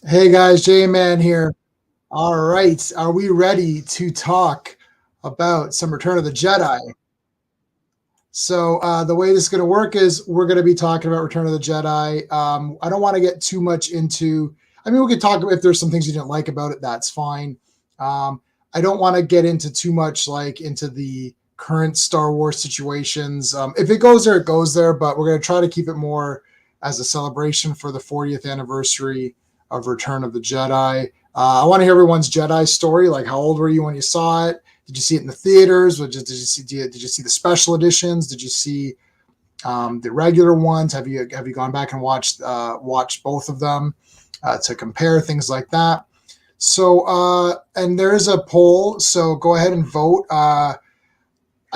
Hey guys, J-Man here. All right, are we ready to talk about some Return of the Jedi? So the way this is going to work is we're going to be talking about Return of the Jedi. I don't want to get too much into. I mean, we could talk if there's some things you didn't like about it. That's fine. I don't want to get into too much like into the current Star Wars situations. If it goes there, it goes there. But we're going to try to keep it more as a celebration for the 40th anniversary of Return of the Jedi. I want to hear everyone's Jedi story. Like, how old were you when you saw it? Did you see it in the theaters? Did you see the special editions? Did you see the regular ones? Have you gone back and watched both of them to compare things like that? So and there is a poll, so go ahead and vote. I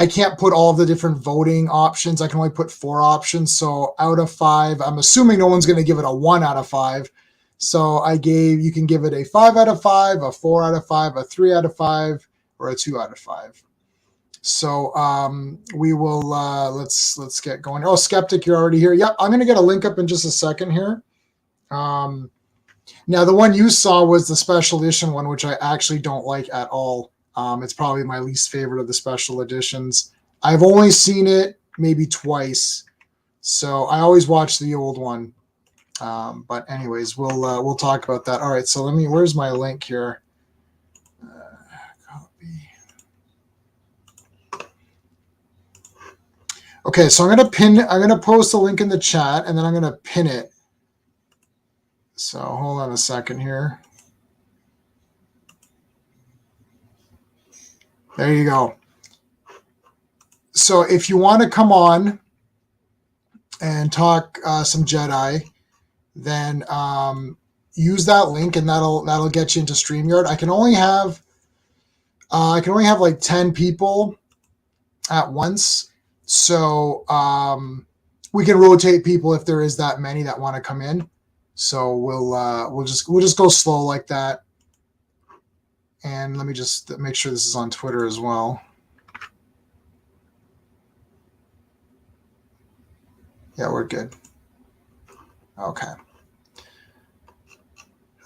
can't put all of the different voting options. I can only put 4 options. So out of 5, I'm assuming no one's going to give it a 1 out of 5. So you can give it a 5 out of 5, a 4 out of 5, a 3 out of 5, or a 2 out of 5. So we will let's get going. Oh, Skeptic, you're already here. Yep, I'm going to get a link up in just a second here. Now the one you saw was the special edition one, which I actually don't like at all. It's probably my least favorite of the special editions. I've only seen it maybe twice, so I always watch the old one. But anyways, we'll talk about that. All right, so where's my link here? Copy. Okay, so I'm gonna post a link in the chat, and then I'm gonna pin it. So hold on a second here. There you go. So if you want to come on and talk some Jedi, then use that link, and that'll get you into StreamYard. I can only have like 10 people at once, so we can rotate people if there is that many that want to come in. So we'll just go slow like that. And let me just make sure this is on Twitter as well. Yeah, we're good.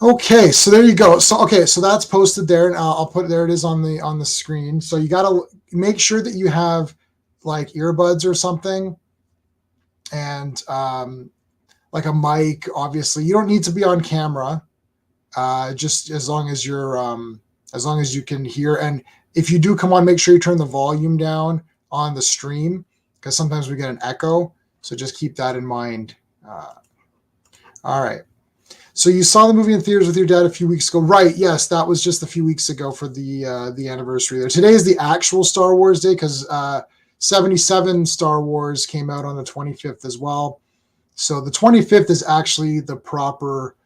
Okay, so there you go. So that's posted there, and I'll put there it is on the screen. So you got to make sure that you have like earbuds or something, and like a mic. Obviously, you don't need to be on camera. Just as long as you can hear, and if you do come on, make sure you turn the volume down on the stream, because sometimes we get an echo. So just keep that in mind. All right. So you saw the movie in theaters with your dad a few weeks ago, right? Yes, that was just a few weeks ago for the anniversary there. Today is the actual Star Wars Day, because 77 Star Wars came out on the 25th as well. So the 25th is actually the proper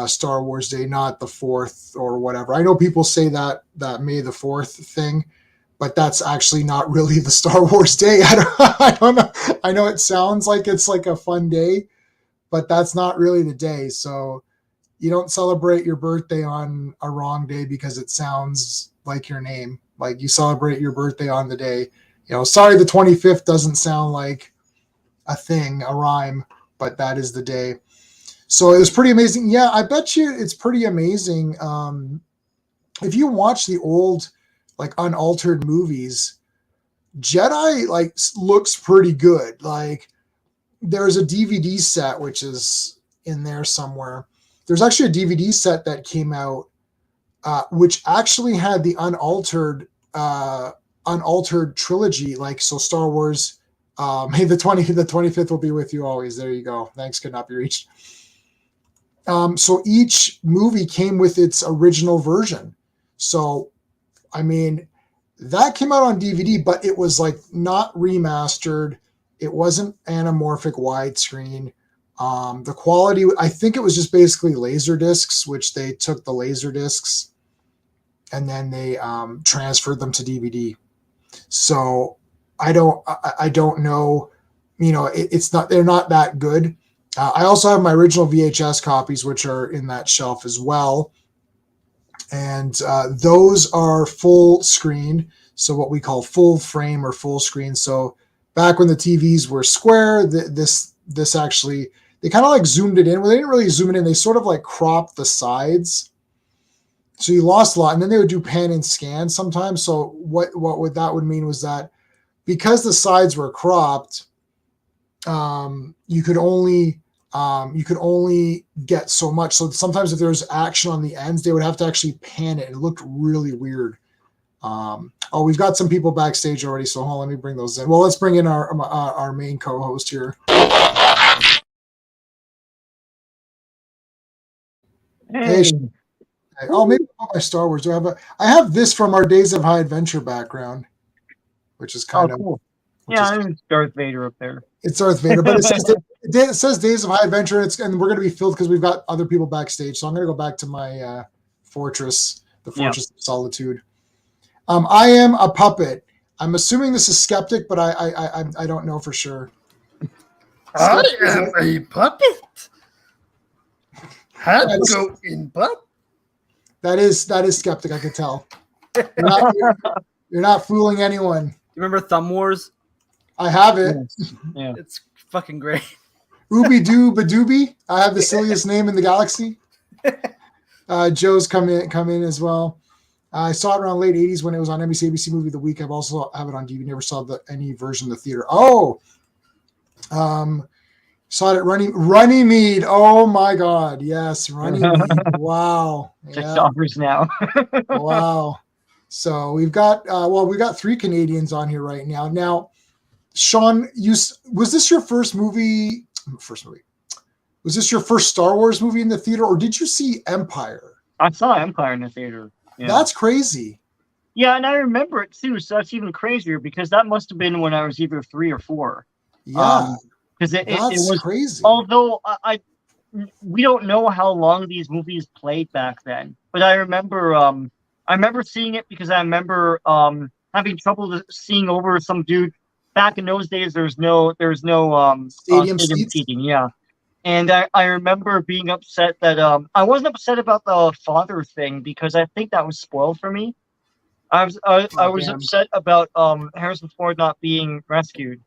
Star Wars Day, not the 4th or whatever. I know people say that May the 4th thing, but that's actually not really the Star Wars Day. I don't know. I know it sounds like it's like a fun day, but that's not really the day. So you don't celebrate your birthday on a wrong day because it sounds like your name. Like, you celebrate your birthday on the day. Sorry, the 25th doesn't sound like a thing, a rhyme, but that is the day. So it was pretty amazing. Yeah, I bet you it's pretty amazing. If you watch the old, like, unaltered movies, Jedi like looks pretty good. Like, there's a DVD set which is in there somewhere. There's actually a DVD set that came out, which actually had the unaltered trilogy. Like, so Star Wars. Hey, the 25th will be with you always. There you go. Thanks could not be reached. So each movie came with its original version. So, I mean, that came out on DVD, but it was like not remastered. It wasn't anamorphic widescreen. The quality, I think it was just basically laser discs, which they took the laser discs and then they transferred them to DVD. So I don't know, it's not, they're not that good. I also have my original VHS copies, which are in that shelf as well. And those are full screen. So what we call full frame or full screen. So back when the TVs were square, this actually, they kind of like zoomed it in. Well, they didn't really zoom it in. They sort of like cropped the sides. So you lost a lot. And then they would do pan and scan sometimes. So what that would mean was that because the sides were cropped, you could only get so much. So sometimes if there's action on the ends, they would have to actually pan it. It looked really weird. We've got some people backstage already, so hold on, let me bring those in. Well, let's bring in our main co-host here. Hey. Oh, maybe my Star Wars. I have this from our Days of High Adventure background, which is kind of cool. Yeah, it's Darth Vader up there. It's Darth Vader, but it says Days of High Adventure, and we're going to be filled because we've got other people backstage. So I'm going to go back to my fortress, the Fortress of Solitude. I am a puppet. I'm assuming this is Skeptic, but I don't know for sure. I am a puppet. Had to go in butt. That is Skeptic. I can tell. You're not fooling anyone. You remember Thumb Wars? I have it. Yes. Yeah, it's fucking great. Ooby Doo Badooby. I have the silliest name in the galaxy. Joe's come in as well. I saw it around late 80s when it was on NBC ABC Movie of the Week. I've also have it on DVD. Never saw any version of the theater. Saw it at Runnymede. Oh my God. Yes, Runnymede. Wow. Check offers now. Wow. So we've got three Canadians on here right now. Now, Sean, was this your first movie? Was this your first Star Wars movie in the theater, or did you see Empire? I saw Empire in the theater. Yeah. That's crazy. Yeah, and I remember it too, so that's even crazier because that must have been when I was either 3 or 4. Yeah, because it was crazy. Although we don't know how long these movies played back then, but I remember seeing it because I remember having trouble seeing over some dude. Back in those days, there's no stadium seating. Yeah. And I remember being upset that I wasn't upset about the father thing because I think that was spoiled for me. I was upset about Harrison Ford not being rescued.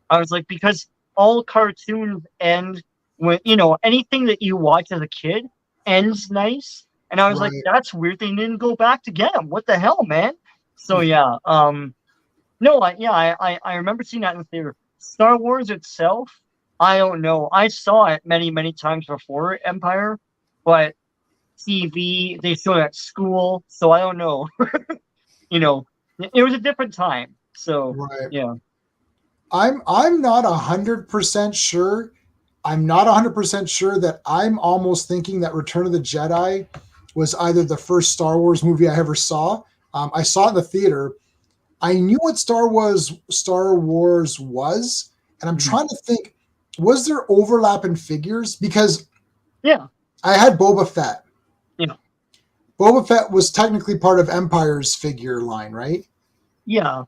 I was like, because all cartoons end when anything that you watch as a kid ends nice, and I was like, that's weird. They didn't go back to get him. What the hell, man? So yeah, I remember seeing that in the theater. Star Wars itself, I don't know. I saw it many, many times before Empire, but TV, they showed it at school, so I don't know. It was a different time. So, yeah. I'm not 100% sure. I'm not 100% sure that I'm almost thinking that Return of the Jedi was either the first Star Wars movie I ever saw. I saw it in the theater. I knew what Star Wars was, and I'm trying to think, was there overlap in figures? Because I had Boba Fett. Yeah. Boba Fett was technically part of Empire's figure line, right? Yeah.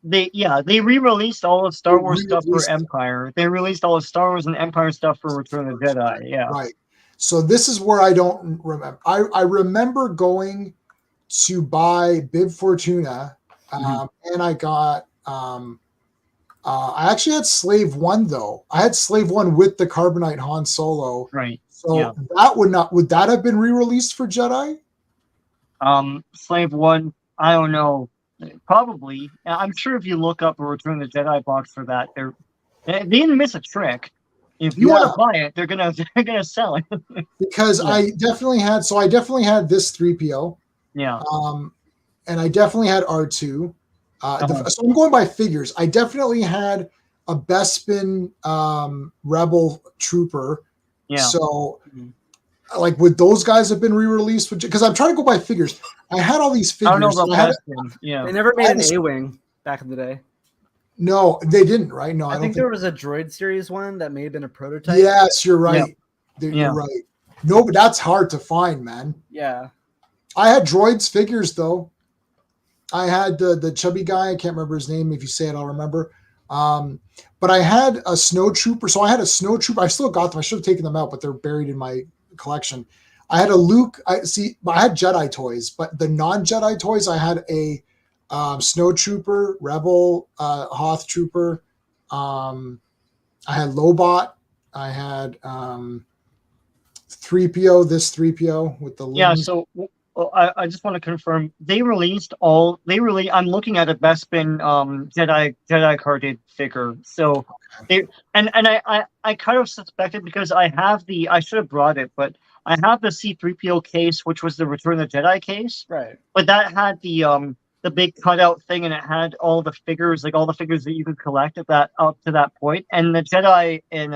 They re-released all of Star Wars stuff for Empire. They released all of Star Wars and Empire stuff for Return of the Jedi. Yeah. Right. So this is where I don't remember. I remember going to buy Bib Fortuna, and I got. I actually had Slave 1 though. I had Slave 1 with the Carbonite Han Solo. Right. So would that have been re-released for Jedi? Slave 1, I don't know. Probably. I'm sure if you look up a Return of the Jedi box for that, they didn't miss a trick. If you want to buy it, they're gonna sell it. Because I definitely had this 3PO. Yeah. And I definitely had R2. So I'm going by figures. I definitely had a Bespin Rebel Trooper. Yeah. So, like, would those guys have been re-released? Because I'm trying to go by figures. I had all these figures. I don't know about Bespin. Yeah. They never made an A-Wing back in the day. No, they didn't, right? No, I think there was a Droid Series one that may have been a prototype. Yes, you're right. You're right. No, but that's hard to find, man. Yeah. I had droids figures, though. I had the chubby guy. I can't remember his name. If you say it, I'll remember. But I had a snow trooper. So I had a snow trooper. I still got them. I should have taken them out, but they're buried in my collection. I had a Luke. I had Jedi toys, but the non-Jedi toys, I had a snow trooper, rebel, Hoth trooper. I I had Lobot. I had 3PO. This 3PO with the Yeah. limbs. So I just want to confirm they released all. I'm looking at a Bespin Jedi carded figure. So I kind of suspected because I should have brought it, but I have the C3PO case, which was the Return of the Jedi case. Right. But that had the big cutout thing, and it had all the figures, like all the figures that you could collect at that up to that point. And the Jedi and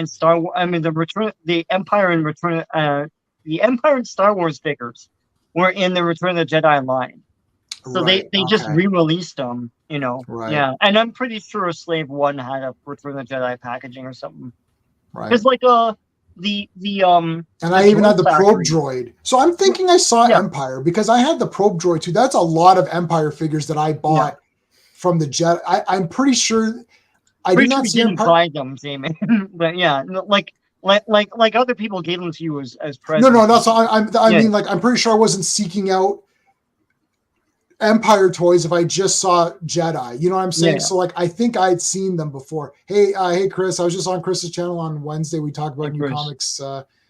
Star Wars, I mean the Empire and Star Wars figures were in the Return of the Jedi line. So they just re-released them, Right. Yeah. And I'm pretty sure Slave 1 had a Return of the Jedi packaging or something. Right. Because like and I even had the probe droid. So I'm thinking I saw Empire because I had the probe droid too. That's a lot of Empire figures that I bought from the Jedi. I'm pretty sure I did not see didn't Empire. buy them, Damon. But yeah, like other people gave them to you as presents. No, that's all. I mean, like, I'm pretty sure I wasn't seeking out Empire toys if I just saw Jedi. You know what I'm saying? Yeah. So like, I think I'd seen them before. Hey, Chris, I was just on Chris's channel on Wednesday. We talked about new comics.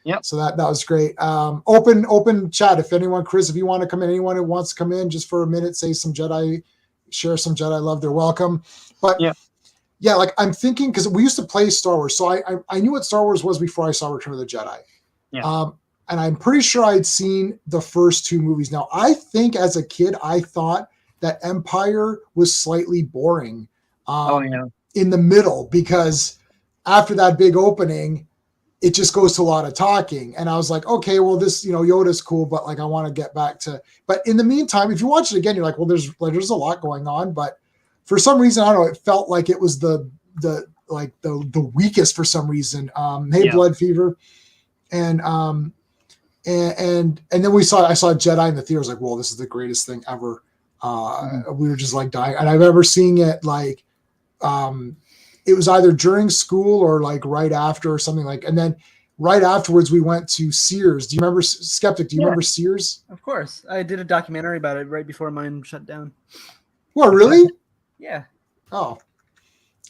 Yep. So that was great. Open chat. If anyone, Chris, if you want to come in, anyone who wants to come in just for a minute, say some Jedi, share some Jedi love, they're welcome. But yeah, like I'm thinking, because we used to play Star Wars, so I knew what Star Wars was before I saw Return of the Jedi. Yeah. And I'm pretty sure I'd seen the first two movies. Now, I think as a kid, I thought that Empire was slightly boring in the middle, because after that big opening, it just goes to a lot of talking. And I was like, okay, well, this, Yoda's cool, but like, I want to get back to, but in the meantime, if you watch it again, you're like, well, there's a lot going on, but for some reason, I don't know, it felt like it was the weakest for some reason. Blood Fever. And then I saw Jedi in the theater. I was like, well, this is the greatest thing ever. We were just like dying. And I remember seeing it like, it was either during school or like right after or something like, and then right afterwards we went to Sears. Do you remember Skeptic? Do you remember Sears? Of course. I did a documentary about it right before mine shut down. What, really? Yeah. Oh,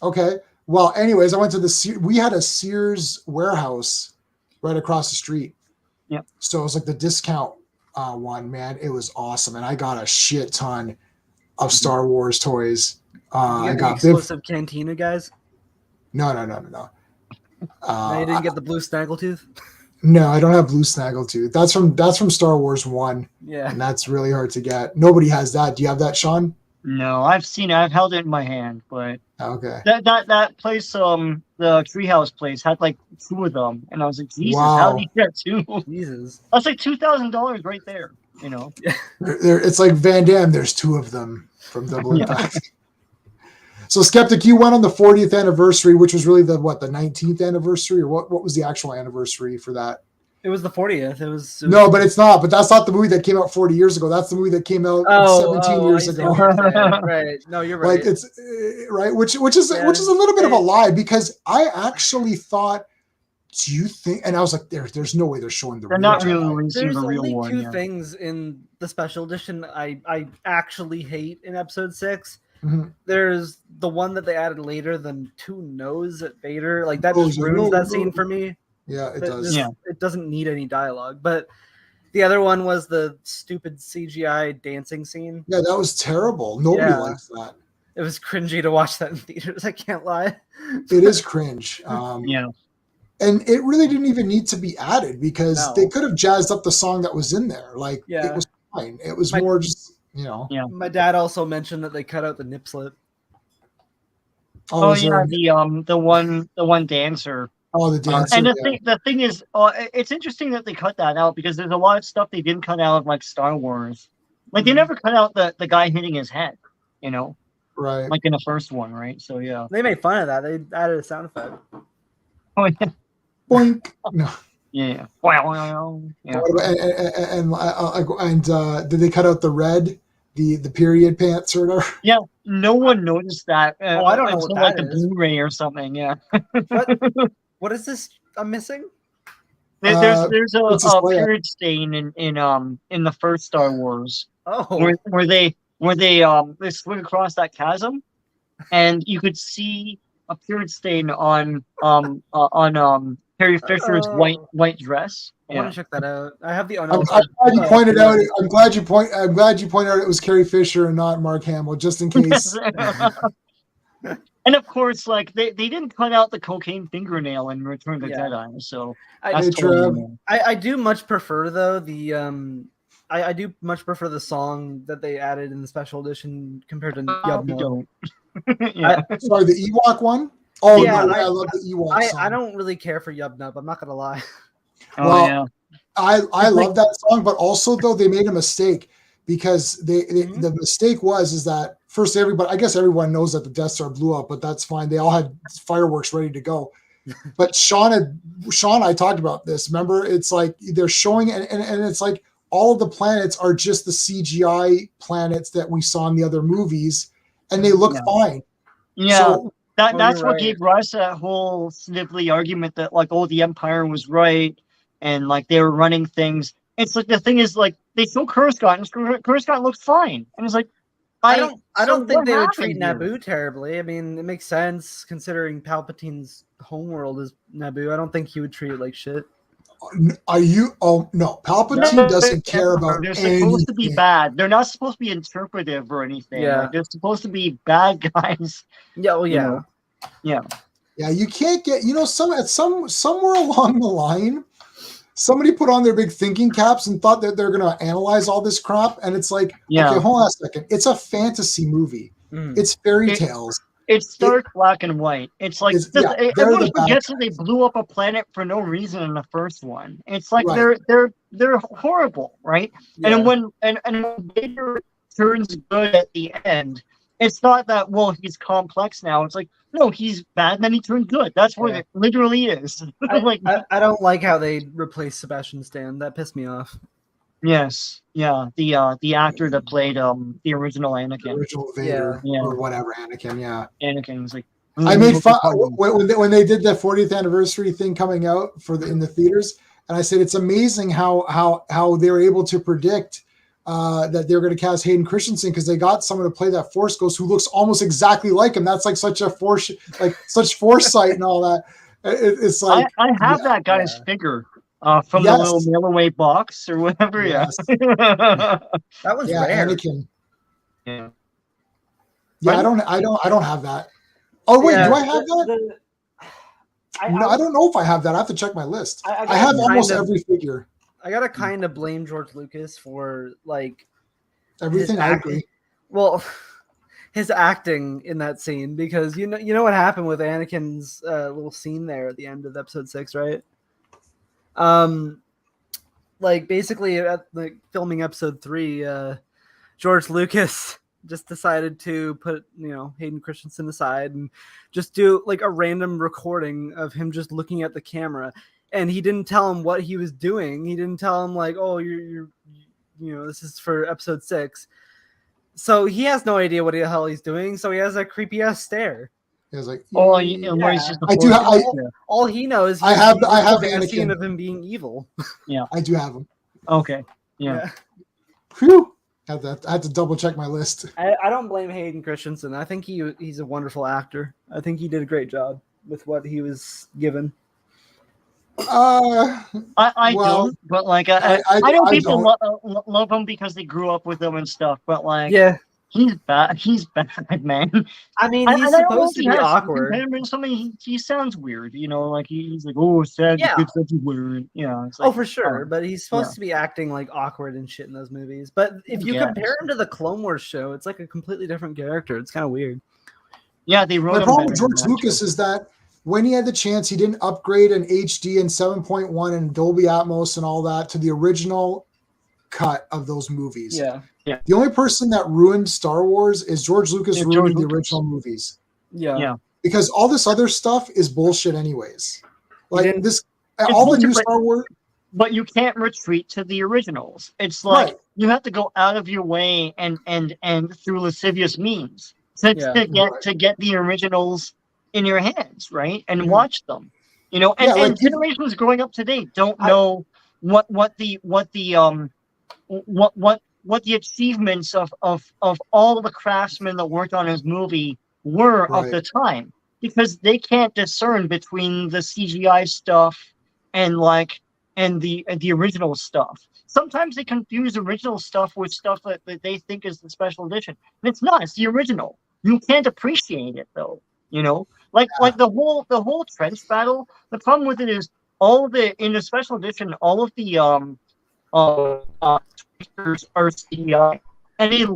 okay. Well, anyways, I went to we had a Sears warehouse right across the street. Yeah. So it was like the discount one, man. It was awesome. And I got a shit ton of Star Wars toys. I got exclusive Cantina guys. No. No, you didn't get the blue snaggletooth? No, I don't have blue snaggletooth. That's from Star Wars 1. Yeah. And that's really hard to get. Nobody has that. Do you have that, Sean? No, I've seen it. I've held it in my hand, but okay. That place, the Treehouse place, had like 2 of them, and I was like, Jesus, how did you get 2? Jesus, that's like $2,000 right there. It's like Van Damme. There's 2 of them from Double Impact. So Skeptic, you went on the 40th anniversary, which was really the 19th anniversary, or what was the actual anniversary for that? It was the 40th. It was no, but it's not. But that's not the movie that came out 40 years ago. That's the movie that came out 17 years ago. Right? No, you're right. Like it's right, which is a little bit of a lie, because I actually thought. Do you think? And I was like, there's no way they're showing the. They're not really releasing the real only one. There's 2 things in the special edition I actually hate in Episode 6. Mm-hmm. There's the one that they added later, the 2 nose at Vader. Like that just ruins that scene for me. Yeah, it does. It doesn't need any dialogue. But the other one was the stupid CGI dancing scene. Yeah, that was terrible. Nobody likes that. It was cringy to watch that in theaters. I can't lie. It is cringe. Yeah. And it really didn't even need to be added, because they could have jazzed up the song that was in there. Like, it was fine. It was more just, Yeah. My dad also mentioned that they cut out the nip slip. Oh yeah, the one dancer. Oh, the dancer. And the thing is, it's interesting that they cut that out, because there's a lot of stuff they didn't cut out of like Star Wars. Like they never cut out the guy hitting his head, Right. Like in the first one, right? So yeah. They made fun of that. They added a sound effect. Oh yeah. Boink. No. Yeah. And did they cut out the red, the period pants or whatever? Yeah. No one noticed that. I don't know what that like is. a Blu-ray or something. Yeah. What is this? I'm missing. There's a period stain in the first Star Wars. Oh. Where they slid across that chasm, and you could see appearance stain on Carrie Fisher's white dress. I want to check that out. I have the I'm unaltered. glad you pointed out. I'm glad you pointed out it was Carrie Fisher and not Mark Hamill, just in case. And of course, like they didn't cut out the cocaine fingernail in Return of the Jedi, so that's totally I do much prefer though the I do much prefer the song that they added in the special edition compared to Yub Nub. Sorry, the Ewok one. Oh yeah, no, I love the Ewok song. I don't really care for Yub Nub. I'm not gonna lie. Well, I love that song, but also though they made a mistake because the mistake was that first I guess everyone knows that the Death Star blew up, but that's fine. They all had fireworks ready to go. But Sean, I talked about this. Remember, it's like they're showing and it's like all of the planets are just the CGI planets that we saw in the other movies, and they look fine. Yeah. So, that's what gave rise to that whole snivelly argument that like, oh, the Empire was right and like they were running things. It's like the thing is like they show Coruscant and Coruscant looks fine, and it's like I don't think they would treat Naboo terribly. I mean, it makes sense considering Palpatine's homeworld is Naboo. I don't think he would treat it like shit. Are you? Oh no, Palpatine doesn't care about. They're supposed to be bad. They're not supposed to be interpretive or anything. Yeah, like, they're supposed to be bad guys. Yeah, well, yeah, yeah. You can't get somewhere along the line, somebody put on their big thinking caps and thought that they're going to analyze all this crap, and it's like, okay, hold on a second. It's a fantasy movie. It's fairy tales. It's stark black and white. It's like everyone forgets that they blew up a planet for no reason in the first one. It's like they're horrible, right? Yeah. And when Vader turns good at the end, it's not that he's complex now. It's like no, he's bad, and then he turned good. That's what it literally is. I don't like how they replaced Sebastian Stan. That pissed me off. Yes, the actor that played the original Anakin, the original Vader, or whatever Anakin, Anakin was like. I made fun when they did the 40th anniversary thing coming out in the theaters, and I said it's amazing how they were able to predict that they were going to cast Hayden Christensen because they got someone to play that Force Ghost who looks almost exactly like him. That's like such foresight and all that. It's like I have that guy's figure. From the little mail away box or whatever. Yes. That was rare. Anakin. Yeah. I don't have that. Oh wait, do I have that? I don't know if I have that. I have to check my list. I have almost every figure. I gotta kind of blame George Lucas for like everything. I agree. Well, his acting in that scene because you know what happened with Anakin's little scene there at the end of episode 6, right? Like basically at like filming episode 3, George Lucas just decided to put Hayden Christensen aside and just do like a random recording of him just looking at the camera, and he didn't tell him what he was doing. He didn't tell him like, oh, you're this is for episode 6, so he has no idea what the hell he's doing. So he has a creepy ass stare. He was like, all he knows. I have a scene of him being evil. Yeah, I do have him. Okay, yeah. Phew. I had to double check my list. I don't blame Hayden Christensen. I think he's a wonderful actor. I think he did a great job with what he was given. I don't, but like I know people love him because they grew up with him and stuff. But like, he's bad. He's bad, man. I mean, he's supposed to be awkward. He sounds weird, like he's like, oh, sad. Good sense of weird. It's like, for sure. But he's supposed to be acting like awkward and shit in those movies. But if you compare him to the Clone Wars show, it's like a completely different character. It's kind of weird. Yeah, they wrote. The problem with George Lucas is that when he had the chance, he didn't upgrade an HD and 7.1 and Dolby Atmos and all that to the original cut of those movies. Yeah. The only person that ruined Star Wars is George Lucas ruining the original movies. Yeah. Because all this other stuff is bullshit anyways. Like all the new Star Wars. But you can't retreat to the originals. It's like you have to go out of your way and through lascivious means to get the originals in your hands, right? And watch them. And generations growing up today don't know what the achievements of all the craftsmen that worked on his movie were of the time. because they can't discern between the CGI stuff and the original stuff. Sometimes they confuse original stuff with stuff that they think is the special edition. And it's not. It's the original. You can't appreciate it though. Like the whole trench battle. The problem with it is in the special edition, all of the tweakers are CGI, and they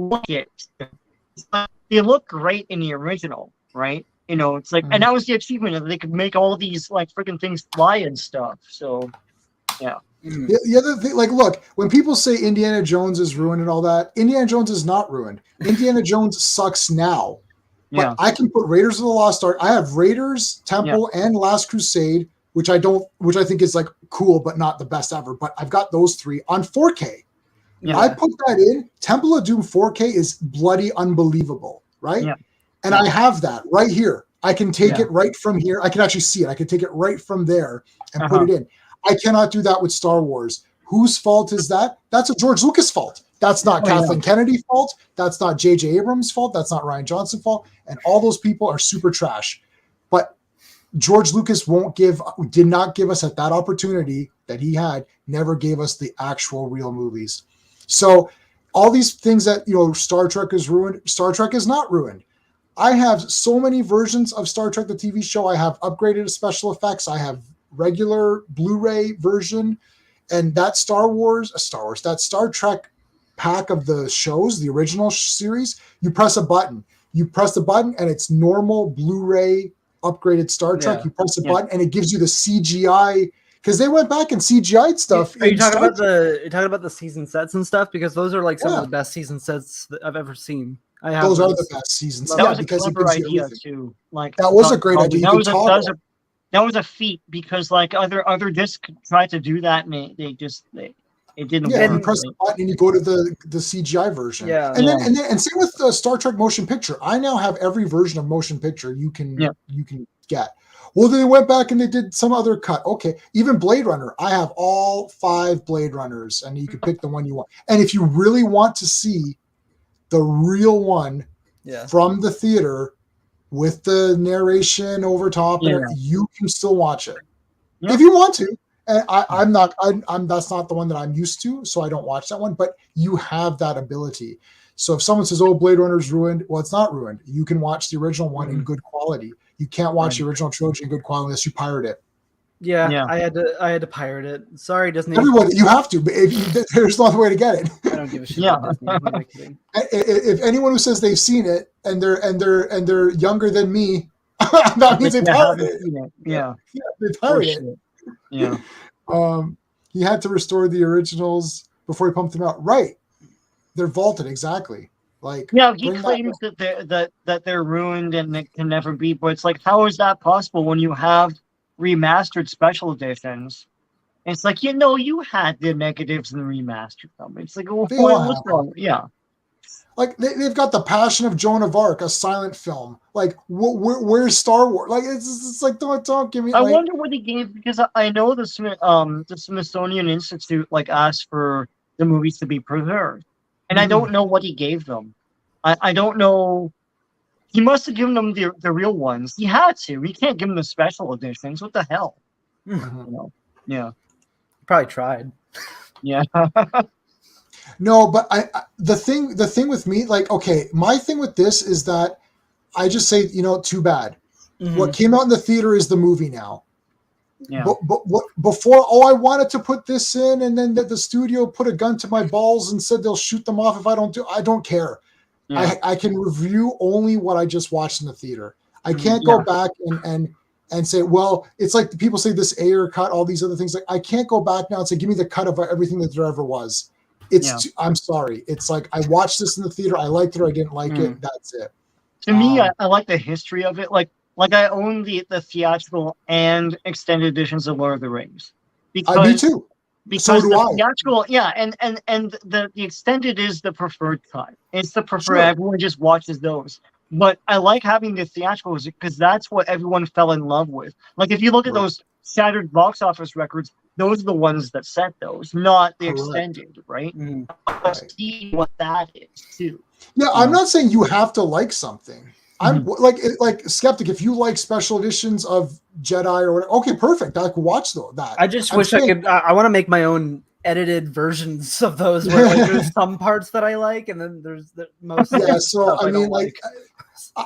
look great in the original, right? It's like, and that was the achievement that they could make all these like freaking things fly and stuff. So, yeah. The other thing, like, look, when people say Indiana Jones is ruined and all that, Indiana Jones is not ruined. Indiana Jones sucks now. But I can put Raiders of the Lost Ark. I have Raiders, Temple, and Last Crusade, which I think is like cool, but not the best ever. But I've got those 3 on 4K. Yeah. I put that in. Temple of Doom 4K is bloody unbelievable, right? Yeah. And I have that right here. I can take it right from here. I can actually see it. I can take it right from there and put it in. I cannot do that with Star Wars. Whose fault is that? That's a George Lucas fault. That's not Kathleen Kennedy's fault. That's not J.J. Abrams' fault. That's not Rian Johnson's fault. And all those people are super trash. But George Lucas did not give us at that opportunity that he had, never gave us the actual real movies. So all these things that, Star Trek is ruined, Star Trek is not ruined. I have so many versions of Star Trek, the TV show. I have upgraded special effects. I have regular Blu-ray version. And that that Star Trek pack of the shows, the original series, you press a button. You press the button and it's normal Blu-ray upgraded Star Trek. You press a button and it gives you the CGI, because they went back and CGI'd stuff. Are you talking about the season sets and stuff? Because those are like some of the best season sets that I've ever seen. Those are the best seasons. That was a clever idea too. Like that was a great idea. That was a feat, because like other discs tried to do that and it didn't work. You press the button and you go to the CGI version. And same with the Star Trek motion picture. I now have every version of motion picture you can get. Well, they went back and they did some other cut. Okay, even Blade Runner. I have all 5 Blade Runners, and you can pick the one you want. And if you really want to see the real one from the theater with the narration over top, you can still watch it if you want to. And I'm that's not the one that I'm used to, so I don't watch that one. But you have that ability. So if someone says, "Oh, Blade Runner's ruined," well, it's not ruined. You can watch the original one in good quality. You can't watch the original trilogy in good quality unless you pirate it. Yeah, I had to pirate it. Sorry, Disney. Everyone, you have to. But there's no other way to get it. I don't give a shit. If anyone who says they've seen it and they're younger than me, that means they pirated it. Yeah, they pirated it. Yeah. He had to restore the originals before he pumped them out. Right. They're vaulted, exactly. Like, he claims that they're ruined and it can never be, but it's like, how is that possible when you have remastered special editions? It's like, you had the negatives and the remastered them. It's like, what's wrong? Yeah. Like, they've got The Passion of Joan of Arc, a silent film. Like, where's Star Wars? Like, it's like, don't give me. I wonder what he gave, because I know the Smithsonian Institute asked for the movies to be preserved, and I don't know what he gave them. I don't know. He must have given them the real ones. He had to. He can't give them the special editions. What the hell? Yeah. Probably tried. Yeah. No, but the thing with me, like, okay, my thing with this is that I just say, too bad. Mm-hmm. What came out in the theater is the movie now. Yeah. But before, I wanted to put this in, and then the studio put a gun to my balls and said they'll shoot them off if I don't care. Yeah. I can review only what I just watched in the theater. I can't go back and say, well, it's like the people say this Ayer cut, all these other things. Like, I can't go back now and say, give me the cut of everything that there ever was. I'm sorry. It's like, I watched this in the theater. I liked it or I didn't like it. That's it. To me, I like the history of it. Like I own the theatrical and extended editions of Lord of the Rings. Me too. Because so do the theatrical, and the extended is the preferred cut. It's the preferred. Sure. Everyone just watches those. But I like having the theatricals because that's what everyone fell in love with. Like, if you look at those shattered box office records, those are the ones that set those, not the extended, right? Mm. See what that is too. Yeah, I'm not saying you have to like something. I'm like Skeptic. If you like special editions of Jedi or whatever, okay, perfect. I could watch that. I just wish I could. I want to make my own edited versions of those where like there's some parts that I like, and then there's most. Yeah, so I mean, like.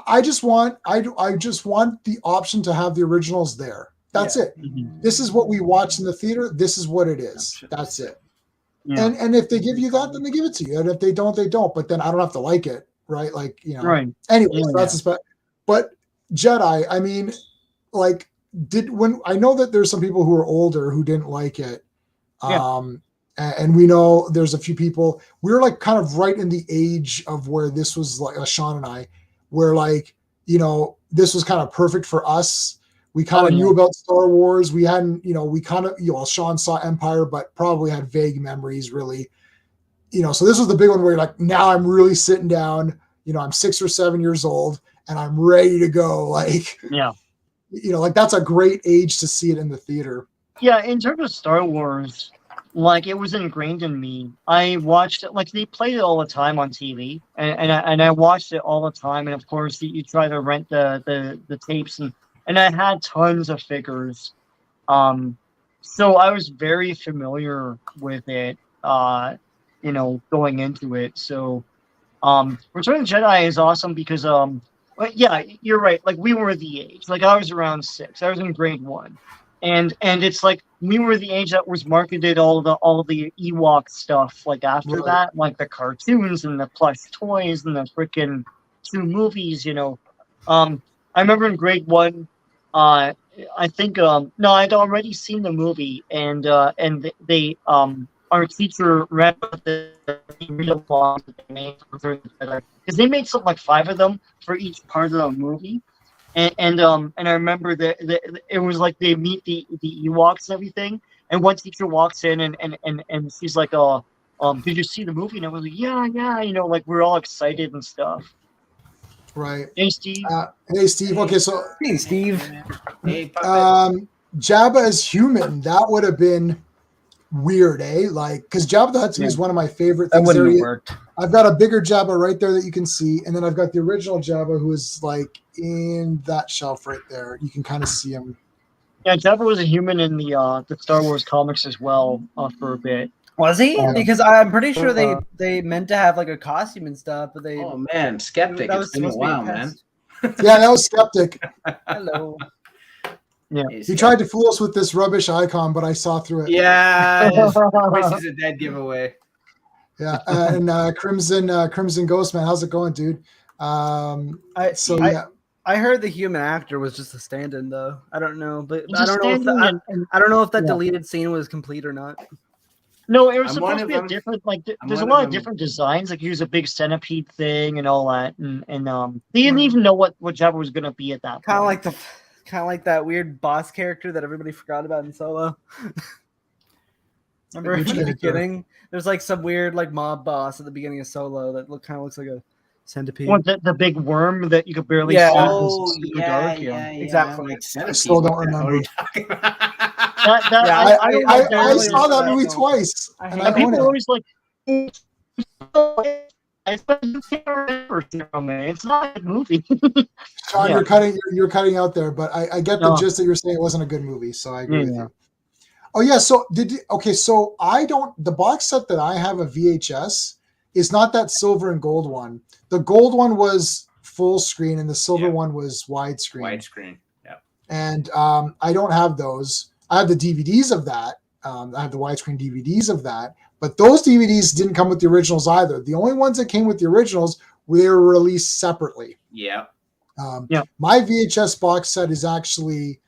I just want the option to have the originals there. That's it. This is what we watch in the theater. This is what it is. That's it. Yeah. And if they give you that, then they give it to you. And if they don't, they don't. But then I don't have to like it, right? Like, you know. Right. Anyways, that's but Jedi, I mean, like, I know that there's some people who are older who didn't like it. And we know there's a few people. We're like kind of right in the age of where this was like Sean and I, where like, you know, this was kind of perfect for us. We kind of knew about Star Wars. We hadn't, you know, we kind of, you know, Sean saw Empire, but probably had vague memories, really. You know, so this was the big one where you're like, now I'm really sitting down. You know, I'm 6 or 7 years old and I'm ready to go. Like, you know, like that's a great age to see it in the theater. Yeah, in terms of Star Wars, like it was ingrained in me. I watched it, like they played it all the time on TV, and I watched it all the time. And of course, you try to rent the tapes, and I had tons of figures. So I was very familiar with it. You know, going into it. So, Return of the Jedi is awesome because but yeah, you're right. Like we were the age. Like I was around 6. I was in grade 1. And it's like we were the age that was marketed all the Ewok stuff like after that, like the cartoons and the plush toys and the freaking 2 movies, you know. I remember in grade 1, I think no, I'd already seen the movie and they our teacher read the read along that they made because they made something like 5 of them for each part of the movie. And I remember that it was like they meet the Ewoks and everything, and one teacher walks in and she's like, did you see the movie? And I was like, yeah, you know, like we're all excited and stuff. Right. Hey, Steve. Okay, so hey, Steve. Hey, Jabba as human, that would have been weird, eh? Like, because Jabba the Hutt is one of my favorite things. That wouldn't have worked. I've got a bigger Jabba right there that you can see, and then I've got the original Jabba who is like in that shelf right there. You can kind of see him. Yeah, Jabba was a human in the Star Wars comics as well for a bit. Was he? Because I'm pretty sure they meant to have like a costume and stuff, but they. Oh man, Skeptic! It's been a while, man. Yeah, that was Skeptic. Hello. Yeah, he tried to fool us with this rubbish icon, but I saw through it. Yeah, this is a dead giveaway. Yeah, and Crimson Ghostman, how's it going, dude? I heard the human actor was just a stand-in, though. I don't know, but I don't know if that deleted scene was complete or not. No, it was supposed to be a different. Like, there's a lot of different designs. Like, he was a big centipede thing and all that, and they didn't even know what Jabba was gonna be at that point. Kind of like that weird boss character that everybody forgot about in Solo. Remember in the beginning? There's like some weird like mob boss at the beginning of Solo that kind of looks like a centipede. What, the big worm that you could barely see? Oh, yeah, exactly. Like I still don't remember. I saw that movie twice. And people are always like, you can't remember it's not a movie. Sean, you're cutting out there, but I get the gist that you're saying it wasn't a good movie, so I agree with you. Oh yeah, so so the box set that I have of VHS is not that silver and gold one. The gold one was full screen and the silver one was widescreen. Widescreen, yeah. And I don't have those. I have the DVDs of that. I have the widescreen DVDs of that, but those DVDs didn't come with the originals either. The only ones that came with the originals they were released separately. Yeah. My VHS box set is actually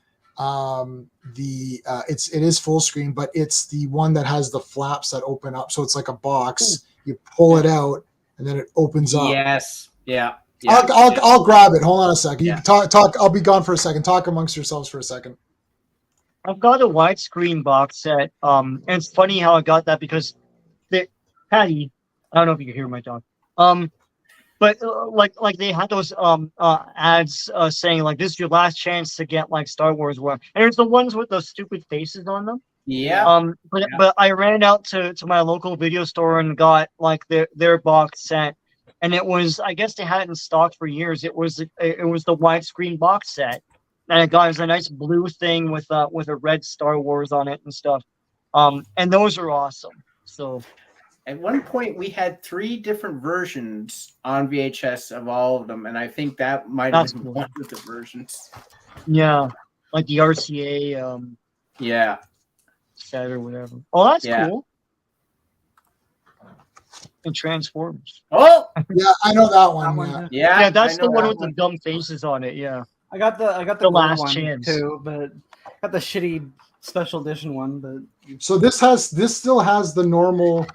it is full screen, but it's the one that has the flaps that open up. So it's like a box. You pull it out and then it opens up. Yes. Yeah. I'll grab it. Hold on a second. You can talk. I'll be gone for a second. Talk amongst yourselves for a second. I've got a widescreen box set. And it's funny how I got that because Patty, I don't know if you can hear my dog. But like they had those ads saying like this is your last chance to get like Star Wars one, and there's the ones with those stupid faces on them. Yeah. But I ran out to my local video store and got like their box set, and it was, I guess they had it in stock for years. It was the widescreen box set, and it got a nice blue thing with a red Star Wars on it and stuff. And those are awesome. So At one point, we had 3 different versions on VHS of all of them, and I think that might have That's been cool. one of the versions. yeah, like the RCA Yeah. set or whatever. Oh, that's Yeah. cool. And Transformers. Oh, Yeah, I know that one. That one, Yeah. too. yeah. Yeah, that's I know the one that with the dumb faces on it. Yeah. I got the The gold Last one Chance. too, but got the shitty special edition one. But So this still has the normal.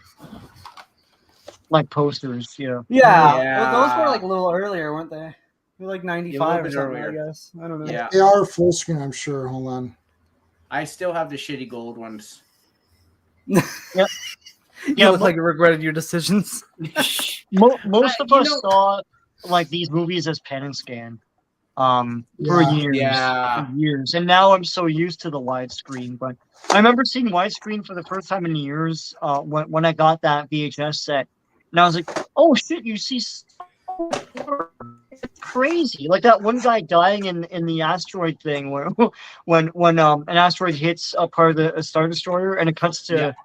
Like posters. Yeah. yeah, those were Yeah. like a little earlier, weren't they? They were like 95 or bit something. earlier. I guess I don't know. Yeah. They are full screen, I'm sure. Hold on. I still have the shitty gold ones. You Yeah, look like you regretted your decisions. Most of you us know- saw like these movies as pen and scan for Yeah. years. Yeah. For years. And now I'm so used to the widescreen. But I remember seeing widescreen for the first time in years when I got that VHS set. And I was like, oh shit, you see it's crazy. Like that one guy dying in the asteroid thing where when an asteroid hits a part of the Star Destroyer and it cuts to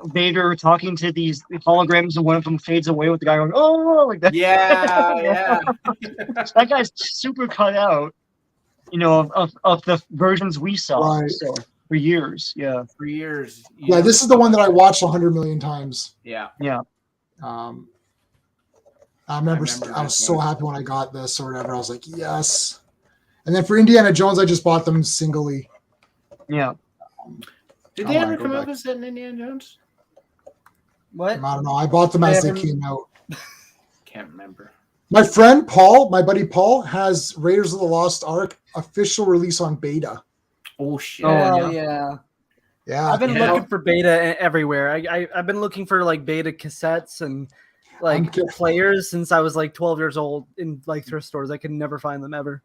Vader talking to these holograms and one of them fades away with the guy going, oh, like that. Yeah. That guy's super cut out, of the versions we saw. Right. So for years, yeah. For years. Yeah, this is the one that I watched 100 million times. Yeah. I remember I was this so one. happy when I got this or whatever. I was like, yes. And then for Indiana Jones, I just bought them singly. Yeah. Did I they wanna ever go come out back. with that in Indiana Jones? What? I don't know. I bought them as they They came out. Can't remember. My friend Paul, my buddy Paul, has Raiders of the Lost Ark official release on beta. Oh shit. Oh, Hell yeah. Yeah. I've been Yeah. looking for beta everywhere. I've been looking for like beta cassettes and like I'm kidding. players since I was like 12 years old in like thrift stores. I could never find them ever.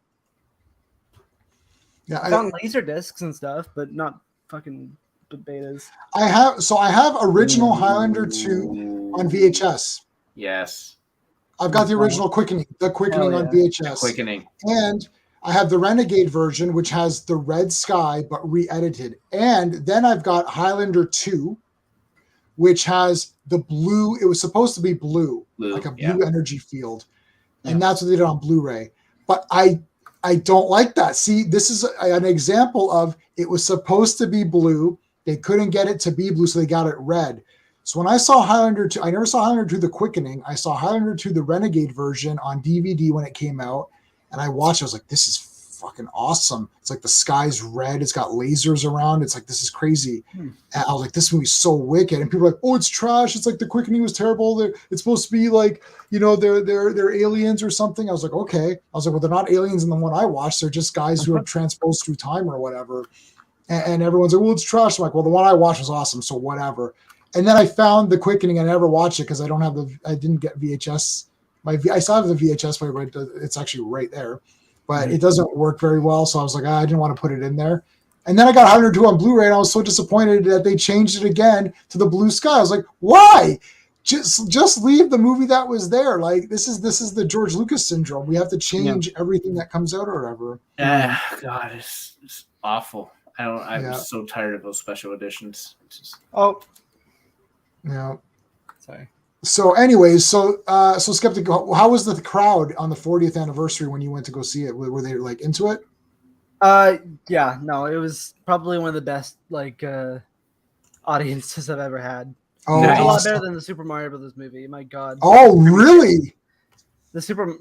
Yeah. I found laser discs and stuff, but not fucking betas. I have original Highlander 2 on VHS. Yes. I've got the original Quickening, Hell on yeah. VHS. Quickening. And I have the Renegade version, which has the red sky but re-edited. And then I've got Highlander 2, which has the blue. It was supposed to be blue, like a blue energy field. And that's what they did on Blu-ray. But I don't like that. See, this is an example of it was supposed to be blue. They couldn't get it to be blue, so they got it red. So when I saw Highlander 2, I never saw Highlander 2 The Quickening. I saw Highlander 2 The Renegade version on DVD when it came out. And I watched it. I was like, this is fucking awesome. It's like the sky's red. It's got lasers around. It's like, this is crazy. And I was like, this movie's so wicked. And people are like, oh, it's trash. It's like The Quickening was terrible. It's supposed to be like, they're aliens or something. I was like, okay. I was like, well, they're not aliens in the one I watched. They're just guys who are transposed through time or whatever. And everyone's like, well, it's trash. I'm like, well, the one I watched was awesome. So whatever. And then I found The Quickening. I never watched it because I didn't get VHS. I still have the VHS player, but it's actually right there. But it doesn't work very well. So I was like, I didn't want to put it in there. And then I got 102 on Blu-ray, and I was so disappointed that they changed it again to the blue sky. I was like, why? Just leave the movie that was there. Like this is the George Lucas syndrome. We have to change everything that comes out or whatever. God, it's awful. I'm so tired of those special editions. Oh, Yeah. sorry. So, anyways, so Skeptic, how was the crowd on the 40th anniversary when you went to go see it? Were they like into it? Yeah, no, it was probably one of the best like audiences I've ever had. Oh, It was a lot awesome. better than the Super Mario Brothers movie. My God. Oh, really? The Super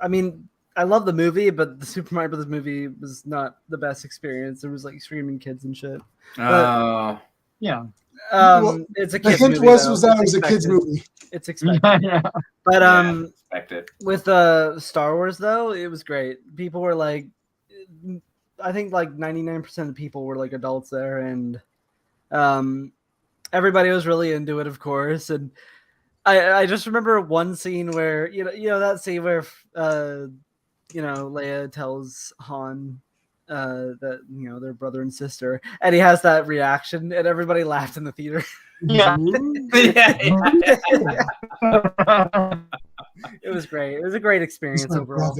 I mean, I love the movie, but the Super Mario Brothers movie was not the best experience. There was like screaming kids and shit. Oh. Yeah. Well, It's a The kids hint movie. was though. that It's it was a kids expected. movie. It's expected. Yeah. But Expected. with Star Wars though, it was great. People were like, I think like 99% of the people were like adults there, and everybody was really into it, of course. And I just remember one scene where you know that scene where Leia tells Han that their brother and sister, and he has that reaction, and everybody laughed in the theater. Yeah. It was great. It was a great experience overall.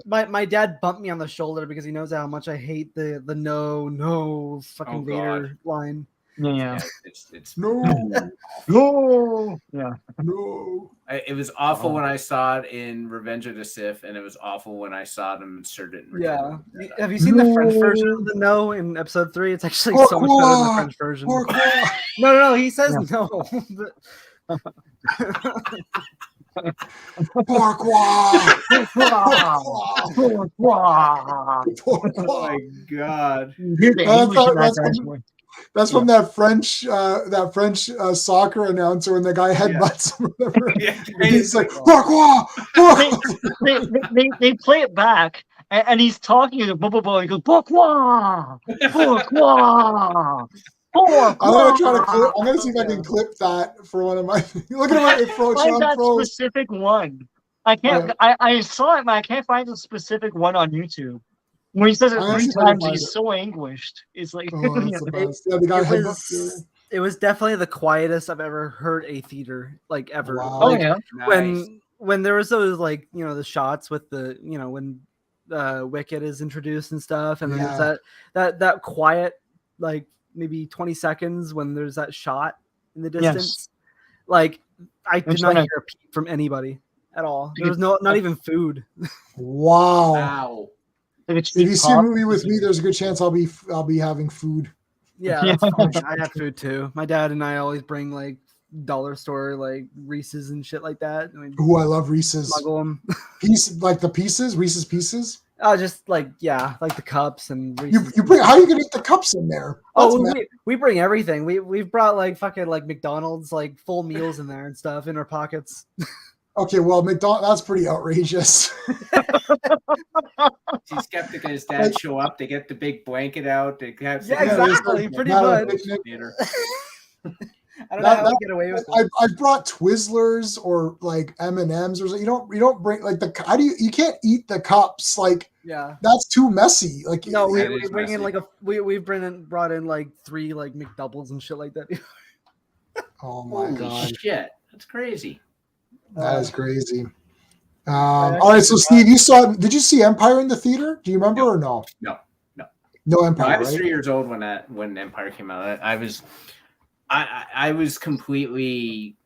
My dad bumped me on the shoulder because he knows how much I hate the no fucking Vader line. Yeah. It's No. Yeah. No. It was awful when I saw it in Revenge of the Sith, and it was awful when I saw them insert it in Return of the Jedi. Have you seen the French version of the no in episode 3? It's actually so much better than the French version. No, he says no. Oh my god! That's from that French soccer announcer when the guy headbutts him. He's like, they play it back, and he's talking to blah blah blah. He goes, "Pourquoi? Pourquoi?" I'm gonna see if I can clip that for one of my. Look at him find that specific one. I can't. I saw it, but I can't find the specific one on YouTube. When he says it 3 times, he's so anguished. It's like it was definitely the quietest I've ever heard a theater ever. Wow. Like, Nice. when there was those the shots with the when Wicket is introduced and stuff, and then there's that quiet maybe 20 seconds when there's that shot in the distance. Like I did not hear a peep from anybody at all. There was not even food. Wow. If you see a movie with me, there's a good chance I'll be having food. Yeah, that's fine. I have food too. My dad and I always bring dollar store Reese's and shit like that. Ooh, I love Reese's. Smuggle them. The pieces, Reese's Pieces. Oh, just the cups and Reese's. You bring. How are you gonna eat the cups in there? We bring everything. We've brought McDonald's full meals in there and stuff in our pockets. Okay, well, that's pretty outrageous. He's skeptical. His dad show up. They get the big blanket out. They have exactly. Pretty much. I don't know how to get away with it. I brought Twizzlers or M&Ms or something. You don't bring how do you can't eat the cups that's too messy. No, we bring in we've brought in 3 McDoubles and shit like that. Oh my god, shit, that's crazy. That is crazy. All right, so Steve, did you see Empire in the theater? Do you remember or no? No Empire. I was 3 years old when Empire came out. I was completely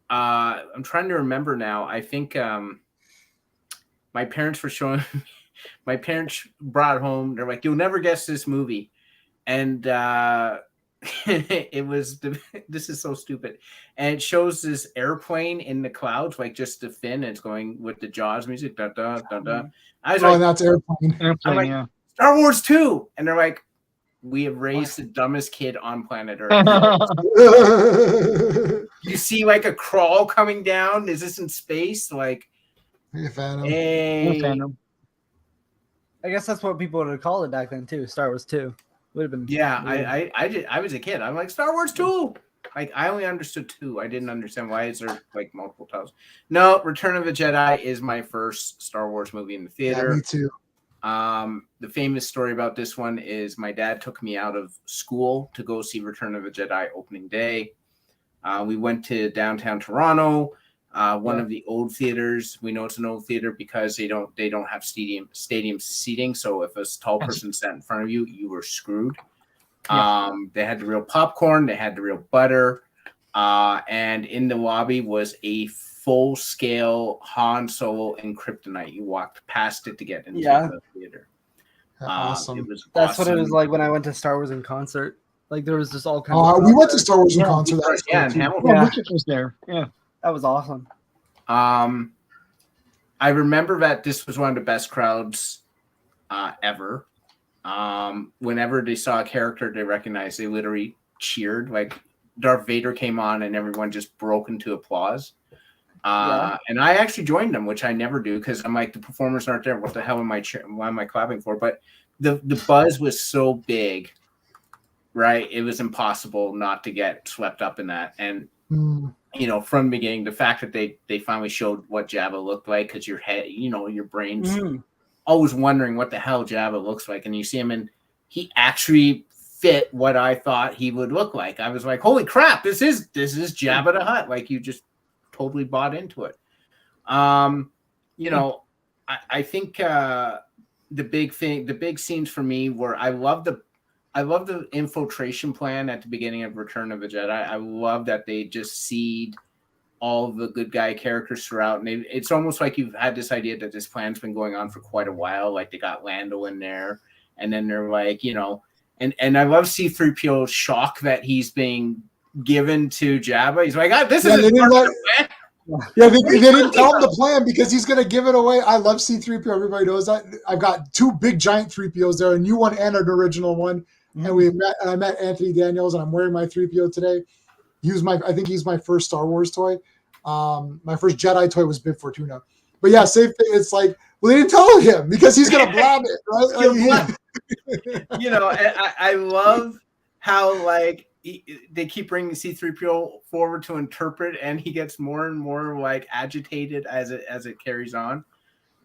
I'm trying to remember now. I think my parents brought home, they're like, "You'll never guess this movie." And it was this is so stupid, and it shows this airplane in the clouds, just the fin, and it's going with the Jaws music. Da, da, da, da. I was that's Airplane. I'm like, Star Wars 2, and they're like, "We have raised the dumbest kid on planet Earth." You see a crawl coming down. Is this in space? Phantom. I guess that's what people would have called it back then too. Star Wars 2. Would have been. Yeah, I was a kid. I'm like, Star Wars 2. I only understood 2. I didn't understand why is there multiple titles. No, Return of the Jedi is my first Star Wars movie in the theater. Yeah, me too. The famous story about this one is my dad took me out of school to go see Return of the Jedi opening day. We went to downtown Toronto, one of the old theaters. We know it's an old theater because they don't have stadium seating. So if a tall person sat in front of you, you were screwed. Yeah. They had the real popcorn. They had the real butter. And in the lobby was a full-scale Han Solo and Kryptonite. You walked past it to get into the theater. Awesome. That's what it was like when I went to Star Wars in concert. There was just all kinds of we went to Star Wars in concert. And Hamilton. Richard was there. Yeah. That was awesome. I remember that this was one of the best crowds ever. Whenever they saw a character they recognized, they literally cheered. Darth Vader came on and everyone just broke into applause. And I actually joined them, which I never do because I'm like, the performers aren't there. What the hell am I why am I clapping for? But the buzz was so big, right? It was impossible not to get swept up in that. And from the beginning, the fact that they finally showed what Jabba looked like, because your head, your brain's always wondering what the hell Jabba looks like, and you see him, and he actually fit what I thought he would look like. I was like, holy crap, this is Jabba the Hutt. Like, you just totally bought into it. You know, I think the big scenes for me were, I love the infiltration plan at the beginning of Return of the Jedi. I love that they just seed all the good guy characters throughout, and it's almost like you've had this idea that this plan's been going on for quite a while. Like, they got Lando in there, and then they're like, you know, and I love C-3PO's shock that he's being given to Jabba. He's like, this is his plan. Yeah, they didn't tell him the plan because he's going to give it away. I love C-3PO. Everybody knows that. I've got 2 big giant 3POs there, a new one and an original one. And I met Anthony Daniels, and I'm wearing my 3PO today. I think he's my first Star Wars toy. My first Jedi toy was Bib Fortuna. But yeah, same thing. It's like, well, they didn't tell him because he's going to blab it, right? You know, I love how, like, they keep bringing C-3PO forward to interpret, and he gets more and more like agitated as it carries on.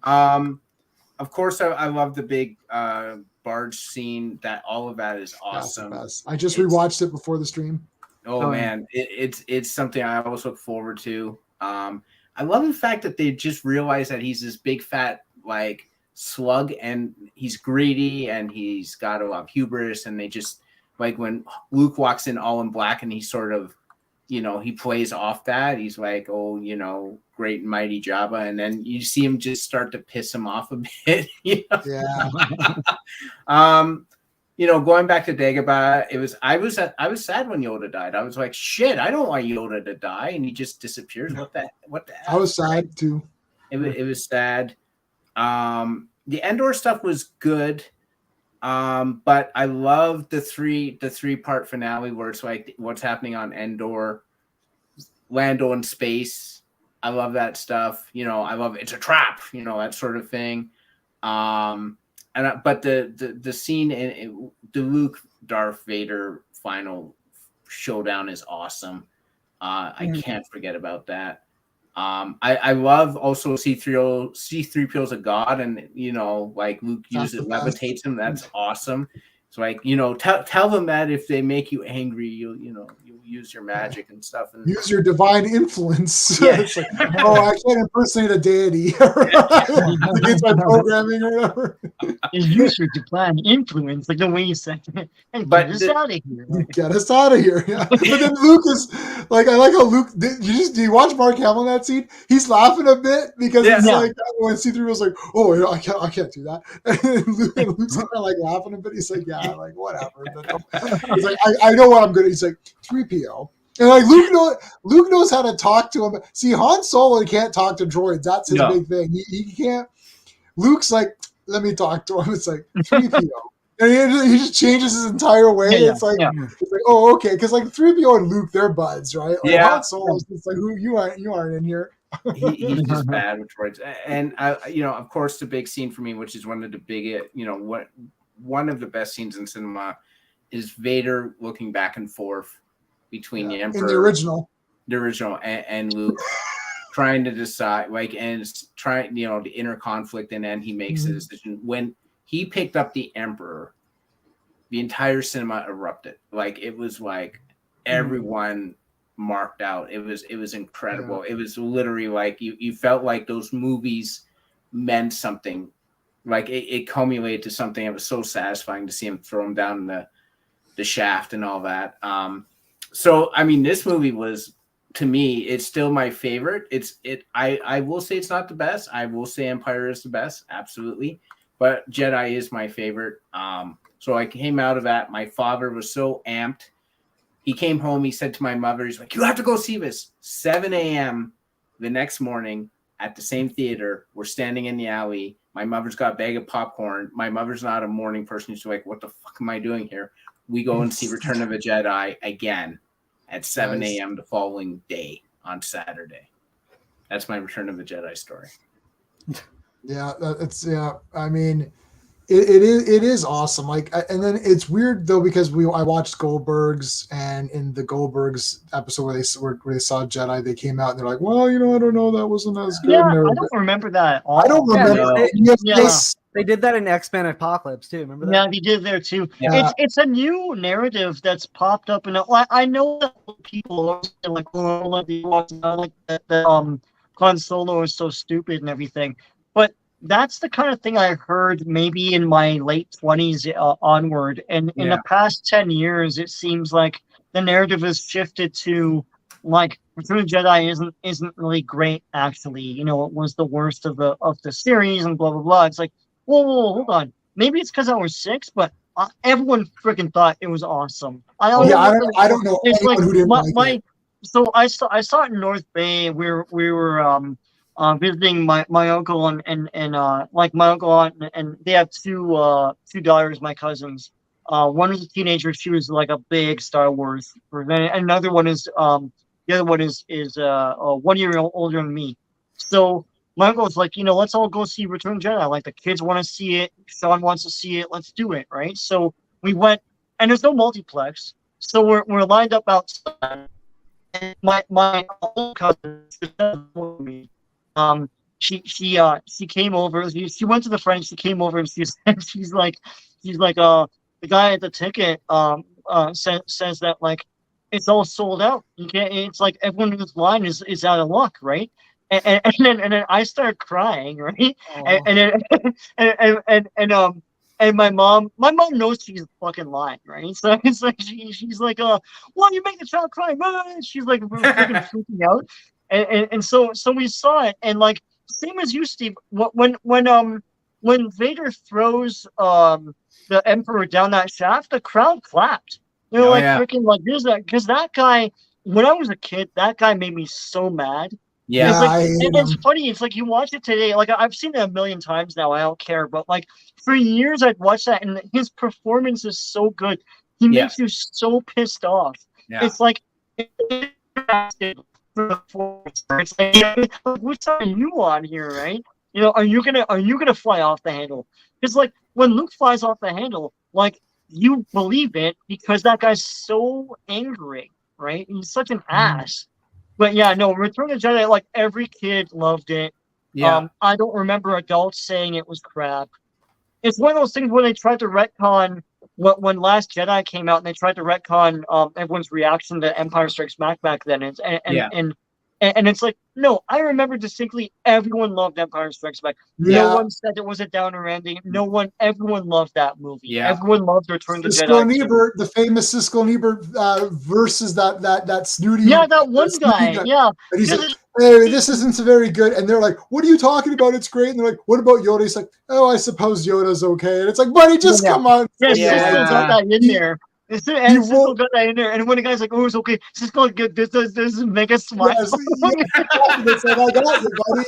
Of course, I love the big barge scene. All of that is awesome. I just rewatched it before the stream. Oh man, it's something I always look forward to. I love the fact that they just realize that he's this big fat like slug, and he's greedy, and he's got a lot of hubris, and they just, like, when Luke walks in all in black and he sort of, you know, he plays off that. He's like, oh, you know, great and mighty Jabba. And then you see him just start to piss him off a bit. You know? Yeah. You know, going back to Dagobah, I was sad when Yoda died. I was like, shit, I don't want Yoda to die. And he just disappears. What the hell? I was sad too. It was sad. The Endor stuff was good. But I love the three-part finale where it's like what's happening on Endor, Lando in space. I love that stuff. You know, I love it's a trap, you know, that sort of thing. But the scene in the Luke Darth Vader final showdown is awesome. I can't forget about that. I love also C-3PO's a god, and you know, like Luke levitates him. That's awesome. It's like, you know, tell them that if they make you angry, you'll use your magic and stuff, and use your divine influence. Yeah. It's like, oh, I can't impersonate a deity against my programming or whatever. Use your divine influence, like the way you said it, and get us out of here. Get us out of here. Yeah. But then Luke is like, I like how Luke. Do you watch Mark Hamill in that scene? He's laughing a bit because it's like when C-3 was like, oh, I can't do that. And Luke's kind of like laughing a bit. He's like, yeah, like whatever. He's like, I know what I'm good at. He's like, 3PO. And like Luke knows how to talk to him. See, Han Solo can't talk to droids. That's his big thing. He can't. Luke's like, let me talk to him. It's like 3PO. And he just changes his entire way. It's like, oh, okay. Because like 3PO and Luke, they're buds, right? Like, Han Solo's just like, who you aren't in here. He's just bad with droids. And you know, of course, the big scene for me, which is one of the big, you know, one of the best scenes in cinema, is Vader looking back and forth between the Emperor, in the original, and Luke, trying to decide, like, and trying, you know, the inner conflict, and then he makes a decision. When he picked up the Emperor, the entire cinema erupted. Like, it was like everyone marked out. It was incredible. It was literally like you felt like those movies meant something. Like it culminated to something that was so satisfying to see him throw him down the shaft and all that. So I mean, this movie was, to me, it's still my favorite. I will say it's not the best. I will say Empire is the best, absolutely. But Jedi is my favorite. So I came out of that. My father was so amped. He came home. He said to my mother, he's like, you have to go see this. 7 a.m. the next morning at the same theater. We're standing in the alley. My mother's got a bag of popcorn. My mother's not a morning person. She's like, what the fuck am I doing here? We go and see Return of the Jedi again at 7 a.m. the following day on Saturday. That's my Return of the Jedi story. Yeah, I mean, it is awesome. Like, and then it's weird though because I watched Goldberg's, and in the Goldberg's episode where they saw Jedi, they came out and they're like, well, you know, I don't know, that wasn't as good. Yeah, I don't remember that at all. I don't remember. They did that in X-Men Apocalypse too. Remember that? Yeah, they did there too. Yeah. It's a new narrative that's popped up, and I know that people are like, oh, like that Han Solo is so stupid and everything, but that's the kind of thing I heard maybe in my late 20s onward, and in the past 10 years, it seems like the narrative has shifted to like Return of the Jedi isn't really great actually. You know, it was the worst of the series and blah blah blah. It's like, whoa, hold on. Maybe it's because I was 6, but everyone freaking thought it was awesome. I don't know It's anyone who didn't like it. So I saw it in North Bay. We were visiting my uncle and like my uncle and they have two daughters, my cousins. One was a teenager. She was like a big Star Wars person. And another one is the other one is 1 year older than me. So my uncle was like, let's all go see Return of the Jedi. Like the kids want to see it. Sean wants to see it. Let's do it, right? So we went, and there's no multiplex. So we're lined up outside. And my old cousin, she came over. She went to the front. She came over and she's like the guy at the ticket says that like it's all sold out. You can't. It's like everyone in this line is out of luck, right? And then I started crying, right? And my mom knows she's fucking lying, right? So it's like she's like, well, you make the child cry, she's like freaking freaking out, and so we saw it, and like same as you, Steve. When Vader throws the Emperor down that shaft, the crowd clapped. They're freaking like, there's that, because that guy. When I was a kid, that guy made me so mad. Yeah, and it's funny. It's like you watch it today. Like I've seen it a million times now. I don't care. But like for years, I'd watch that, and his performance is so good. He makes you so pissed off. Yeah. It's like it's like, which side are you on here, right? Are you gonna fly off the handle? Because like when Luke flies off the handle, like you believe it because that guy's so angry, right? He's such an ass. But yeah, no, Return of the Jedi, like every kid loved it. Yeah. I don't remember adults saying it was crap. It's one of those things where they tried to retcon when Last Jedi came out, and they tried to retcon everyone's reaction to Empire Strikes Back then. And it's like, no, I remember distinctly everyone loved Empire Strikes Back. Yeah. No one said it was a downer ending. Everyone loved that movie. Yeah. Everyone loved Return of the Jedi. Ebert, the famous Siskel and Ebert versus that snooty. Yeah, that one guy. Yeah. And he's like, hey, this isn't so very good. And they're like, what are you talking about? It's great. And they're like, what about Yoda? He's like, oh, I suppose Yoda's okay. And it's like, buddy, just come on. Yeah, Siskel got that in there. Siskel got that in there, and when the guy's like, "Oh, it's okay," Siskel get this mega smile. Yes, it's like, I got you, buddy.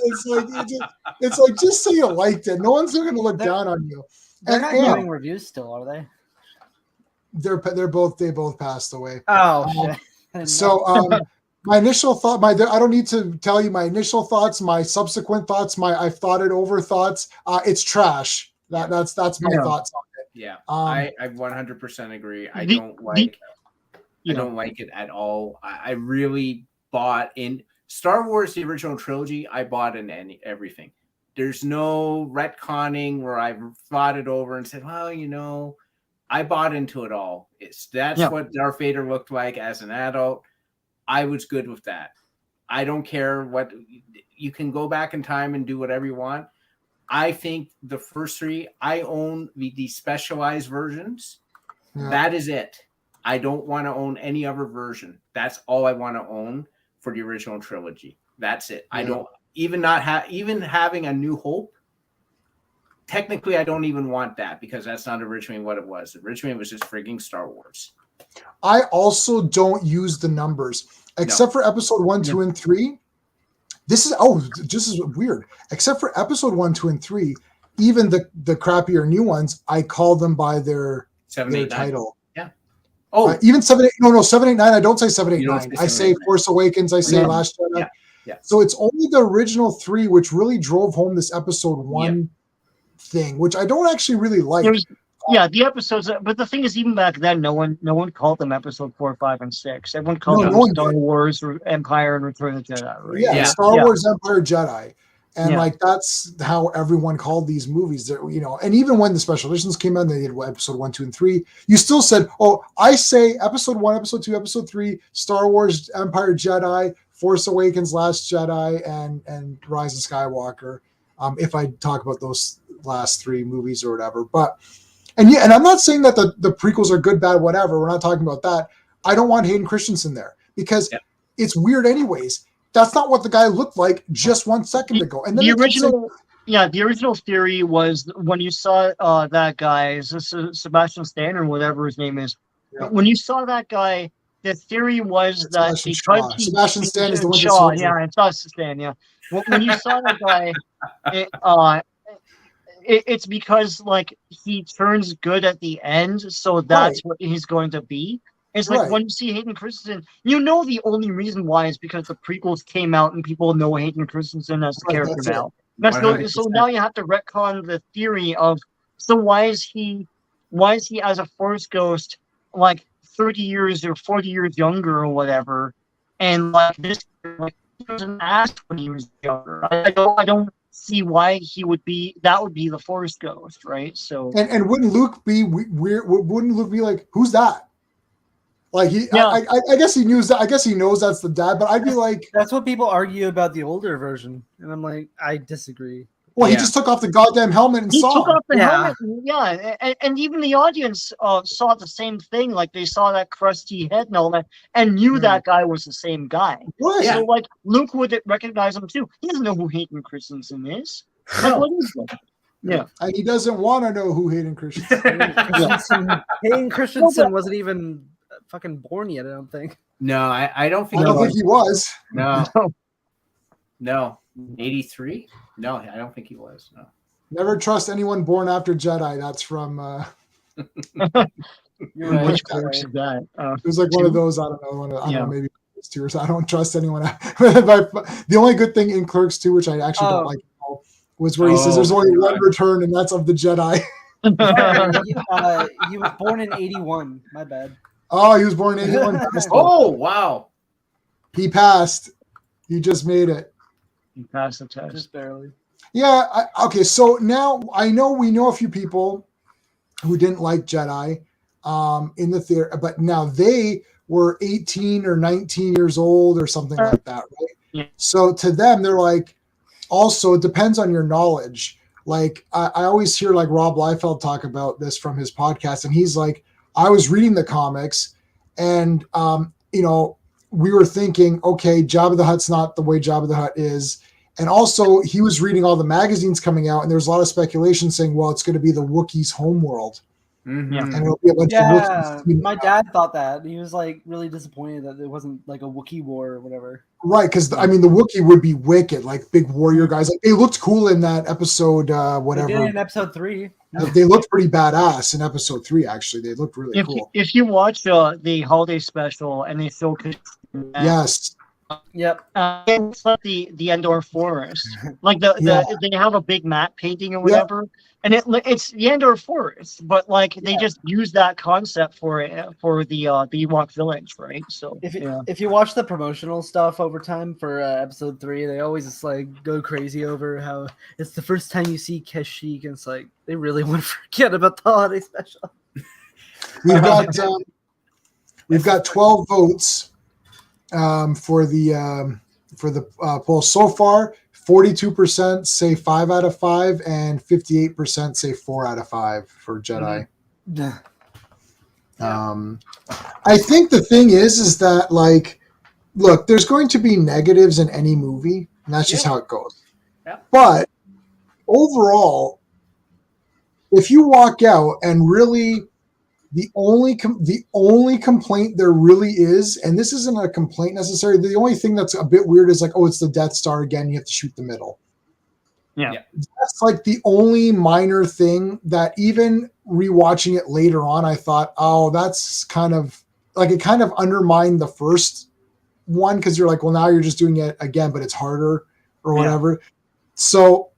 It's like just say you liked it. No one's going to look down on you. They're not giving reviews still, are they? They both passed away. Oh, shit. So my initial thought, I don't need to tell you my initial thoughts, my subsequent thoughts, I've thought it over thoughts. It's trash. That's my thoughts on it. Yeah, I 100% agree. I don't like it at all. I really bought in Star Wars, the original trilogy. I bought in everything. There's no retconning where I've thought it over and said, well, I bought into it all. That's what Darth Vader looked like as an adult. I was good with that. I don't care what you can go back in time and do whatever you want. I think the first 3, I own the specialized versions. Yeah. That is it. I don't want to own any other version. That's all I want to own for the original trilogy. That's it. Yeah. I don't even having A New Hope. Technically, I don't even want that because that's not originally what it was. Originally, it was just frigging Star Wars. I also don't use the numbers except for episode 1, 2, and 3. This is weird. Except for episode 1, 2, and 3, even the crappier new ones, I call them by their title. Yeah. Even 7, 8. No, 7, 8, 9. I don't say 7, 8, 9. I say Force Awakens. I say Last Jedi. Yeah. So it's only the original 3 which really drove home this episode 1 thing, which I don't actually really like. The episodes, but the thing is, even back then, no one called them episode 4, 5, and 6. Everyone called them Star Wars, Empire, and Return of the Jedi. Right? Yeah, Star Wars, Empire, Jedi. And like that's how everyone called these movies. That, you know, and even when the special editions came out, they did episode 1, 2, and 3. You still said, "Oh, I say episode 1, episode 2, episode 3, Star Wars, Empire, Jedi, Force Awakens, Last Jedi, and Rise of Skywalker." If I talk about those last 3 movies or whatever, and I'm not saying that the prequels are good, bad, whatever. We're not talking about that. I don't want Hayden Christensen there because it's weird, anyways. That's not what the guy looked like just 1 second ago. And then the original theory was when you saw that guy, Sebastian Stan or whatever his name is. Yeah. When you saw that guy, the theory was that Sebastian Stan is the Winter Soldier. Yeah, it's not Stan. Yeah, when you saw that guy, it's because like he turns good at the end, so that's what he's going to be. It's like when you see Hayden Christensen, you know the only reason why is because the prequels came out and people know Hayden Christensen as the character now. So now you have to retcon the theory of why is he as a Force ghost like 30 years or 40 years younger or whatever, and like this he wasn't asked when he was younger. I don't see why he would be. That would be the Force ghost, right? So and wouldn't Luke be weird? Wouldn't Luke be like, who's that? Like I guess he knew that. I guess he knows that's the dad. But I'd be like, that's what people argue about the older version, and I'm like, I disagree. Well, he just took off the goddamn helmet and he saw. Took off the helmet, and even the audience saw the same thing. Like they saw that crusty head and all that, and knew that guy was the same guy. Right. So like Luke would recognize him too. He doesn't know who Hayden Christensen is. Like, what is that? Yeah, and he doesn't want to know who Hayden Christensen is. Hayden Christensen wasn't even fucking born yet, I don't think. No, I don't think. I don't think he was. No. 83? No, I don't think he was. No. Never trust anyone born after Jedi. That's from. Which course is that? It was like one of those. I don't know. Maybe it's 2 or so. I don't trust anyone. The only good thing in Clerks 2, which I actually don't like, was where he says there's only one return, and that's of the Jedi. He was born in 81. My bad. Oh, he was born in 81. Oh, wow. He passed. He just made it. He passed the test. Just barely. Yeah. Okay. So now we know a few people who didn't like Jedi in the theater, but now they were 18 or 19 years old or something like that, right? Yeah. So to them, they're like, also, it depends on your knowledge. Like I always hear like Rob Liefeld talk about this from his podcast, and he's like, I was reading the comics, and we were thinking, okay, Jabba the Hutt's not the way Jabba the Hutt is. And also, he was reading all the magazines coming out, and there's a lot of speculation saying, well, it's going to be the Wookiees' homeworld. Mm-hmm. And it'll be a bunch of Wookiees. My dad thought that. He was like really disappointed that it wasn't like a Wookiee war or whatever. Right, because the Wookiee would be wicked, like big warrior guys. Like they looked cool in that episode, whatever. They did in episode 3. They looked pretty badass in episode 3. Actually, they looked really cool. If you watch the holiday special and they show, yes. Yep. It's like the Endor forest. Like they have a big map painting or whatever, and it's the Endor forest, but like they just use that concept for the Ewok village, right? So if you watch the promotional stuff over time for episode 3, they always just like go crazy over how it's the first time you see Kashyyyk, and it's like they really want to forget about the holiday special. We've got 12 votes. For the poll so far. 42% say 5 out of 5, and 58% say 4 out of 5 for Jedi. I think the thing is that like, look, there's going to be negatives in any movie, and that's just how it goes. Yeah. But overall, if you walk out and really. The only complaint there really is, and this isn't a complaint necessarily, the only thing that's a bit weird is like, oh, it's the Death Star again, you have to shoot the middle. Yeah. That's like the only minor thing that even rewatching it later on, I thought, oh, that's kind of like, it kind of undermined the first one, because you're like, well, now you're just doing it again, but it's harder or whatever. Yeah. So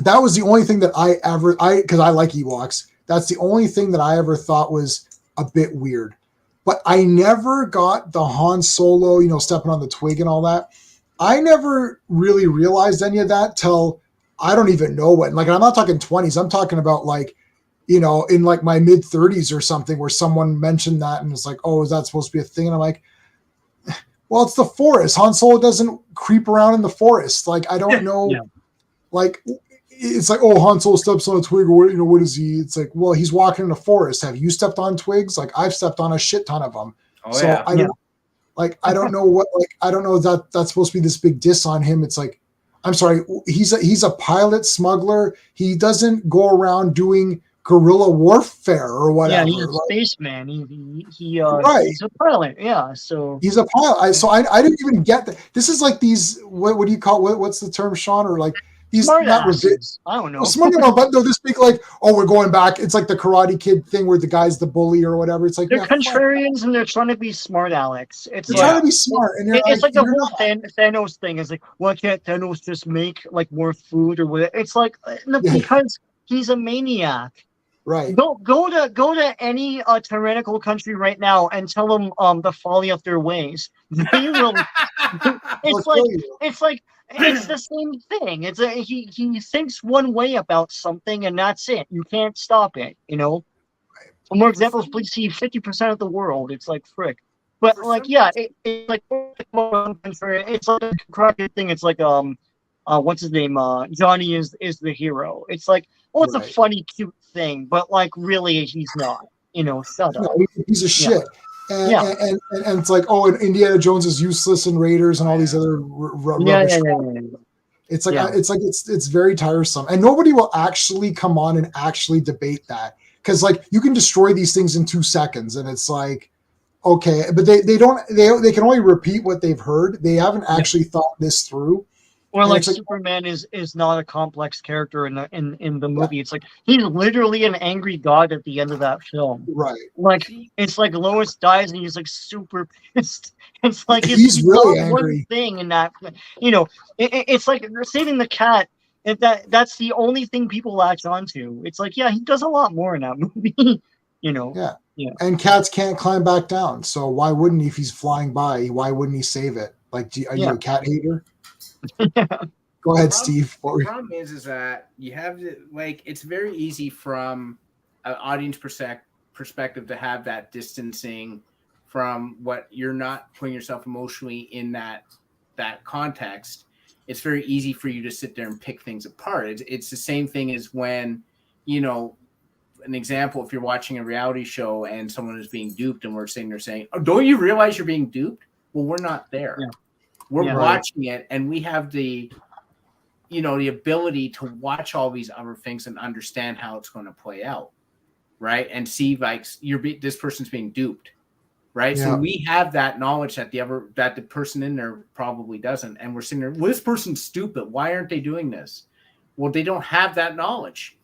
that was the only thing that because I like Ewoks. That's the only thing that I ever thought was a bit weird. But I never got the Han Solo, stepping on the twig and all that. I never really realized any of that till I don't even know when. Like, I'm not talking 20s. I'm talking about like, you know, in like my mid 30s or something, where someone mentioned that and it's like, oh, is that supposed to be a thing? And I'm like, well, it's the forest. Han Solo doesn't creep around in the forest. Like, I don't know. Yeah. Like, it's like, oh, Han Solo steps on a twig, or what, you know, what is he? It's like, well, he's walking in the forest. Have you stepped on twigs? Like, I've stepped on a shit ton of them. Oh, So yeah. I don't, like, I don't know what, like, I don't know that that's supposed to be this big diss on him. It's like, I'm sorry, he's a pilot smuggler. He doesn't go around doing guerrilla warfare or whatever. Yeah, he's a Like, spaceman. Right. He's a pilot. Yeah, so he's a pilot. So I didn't even get that. This is like these, what do you call, what's the term, Sean? Or like these, smart not asses. I don't know. smart, no, but no, this big like, oh, we're going back. It's like the Karate Kid thing where the guy's the bully or whatever. It's like, They're yeah, fine. contrarians and they're trying to be smart, Alex. It's They're like trying to be smart, and you're it's like the you're whole not. Thanos thing. Is like, why can't Thanos just make like more food or whatever? It's like no, Yeah. because he's a maniac. Right. Go to any tyrannical country right now and tell them the folly of their ways. They will. They'll It's like kill you. it's the same thing. He thinks one way about something and that's it. You can't stop it. You know. For more examples, please see 50% of the world. It's like frick. But like yeah, it's like it's like a crooked thing. It's like what's his name? Johnny is the hero. It's like, oh, it's a Right. funny, cute thing, but like really he's not. You know, shut up. No, he's a shit. And, Yeah. and it's like, oh, and Indiana Jones is useless in Raiders and all these other Yeah, rubbish. yeah. It's like Yeah. it's very tiresome, and nobody will actually come on and actually debate that, because like you can destroy these things in 2 seconds, and it's like, okay, but they can only repeat what they've heard. They haven't actually thought this through. Or And like it's like, Superman is not a complex character in the movie. It's like he's literally an angry god at the end of that film. right, Like it's like Lois dies and he's like super pissed. It's like he's really not angry. one thing in that. You know, it's like saving the cat. That's the only thing people latch onto. It's like yeah, he does a lot more in that movie. You know. Yeah. And cats can't climb back down, so why wouldn't he? If he's flying by, why wouldn't he save it? Like, are you a cat hater? Go ahead, Steve. The problem is that you have to, like, it's very easy from an audience perspective to have that distancing from what you're not putting yourself emotionally in that context. It's very easy for you to sit there and pick things apart. It's the same thing as when, you know, an example, if you're watching a reality show and someone is being duped and we're sitting there saying, oh, don't you realize you're being duped? Well, we're not there. Yeah. We're watching it, and we have the ability to watch all these other things and understand how it's going to play out, right? And see like this person's being duped, right? Yeah. So we have that knowledge that the person in there probably doesn't, and we're sitting there, well, this person's stupid. Why aren't they doing this? Well, they don't have that knowledge.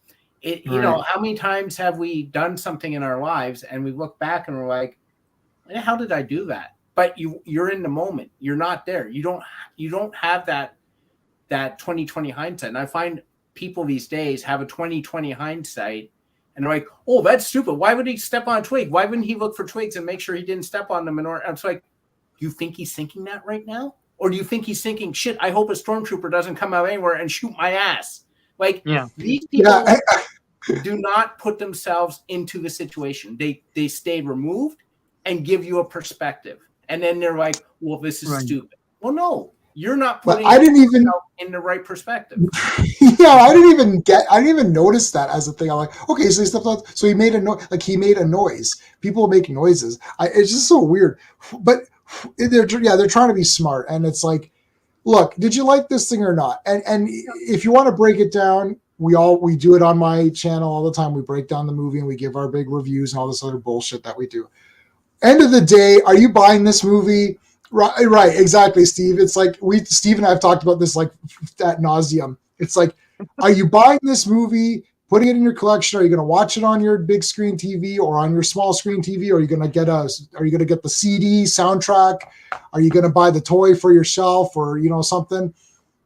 You know, how many times have we done something in our lives and we look back and we're like, how did I do that? But you're in the moment. You're not there. You don't have that 20/20 hindsight. And I find people these days have a 20/20 hindsight and they're like, oh, that's stupid. Why would he step on a twig? Why wouldn't he look for twigs and make sure he didn't step on them? And it's like, do you think he's thinking that right now? Or do you think he's thinking, shit, I hope a stormtrooper doesn't come out anywhere and shoot my ass? Like, these people do not put themselves into the situation. They stay removed and give you a perspective. And then they're like, well, this is stupid. Well, no, you're not putting yourself in the right perspective. Yeah, I didn't even notice that as a thing. I'm like, okay, so he stepped out. So he made a noise. People make noises. It's just so weird. But they're trying to be smart. And it's like, look, did you like this thing or not? And if you want to break it down, we do it on my channel all the time. We break down the movie and we give our big reviews and all this other bullshit that we do. End of the day, are you buying this movie? Right, exactly, Steve. It's like Steve and I have talked about this like ad nauseum. It's like, are you buying this movie, putting it in your collection? Are you going to watch it on your big screen TV or on your small screen TV? Are you going to get the CD soundtrack? Are you going to buy the toy for yourself or something?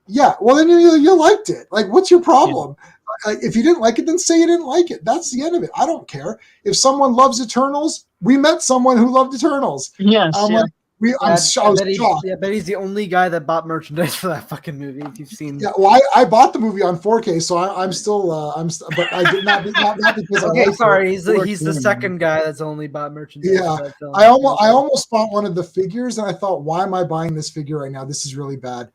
Yeah, well then you liked it. Like, what's your problem? Yeah. If you didn't like it, then say you didn't like it. That's the end of it. I don't care. If someone loves Eternals, we met someone who loved Eternals. Yes. Like, I was shocked. I bet he's the only guy that bought merchandise for that fucking movie. If you've seen, Yeah, well, I bought the movie on 4K, so but I did not because okay, I sorry, he's the 14. second guy that's only bought merchandise. Yeah, for that film. I almost bought one of the figures, and I thought, why am I buying this figure right now? This is really bad.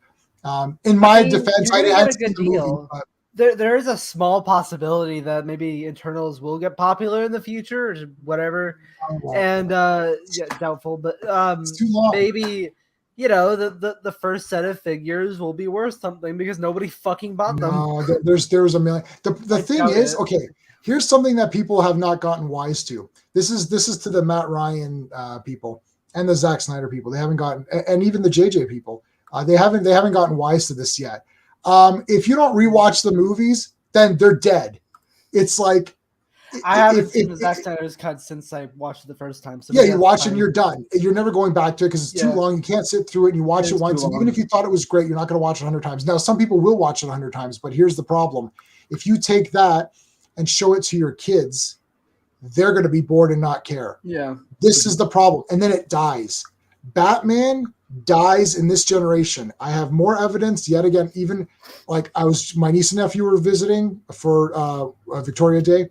In my defense, I had had a seen good the movie, deal. but There is a small possibility that maybe Internals will get popular in the future, or whatever. And doubtful, but it's too long. maybe the first set of figures will be worth something because nobody fucking bought them. No, there's a million. The thing is, okay, here's something that people have not gotten wise to. This is to the Matt Ryan people and the Zack Snyder people. They haven't gotten, and even the JJ people. They haven't gotten wise to this yet. If you don't rewatch the movies, then they're dead. It's like I haven't seen the Zack Snyder's cut since I watched it the first time. So yeah, you watch it and you're done. You're never going back to it because it's too long. You can't sit through it and you watch it once. And even if you thought it was great, you're not going to watch it 100 times. Now, some people will watch it 100 times, but here's the problem. If you take that and show it to your kids, they're going to be bored and not care. Yeah. This is the problem. And then it dies. Batman dies in this generation. I have more evidence yet again, even like my niece and nephew were visiting for Victoria Day,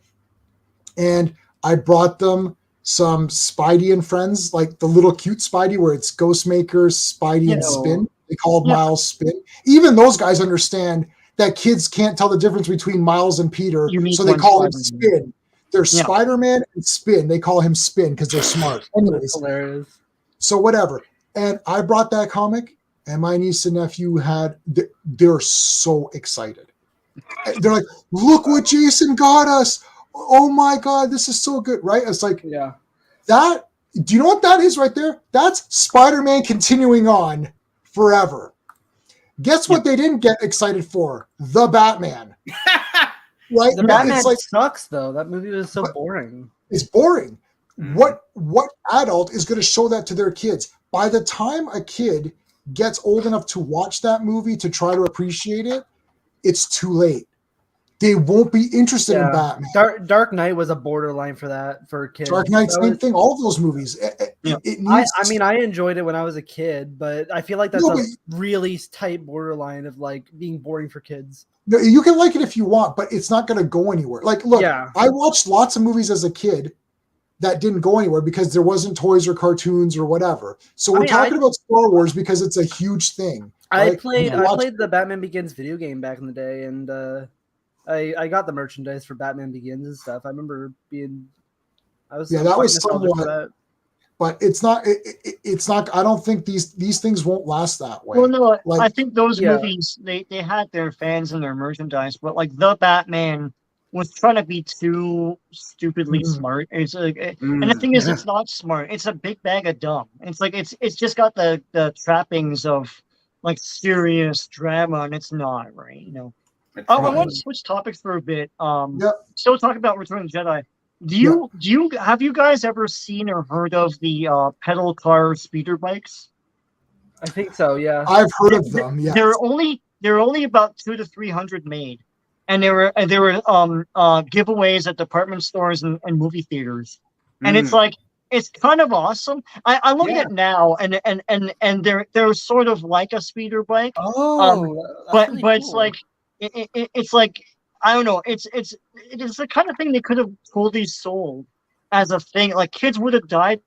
and I brought them some Spidey and Friends, like the little cute Spidey where it's Ghostmaker, Spidey, and Spin. They call it Miles Spin. Even those guys understand that kids can't tell the difference between Miles and Peter, so they call him Spin. They're Spider-Man and Spin. They call him Spin because they're smart. Anyways, hilarious. So whatever. And I brought that comic, and my niece and nephew they're so excited. They're like, look what Jason got us. Oh my God, this is so good, right? It's like, that, do you know what that is right there? That's Spider-Man continuing on forever. Guess what they didn't get excited for? The Batman. Right? The Batman sucks, though. That movie was so boring. It's boring. What adult is going to show that to their kids? By the time a kid gets old enough to watch that movie to try to appreciate it, it's too late. They won't be interested in Batman. Dark Knight was a borderline for that for kids. Dark Knight, same thing. All of those movies. I enjoyed it when I was a kid, but I feel like that's a really tight borderline of like being boring for kids. No, you can like it if you want, but it's not going to go anywhere. Like, look, I watched lots of movies as a kid that didn't go anywhere because there wasn't toys or cartoons or whatever. So we're talking about Star Wars because it's a huge thing. Right? I played the Batman Begins video game back in the day, and I got the merchandise for Batman Begins and stuff. I remember that was somewhat. But it's not. It's not. I don't think these things won't last that way. Well, no, I think those movies they had their fans and their merchandise, but like the Batman was trying to be too stupidly smart. It's like, and the thing is, it's not smart. It's a big bag of dumb. It's like it's just got the trappings of like serious drama, and it's not right. You know. I want to switch topics for a bit. Still talking about Return of the Jedi. Have you guys ever seen or heard of the pedal car speeder bikes? I think so. Yeah, I've heard of them. Yeah, there are only about 200 to 300 made, and there were giveaways at department stores and movie theaters, and it's like it's kind of awesome. I look at it now, and they're sort of like a speeder bike. But cool. It's like it's like. I don't know. It is the kind of thing they could have totally sold as a thing. Like kids would have died.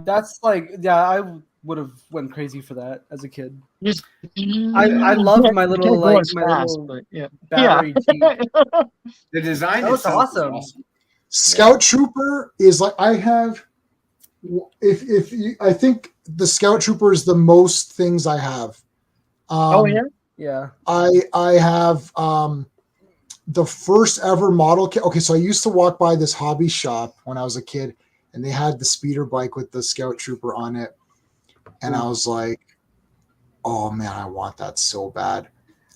That's like, I would have went crazy for that as a kid. I loved my little battery Jeep. The design was awesome. Scout Trooper is like I have. I think the Scout Trooper is the most things I have. Yeah. I have the first ever model kit. Okay, so I used to walk by this hobby shop when I was a kid, and they had the speeder bike with the Scout Trooper on it. And I was like, oh man, I want that so bad.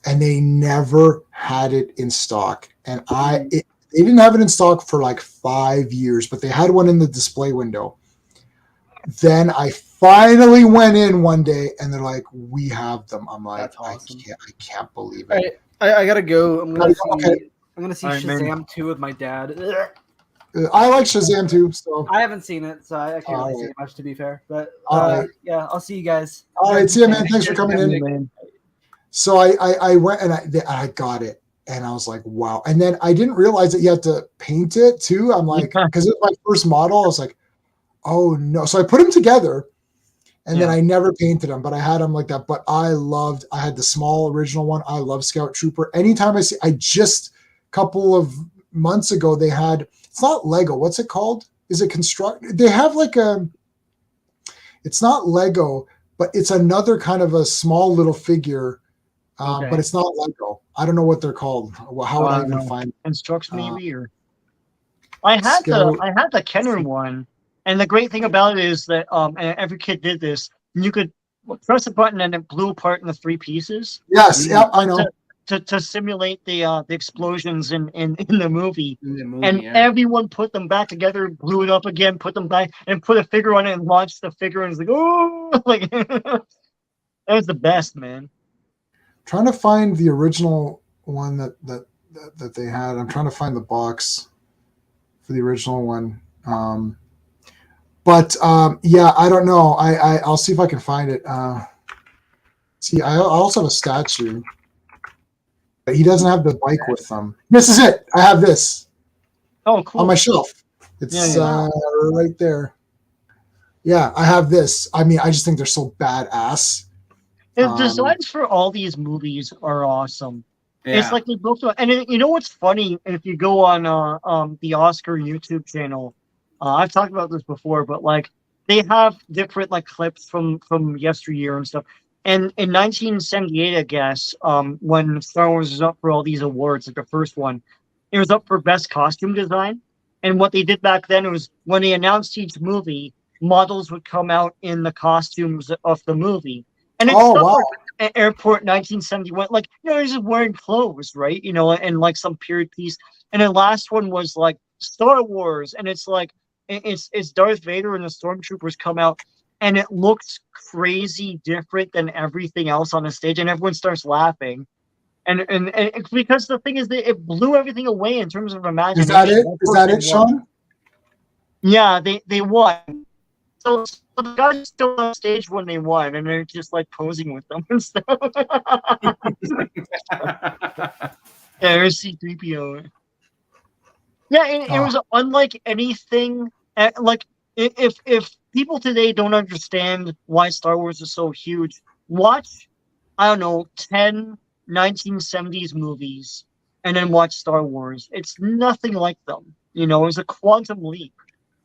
And they never had it in stock. And they didn't have it in stock for like 5 years, but they had one in the display window. Then I finally went in one day and they're like, we have them. I'm like, awesome. I can't believe it. I gotta go. I'm gonna see Shazam 2 with my dad. I like Shazam too. So I haven't seen it, so I can't really Alright. say much. To be fair, but Alright. yeah, I'll see you guys. all right, see you, man. Thanks for Cheers, coming man. in. Man. So I went and I got it, and I was like, wow. And then I didn't realize that you had to paint it too. I'm like, Yeah. because it was my first model. I was like, oh no. So I put them together, and then Yeah. I never painted them, but I had them like that. But I had the small original one. I love Scout Trooper. Anytime I just a couple of months ago, they had, it's not Lego. What's it called? Is it construct? They have like it's not Lego, but it's another kind of a small little figure. Okay. But it's not Lego. I don't know what they're called. Well, how would I even know. find Instructs Uh, maybe or I had the Kenner one, and the great thing about it is that and every kid did this. You could press a button and it blew apart into 3 pieces. Yes, yeah, I know. To simulate the explosions in the movie. In the movie, And yeah. everyone put them back together, blew it up again, put them back, and put a figure on it and launched the figure, and it's like, oh, like that was the best, man. Trying to find the original one that they had. I'm trying to find the box for the original one. But yeah, I don't know. I'll see if I can find it. See, I also have a statue. But he doesn't have the bike with him. This is it. I have this Oh, cool. on my shelf. It's Yeah. right there. Yeah, I have this. I mean, I just think they're so badass. The designs for all these movies are awesome. Yeah. It's like they both, and you know what's funny? If you go on the Oscar YouTube channel, I've talked about this before, but like they have different like clips from yesteryear and stuff. And in 1978, I guess, when Star Wars was up for all these awards, like the first one, it was up for best costume design. And what they did back then was when they announced each movie, models would come out in the costumes of the movie. And it's Oh, stuff wow. like Airport 1971, like, you know, he's just wearing clothes, right? You know, and like some period piece. And the last one was like Star Wars, and it's like it's Darth Vader and the stormtroopers come out, and it looks crazy different than everything else on the stage, and everyone starts laughing. And it's because the thing is that it blew everything away in terms of imagination. Is that it? Is that it, Sean? Yeah, they won. So the guys still on stage when they won, and they're just like posing with them and stuff. Yeah, there's C-3PO. Yeah, it was unlike anything. Like if people today don't understand why Star Wars is so huge, watch, I don't know, 10 1970s movies and then watch Star Wars. It's nothing like them. You know, it's a quantum leap.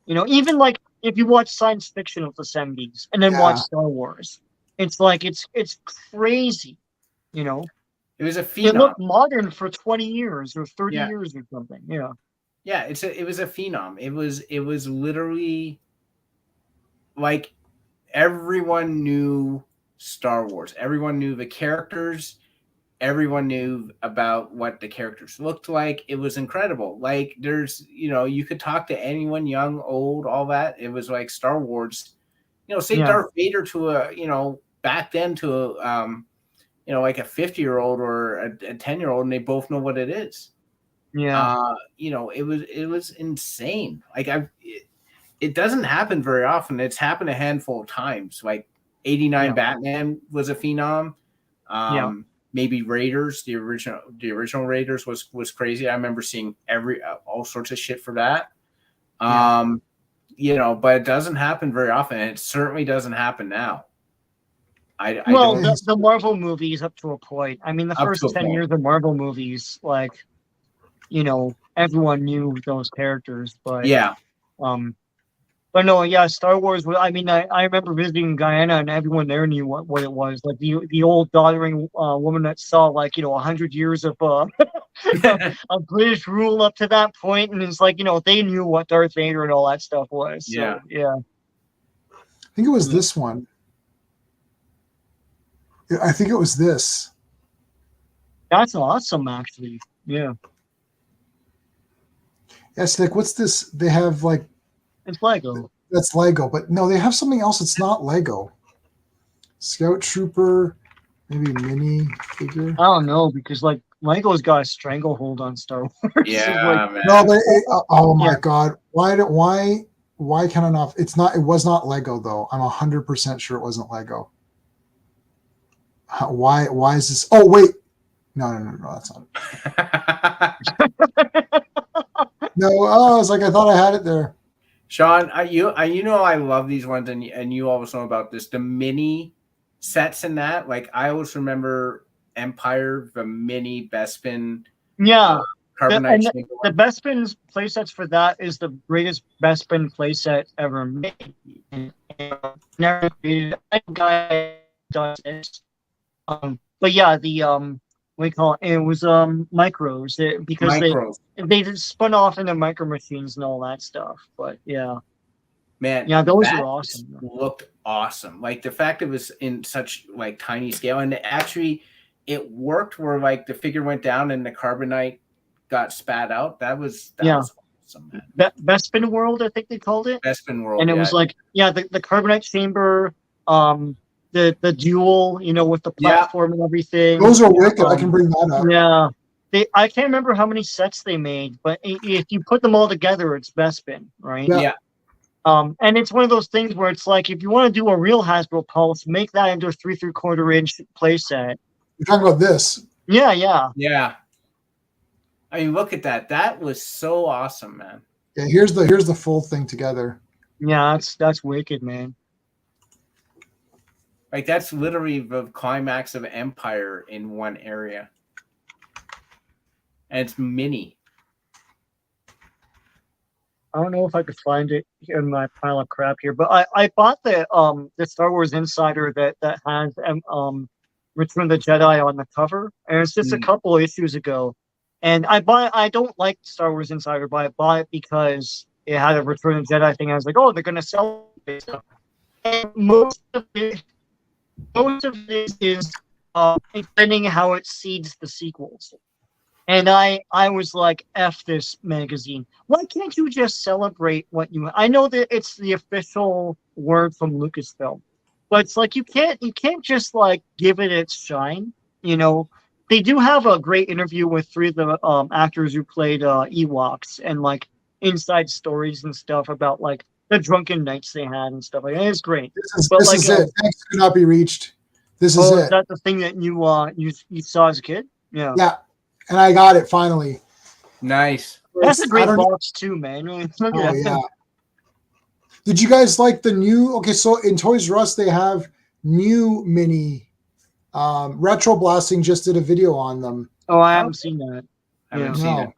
You know, even like if you watch science fiction of the 70s and then watch Star Wars, it's like it's crazy. You know, it was a it phenom. looked modern for 20 years or 30 Yeah. years or something. Yeah. Yeah, it was a phenom. It was literally like everyone knew Star Wars. Everyone knew the characters. Everyone knew about what the characters looked like. It was incredible. Like there's, you know, you could talk to anyone, young, old, all that. It was like Star Wars. You know, say Darth Vader to a, you know, back then to a, you know, like a 50-year-old or a 10-year-old, and they both know what it is. Yeah. You know, it was insane. Like it doesn't happen very often. It's happened a handful of times. Like 89 Batman was a phenom. Maybe Raiders, the original Raiders was crazy. I remember seeing all sorts of shit for that. You know, but it doesn't happen very often, and it certainly doesn't happen now. The Marvel movies up to a point. I mean, the first 10 years of Marvel movies, like, you know, everyone knew those characters, but but no, yeah, Star Wars. I mean, I remember visiting Guyana, and everyone there knew what it was. Like the old doddering woman that saw, like, you know, 100 years of of British rule up to that point, and it's like, you know, they knew what Darth Vader and all that stuff was. So, yeah. I think it was this one. I think it was this. That's awesome, actually. Yeah. Yes, Nick. What's this? They have like. It's Lego. That's Lego, but no, they have something else. It's not Lego. Scout Trooper. Maybe mini figure. I don't know because like Lego's got a stranglehold on Star Wars. It's Yeah, like, man. No, but oh my Yeah. god, why can I not? It's not. It was not Lego though. I'm 100% sure it wasn't Lego. Why is this? Oh wait, no, that's not it. No, oh, I was like, I thought I had it there. Sean, you know I love these ones, and you always know about this. The mini sets in that, like I always remember Empire, the mini Bespin, yeah. Carbonite. The Bespin playsets for that is the greatest Bespin playset ever made. Never created. A guy does this. But yeah, the what do you call it? It was micros because Micros. they just spun off into micro machines and all that stuff. But yeah, Man, yeah, those that are awesome. Looked awesome. Like the fact it was in such like tiny scale, and actually it worked where like the figure went down and the carbonite got spat out. That was awesome, man. Bespin World, I think they called it. Bespin World, and it was like the carbonite chamber, the duel, with the platform and everything. Those are wicked. I can bring that up. Yeah. I can't remember how many sets they made, but if you put them all together, it's Bespin, right? Yeah. And it's one of those things where it's like, if you want to do a real Hasbro Pulse, make that into a 3 3/4 inch playset. You're talking about this? Yeah. Yeah. I mean, look at that. That was so awesome, man. Yeah. Here's the full thing together. Yeah, that's wicked, man. Like that's literally the climax of Empire in one area. And it's mini. I don't know if I could find it in my pile of crap here, but I bought the Star Wars Insider that has Return of the Jedi on the cover, and it's just a couple issues ago. And I don't like Star Wars Insider, but I bought it because it had a Return of the Jedi thing. I was like, oh, they're gonna sell this stuff. And most of it is explaining how it seeds the sequels. And I was like, F this magazine. Why can't you just celebrate what you... I know that it's the official word from Lucasfilm, but it's like you can't just like give it its shine. They do have a great interview with 3 of the actors who played Ewoks and like inside stories and stuff about like the drunken nights they had and stuff like that. It's great. This is it. Thanks could not be reached. This is it. Is that the thing that you saw as a kid? Yeah. Yeah. And I got it finally. Nice. That's a great box too, man. Look at that. Yeah. Did you guys like the new? Okay, so in Toys R Us they have new mini. Retro Blasting just did a video on them. Oh, I haven't seen that. I haven't seen it.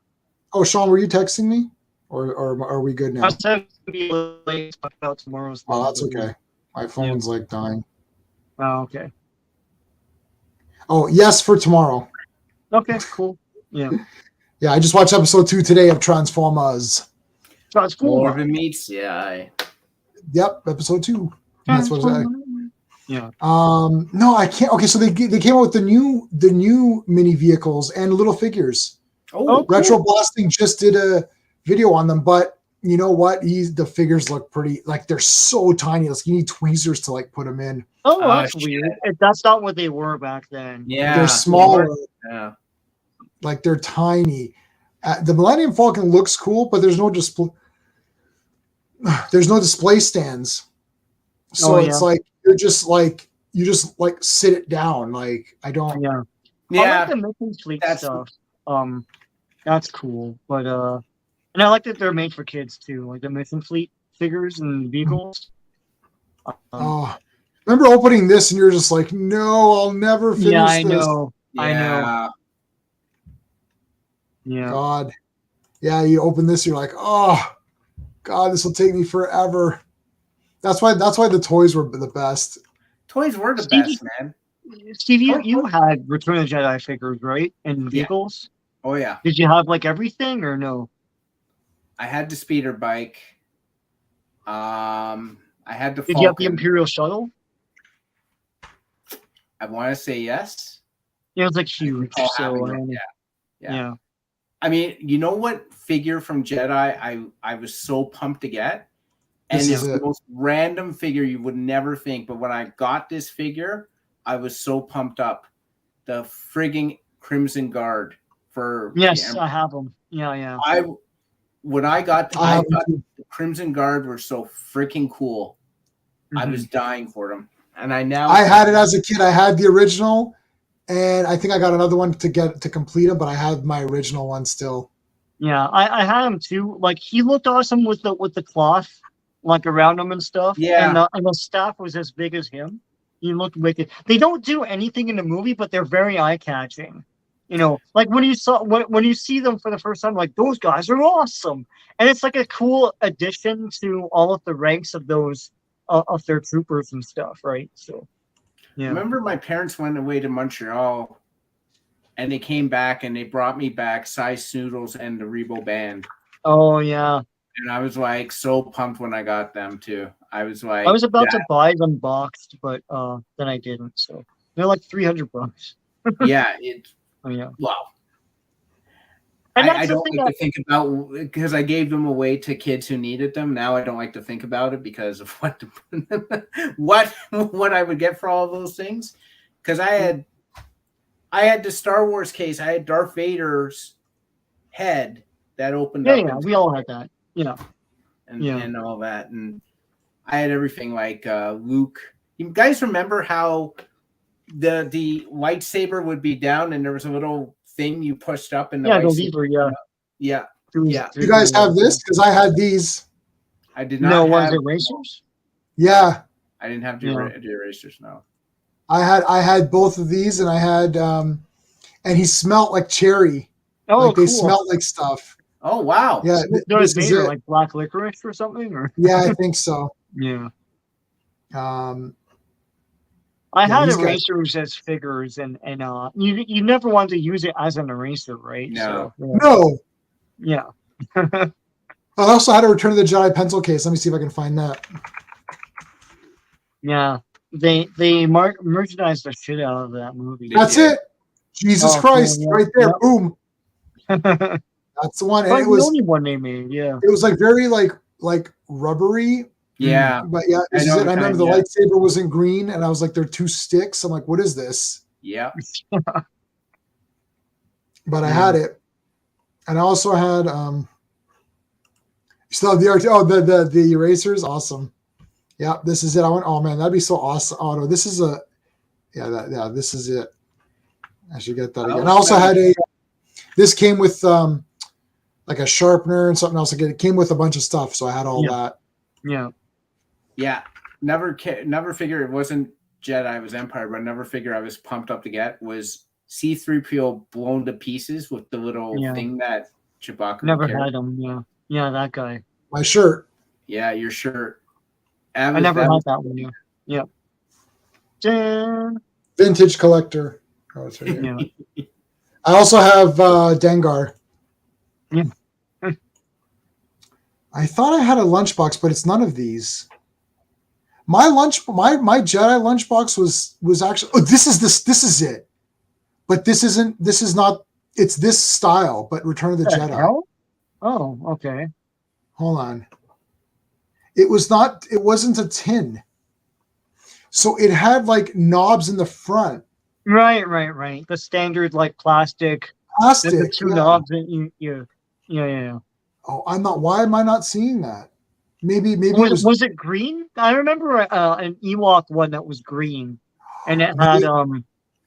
Oh, Sean, were you texting me, or are we good now? I said to be late about tomorrow's. Oh, that's okay. My phone's like dying. Oh, okay. Oh, yes, for tomorrow. Okay, cool. Yeah. Yeah, I just watched episode 2 today of Transformers. More of it meets. Yeah. Yep, episode 2. And that's what I. Yeah. No, I can't. Okay, so they came out with the new mini vehicles and little figures. Oh, Retro cool. Blasting just did a video on them, but you know what? The figures look pretty, like they're so tiny. Like you need tweezers to like put them in. Oh, that's weird. That's not what they were back then. Yeah. They're smaller. Yeah. Like they're tiny. The Millennium Falcon looks cool, but there's no display. There's no display stands, so it's like you just sit it down. Like I don't. Yeah. Yeah. I like the Mission Fleet stuff. That's cool, but and I like that they're made for kids too, like the Mission Fleet figures and vehicles. Remember opening this and you're just like, no, I'll never finish Yeah, I this. know. Yeah. I know. Yeah. God. Yeah, you open this, you're like, oh God, this will take me forever. That's why the toys were the best. Toys were the best, man. Steve, you had Return of the Jedi figures, right? And vehicles? Oh yeah. Did you have like everything or no? I had the speeder bike. I had the Falcon. Did you have the Imperial shuttle? I want to say yes. Yeah, it was like huge. Yeah. I mean, you know what figure from Jedi I was so pumped to get? And it's the most random figure you would never think. But when I got this figure, I was so pumped up. The frigging Crimson Guard for Yes, I have them. Yeah. I thought the Crimson Guard were so freaking cool. I was dying for them, and I had it as a kid. I had the original, and I think I got another one to complete them, but I had my original one still. Yeah, I had him too. Like he looked awesome with the cloth, like around him and stuff. Yeah, and the staff was as big as him. He looked wicked. They don't do anything in the movie, but they're very eye catching. Like when you see them for the first time, like those guys are awesome, and it's like a cool addition to all of the ranks of those of their troopers and stuff, right? So, yeah. Remember, my parents went away to Montreal. And they came back and they brought me back Size Noodles and the Rebo Band. Oh, yeah. And I was like so pumped when I got them too. I was like, I was about to buy them boxed, but then I didn't. So they're like $300. Yeah. Yeah. Wow. And I don't like to think about, because I gave them away to kids who needed them. Now I don't like to think about it because of what I would get for all those things. Because I had the Star Wars case. I had Darth Vader's head that opened up. Yeah, we all had that. Yeah. And all that. And I had everything like Luke. You guys remember how the lightsaber would be down and there was a little thing you pushed up in the the lever, Yeah. You guys have this? Because I had these. I did not. No, was it racers? Yeah. I didn't have the erasers, no. I had both of these, and I had and he smelled like cherry. Oh, like they cool. smelled like stuff. Oh wow! Yeah, this is it. Like black licorice or something, or yeah, I think so. Yeah. I had erasers as figures, and you never wanted to use it as an eraser, right? No. So, No. Yeah. I also had a Return of the Jedi pencil case. Let me see if I can find that. Yeah. They merchandised the shit out of that movie. That's it. Jesus Christ, right there. Yep. Boom. That's the one. And it was the only one they made. Yeah. It was like very like rubbery. Yeah. But yeah, this is it. I remember the lightsaber was in green, and I was like, "They're two sticks." I'm like, "What is this?" Yeah. But I had it, and I also had still have the art. Oh, the erasers, awesome. Yeah, this is it. I went, oh man, that'd be so awesome. Oh no, this is this is it. I should get that again. I also had this came with like a sharpener and something else. Again, it came with a bunch of stuff, so I had all that. Yeah. Yeah. Never figured it wasn't Jedi, it was Empire, but never figured I was pumped up to get was C-3PO blown to pieces with the little thing that Chewbacca never had him. Yeah. Yeah, that guy. My shirt. Yeah, your shirt. I never had that one. Yeah. Vintage collector. Oh, it's right here. Yeah. I also have Dengar. Yeah. I thought I had a lunchbox, but it's none of these. My Jedi lunchbox was actually. Oh, this is it. But this is not. It's this style, but Return of the Jedi. Hell? Oh, okay. Hold on. It wasn't a tin. So it had like knobs in the front. Right. The standard like plastic. The two knobs and yeah. Oh, I'm not. Why am I not seeing that? Maybe was it green? I remember an Ewok one that was green, and it had and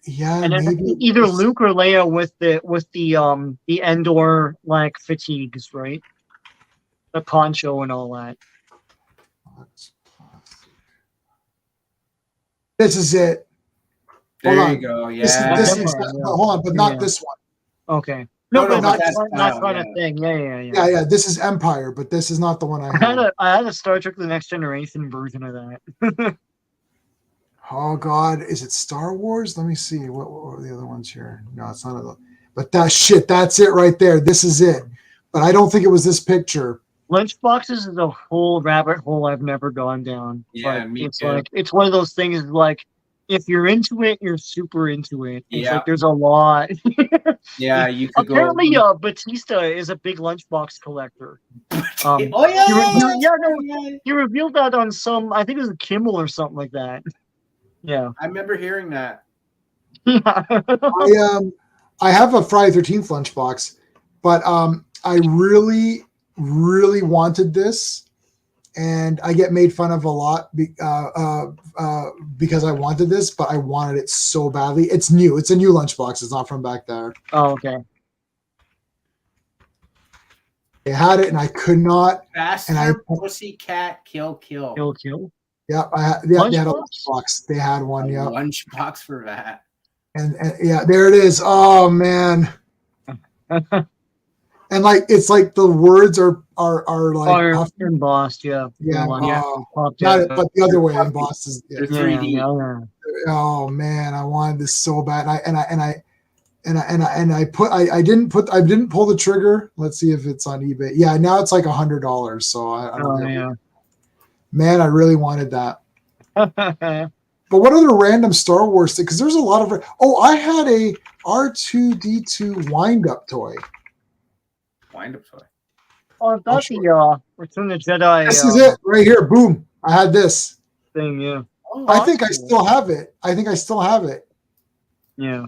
maybe either Luke or Leia with the Endor like fatigues, right? The poncho and all that. This is it. There you go. Yeah. Hold on, but not this one. Okay. No, not kind of thing. Yeah. This is Empire, but this is not the one I had. I had a Star Trek: The Next Generation version of that. Oh God, is it Star Wars? Let me see. What are the other ones here? No, it's not. But that's it right there. This is it. But I don't think it was this picture. Lunchboxes is a whole rabbit hole I've never gone down. Yeah, me it's too. Like it's one of those things like if you're into it, you're super into it. It's like there's a lot. Yeah, you could apparently Batista is a big lunchbox collector. He revealed that on some, I think it was a Kimmel or something like that. Yeah. I remember hearing that. I have a Friday 13th lunchbox, but I really, really wanted this, and I get made fun of a lot because I wanted this, but I wanted it so badly. It's new. It's a new lunchbox. It's not from back there. Oh, okay. They had it, and I could not. Faster pussycat kill. Kill. Yeah, they had a Lunchbox? lunchbox. They had one. A Yeah, lunchbox for that. and yeah, there it is. Oh man. And like it's like the words are like embossed, yeah. yeah, Popped not out. it, but the other way embossed is They're yeah. 3D. Yeah. Oh man, I wanted this so bad. I didn't pull the trigger. Let's see if it's on eBay. Yeah, now it's like $100. So I don't know. Yeah. Man, I really wanted that. But what other random Star Wars thing? Because there's a lot of. Oh, I had a R2D2 wind-up toy. Wind-up toy. Oh, that's the Return of the Jedi. This is it right here. Boom! I had this thing. Yeah. Oh, I think I still have it. Yeah.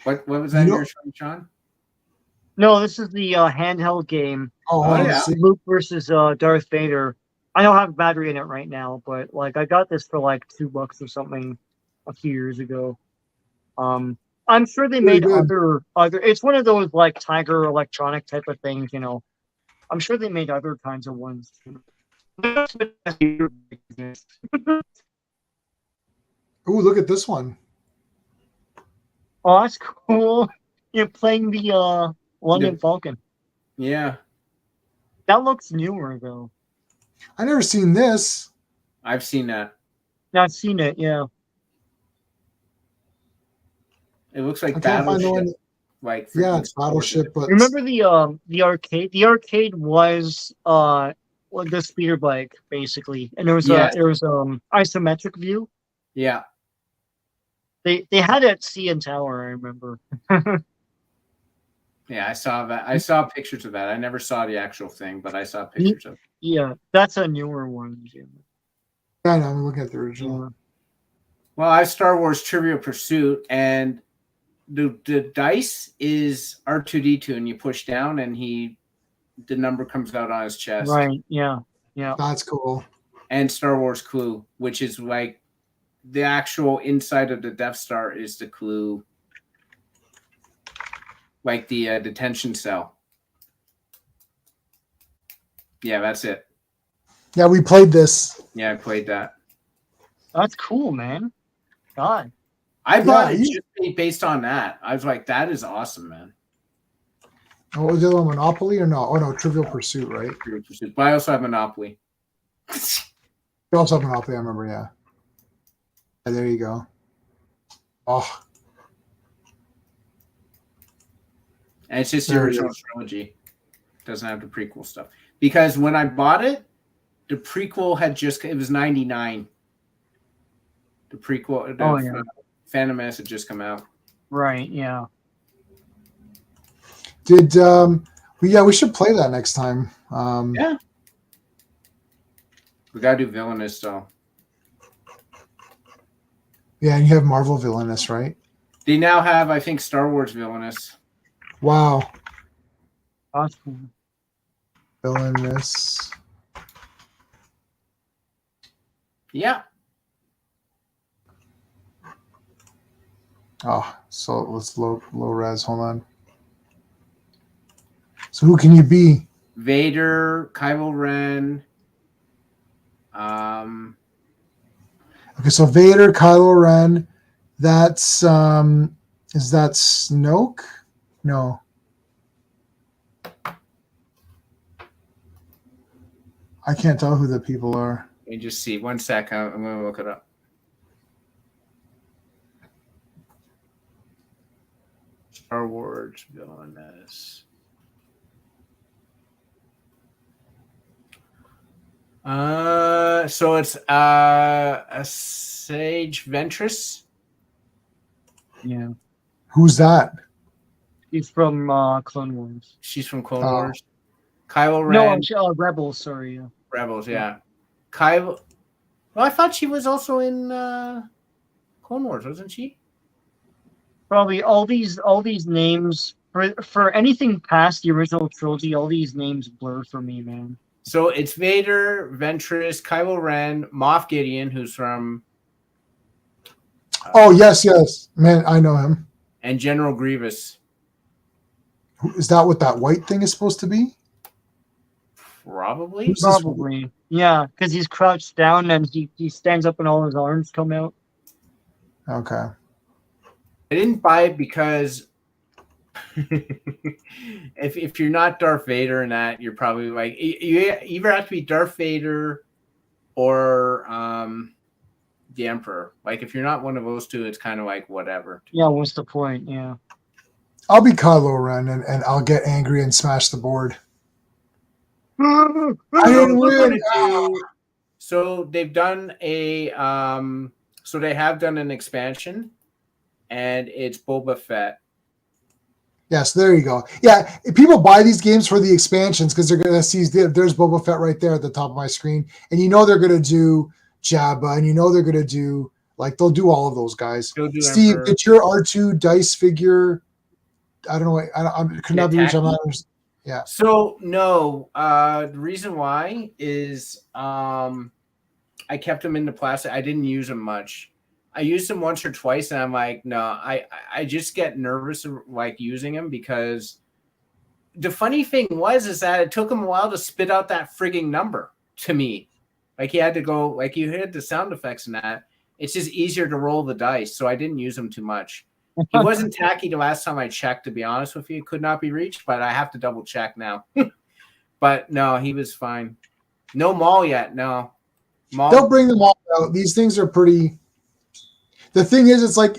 What was that you're showing, Sean? No, this is the handheld game. Oh yeah. Luke versus Darth Vader. I don't have a battery in it right now, but like I got this for like $2 or something a few years ago. I'm sure they made other. It's one of those like Tiger Electronic type of things, you know. I'm sure they made other kinds of ones. Oh, look at this one. Oh, that's cool. You're playing the London Falcon. Yeah. That looks newer though. I never seen this. I've seen that. I've seen it, yeah. It looks like Battleship. Like yeah, it's Battleship. But remember the arcade? The arcade was the speeder bike basically, and there was isometric view. Yeah. They had it at CN Tower. I remember. Yeah, I saw that. I saw pictures of that. I never saw the actual thing, but I saw pictures of it. Yeah, that's a newer one. Yeah, I know. I'm looking at the original. Yeah. Well, I have Star Wars Trivial Pursuit, and the dice is R2D2, and you push down, and the number comes out on his chest. Right. Yeah. Yeah. That's cool. And Star Wars Clue, which is like the actual inside of the Death Star is the clue. Like the detention cell. Yeah, that's it. Yeah, we played this. Yeah, I played that. That's cool, man. God. I bought it just based on that. I was like, that is awesome, man. What was the other one? Monopoly or no? Oh, no, Trivial Pursuit, right? Trivial Pursuit. But I also have Monopoly. You also have Monopoly, I remember, yeah. There you go. Oh. And it's just the original trilogy. Doesn't have the prequel stuff. Because when I bought it, the prequel it was 99. The prequel, Phantom Menace had just come out. Right, yeah. We should play that next time. Yeah. We gotta do Villainous though. Yeah, and you have Marvel Villainous, right? They now have, I think, Star Wars Villainous. Wow. Awesome. Villainous. Yeah. Oh, so let's low res. Hold on. So who can you be? Vader, Kylo Ren. Okay, so Vader, Kylo Ren. That's is that Snoke? No. I can't tell who the people are. Let me just see. 1 sec. I'm going to look it up. Star Wars Villainous. So it's a Sage Ventress. Yeah. Who's that? He's from Clone Wars. She's from Clone Wars. Kylo Ren. No, Rebels. Sorry. Yeah. Rebels. Yeah. Kylo. Well, I thought she was also in Clone Wars, wasn't she? Probably all these names for anything past the original trilogy, all these names blur for me, man. So it's Vader, Ventress, Kylo Ren, Moff Gideon, who's from. Oh yes, man, I know him. And General Grievous. Is that what that white thing is supposed to be? Probably. Probably. Yeah, because he's crouched down and he stands up and all his arms come out. Okay. I didn't buy it because if you're not Darth Vader and that, you're probably like you either have to be Darth Vader or the Emperor. Like if you're not one of those two, it's kind of like whatever. Yeah, what's the point? Yeah. I'll be Kylo Ren and I'll get angry and smash the board. I didn't win. So they've done a so they have done an expansion, and it's Boba Fett. Yes, there you go. Yeah, people buy these games for the expansions because they're going to see there's Boba Fett right there at the top of my screen, and you know they're going to do Jabba, and you know they're going to do they'll do all of those guys. Steve, Emperor. did your R2 dice figure? I don't know. I could not be reached. I'm not. Yeah. So no, the reason why is I kept them in the plastic. I didn't use them much. I used them once or twice, and I'm like, no, I just get nervous of like using them because the funny thing is that it took him a while to spit out that frigging number to me. Like he had to go, like you heard the sound effects and that. It's just easier to roll the dice, so I didn't use them too much. He wasn't tacky the last time I checked, to be honest with you. It could not be reached, but I have to double check now. But no, he was fine. No Maul yet, no. Maul. They'll bring them all out. These things are pretty. The thing is, it's like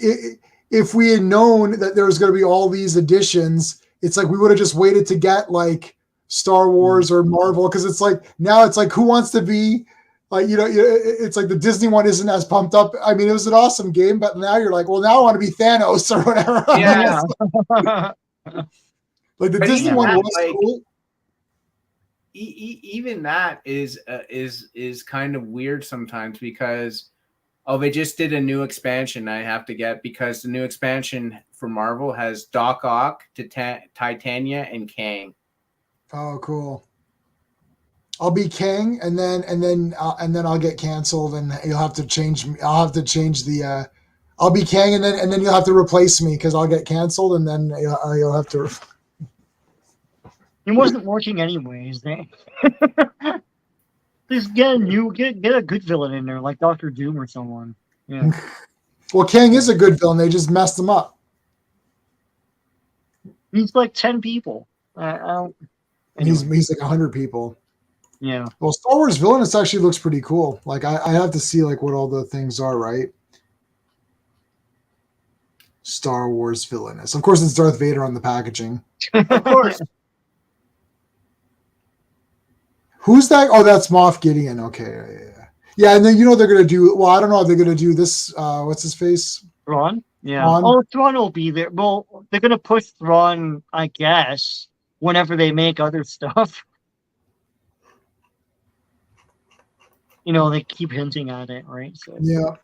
if we had known that there was going to be all these editions, it's like we would have just waited to get like Star Wars or Marvel because it's like now it's like who wants to be like it's like the Disney one isn't as pumped up. I mean, it was an awesome game, but now you're like, well, now I want to be Thanos or whatever. Yeah. Like the Disney one was cool. Even that is kind of weird sometimes because they just did a new expansion I have to get because the new expansion for Marvel has Doc Ock, Titania, and Kang. Oh, cool. I'll be Kang, and then I'll get canceled, and you'll have to change me. I'll have to change the. I'll be Kang, and then you'll have to replace me because I'll get canceled, and then you'll have to. It wasn't working anyways. Just get a good villain in there, like Doctor Doom or someone. Yeah. Well, Kang is a good villain. They just messed him up. He's like 10 people. Anyway. He's like 100 people. Yeah. Well, Star Wars Villainous actually looks pretty cool. Like I have to see like what all the things are, right? Star Wars Villainous. Of course, it's Darth Vader on the packaging. Of course. Who's that? Oh, that's Moff Gideon. Okay, yeah. And then they're gonna do. Well, I don't know if they're gonna do this. What's his face? Thrawn. Yeah. Thrawn. Oh, Thrawn will be there. Well, they're gonna push Thrawn, I guess, whenever they make other stuff. They keep hinting at it, right? So. Yeah.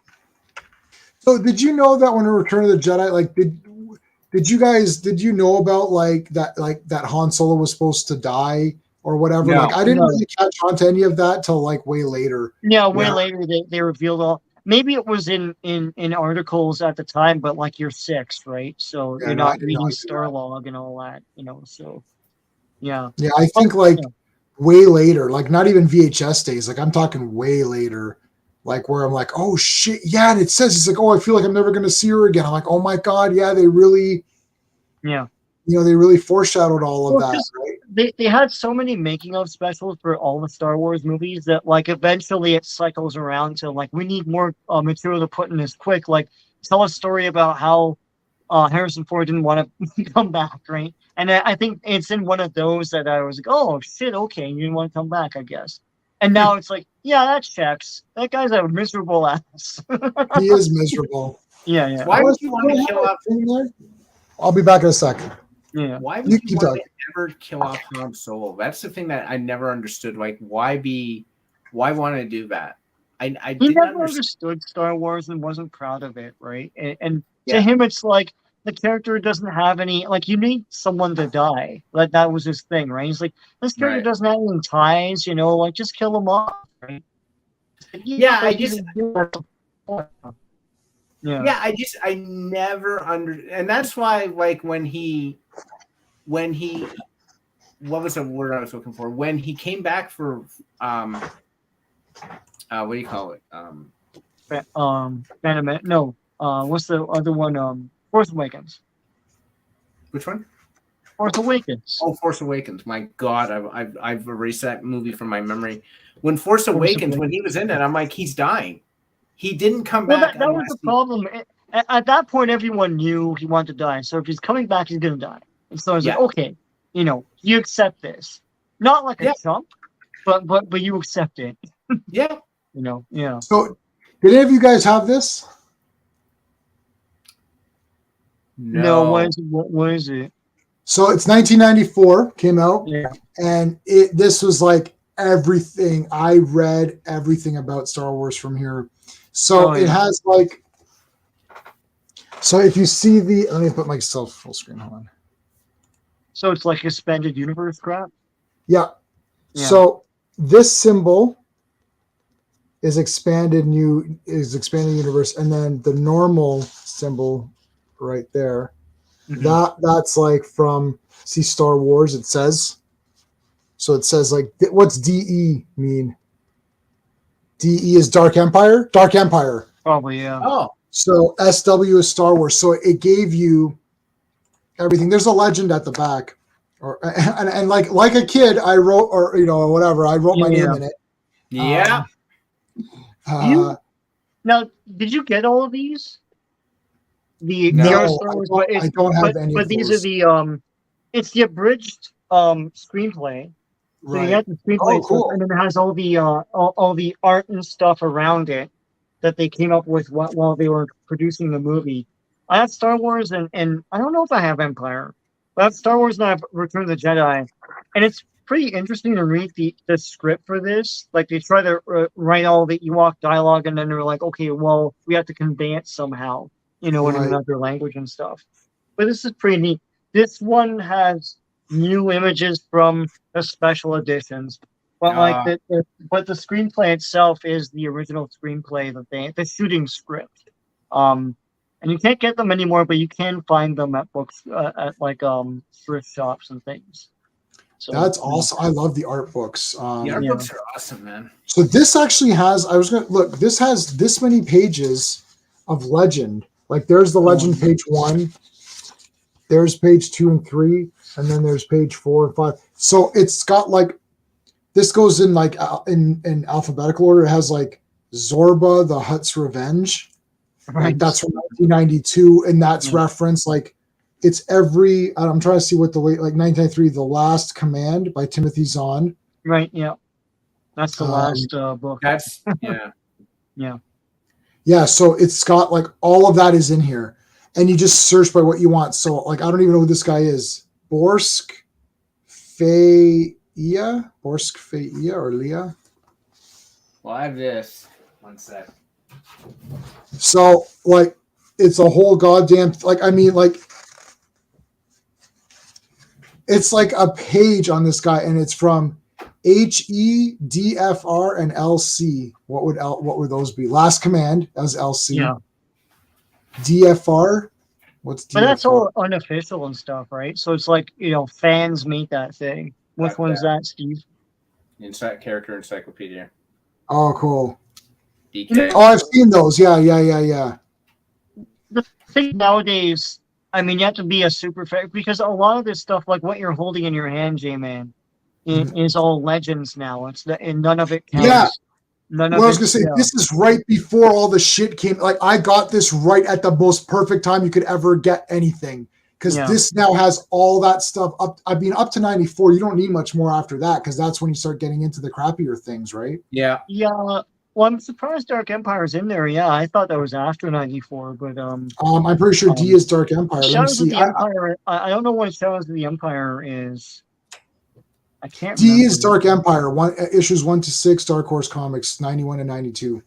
So, did you know that when Return of the Jedi, like, did you know about like that Han Solo was supposed to die? Or whatever. No, like I didn't really catch on to any of that till like way later. Yeah, later they revealed all. Maybe it was in articles at the time, but like you're 6, right? So you're not reading Starlog and all that, So yeah. Yeah, I think way later, like not even VHS days. Like I'm talking way later, like where I'm like, oh shit, yeah. And it says he's like, oh, I feel like I'm never gonna see her again. I'm like, oh my god, yeah, they really. Yeah. They really foreshadowed all of that, right? They had so many making of specials for all the Star Wars movies that like eventually it cycles around to like we need more material to put in this quick. Like tell a story about how Harrison Ford didn't want to come back, right? And I think it's in one of those that I was like, oh shit, okay, you didn't want to come back, I guess. And now it's like, yeah, that checks. That guy's a miserable ass. He is miserable. Yeah. Why would you want to kill off? I'll be back in a second. Yeah. Why would you want to ever kill off Han Solo? That's the thing that I never understood. Like, why want to do that? I He didn't never understand. understood Star Wars and wasn't proud of it, right? And Yeah. to him, it's like the character doesn't have any. Like you need someone to die. Like that was his thing, right? He's like, this character Right. doesn't have any ties, you know. Like just kill him off, right? Yeah, but I he just didn't do that. Yeah. yeah, I never and that's why like when he what was the word I was looking for? When he came back for what do you call it? Phantom no. What's the other one? Force Awakens. Which one? Force Awakens. Oh, Force Awakens. My God, I've erased that movie from my memory. When Force Awakens, when he was in it, I'm like, he's dying. He didn't come Well, back. that was the problem. At that point, everyone knew he wanted to die. So if he's coming back, he's gonna die. And so I was like, okay, you know, you accept this, not like a chump, but you accept it. Yeah. You know, yeah. So, did any of you guys have this? No, what is it? So it's 1994 came out, Yeah. and this was like everything. I read everything about Star Wars from here. So it has like, so if you see let me put myself full screen. Hold on. So it's like expanded universe crap. Yeah. So this symbol is expanded universe, and then the normal symbol right there. Mm-hmm. That's like from Star Wars. It says. So it says like, what's DE mean? DE is Dark Empire. Dark Empire. Probably, yeah. Oh. So SW is Star Wars. So it gave you everything. There's a legend at the back, and like a kid, I wrote, or whatever, I wrote my name in it. Yeah. Now, did you get all of these? No, I don't have any. But these are the it's the abridged screenplay. So right. You have the screenplay, cool. And then it has all the art and stuff around it that they came up with while they were producing the movie. I have Star Wars and I don't know if I have Empire, but I have Star Wars and I have Return of the Jedi, and it's pretty interesting to read the script for this. Like they try to write all the Ewok dialogue, and then they're like, okay, well, we have to convey it somehow, in another language and stuff. But this is pretty neat. This one has new images from the special editions, but but the screenplay itself is the original screenplay the shooting script. And you can't get them anymore, but you can find them at books at thrift shops and things. So that's awesome. I love the art books. The art books are awesome, man. So this actually has. I was gonna look. This has this many pages of legend. Like there's the legend page 1. There's page 2 and 3, and then there's page 4 and 5. So it's got like, this goes in like in alphabetical order. It has like Zorba, the Hutt's Revenge. Right. Like that's from 1992, and that's referenced like it's every. I'm trying to see what the late 1993, The Last Command by Timothy Zahn. Right. Yeah, that's the last book. That's yeah. So it's got like all of that is in here, and you just search by what you want. So like I don't even know who this guy is. Borsk Feia or Leah. Well, I have this. One sec. So like it's a whole goddamn it's like a page on this guy, and it's from HE, DFR, and LC. What would those be? Last Command as LC. Yeah. DFR. What's DFR? But that's all unofficial and stuff, right? So it's like fans make that thing. Which one's that, Steve? Character Encyclopedia. Oh, cool. DK. Oh, I've seen those. Yeah. The thing nowadays, I mean, you have to be a super fan, because a lot of this stuff, like what you're holding in your hand, J-Man, is all legends now. And none of it counts. Yeah. I was gonna say, this is right before all the shit came. Like I got this right at the most perfect time you could ever get anything, because this now has all that stuff up. I mean, up to 94. You don't need much more after that, because that's when you start getting into the crappier things, right? Yeah. Well, I'm surprised Dark Empire's in there. Yeah, I thought that was after 94, but I'm pretty sure D is Dark Empire. Shadows of the Empire. I don't know what Shadows of the Empire is. I can't. D is Dark Empire. Issues 1 to 6, Dark Horse Comics, 91 and 92.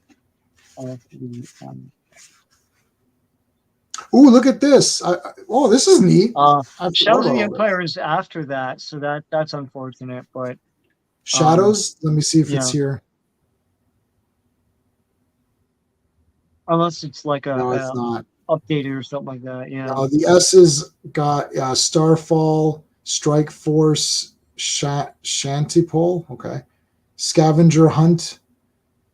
Ooh, look at this. Oh, this is neat. I forgot Shadows of about the all this. Empire is after that, so that's unfortunate. But Shadows. Let me see if it's yeah. here. unless it's like No, a it's not. updated or something like that. Yeah. The S's got Starfall, Strike Force, Shantipole. Okay. Scavenger Hunt,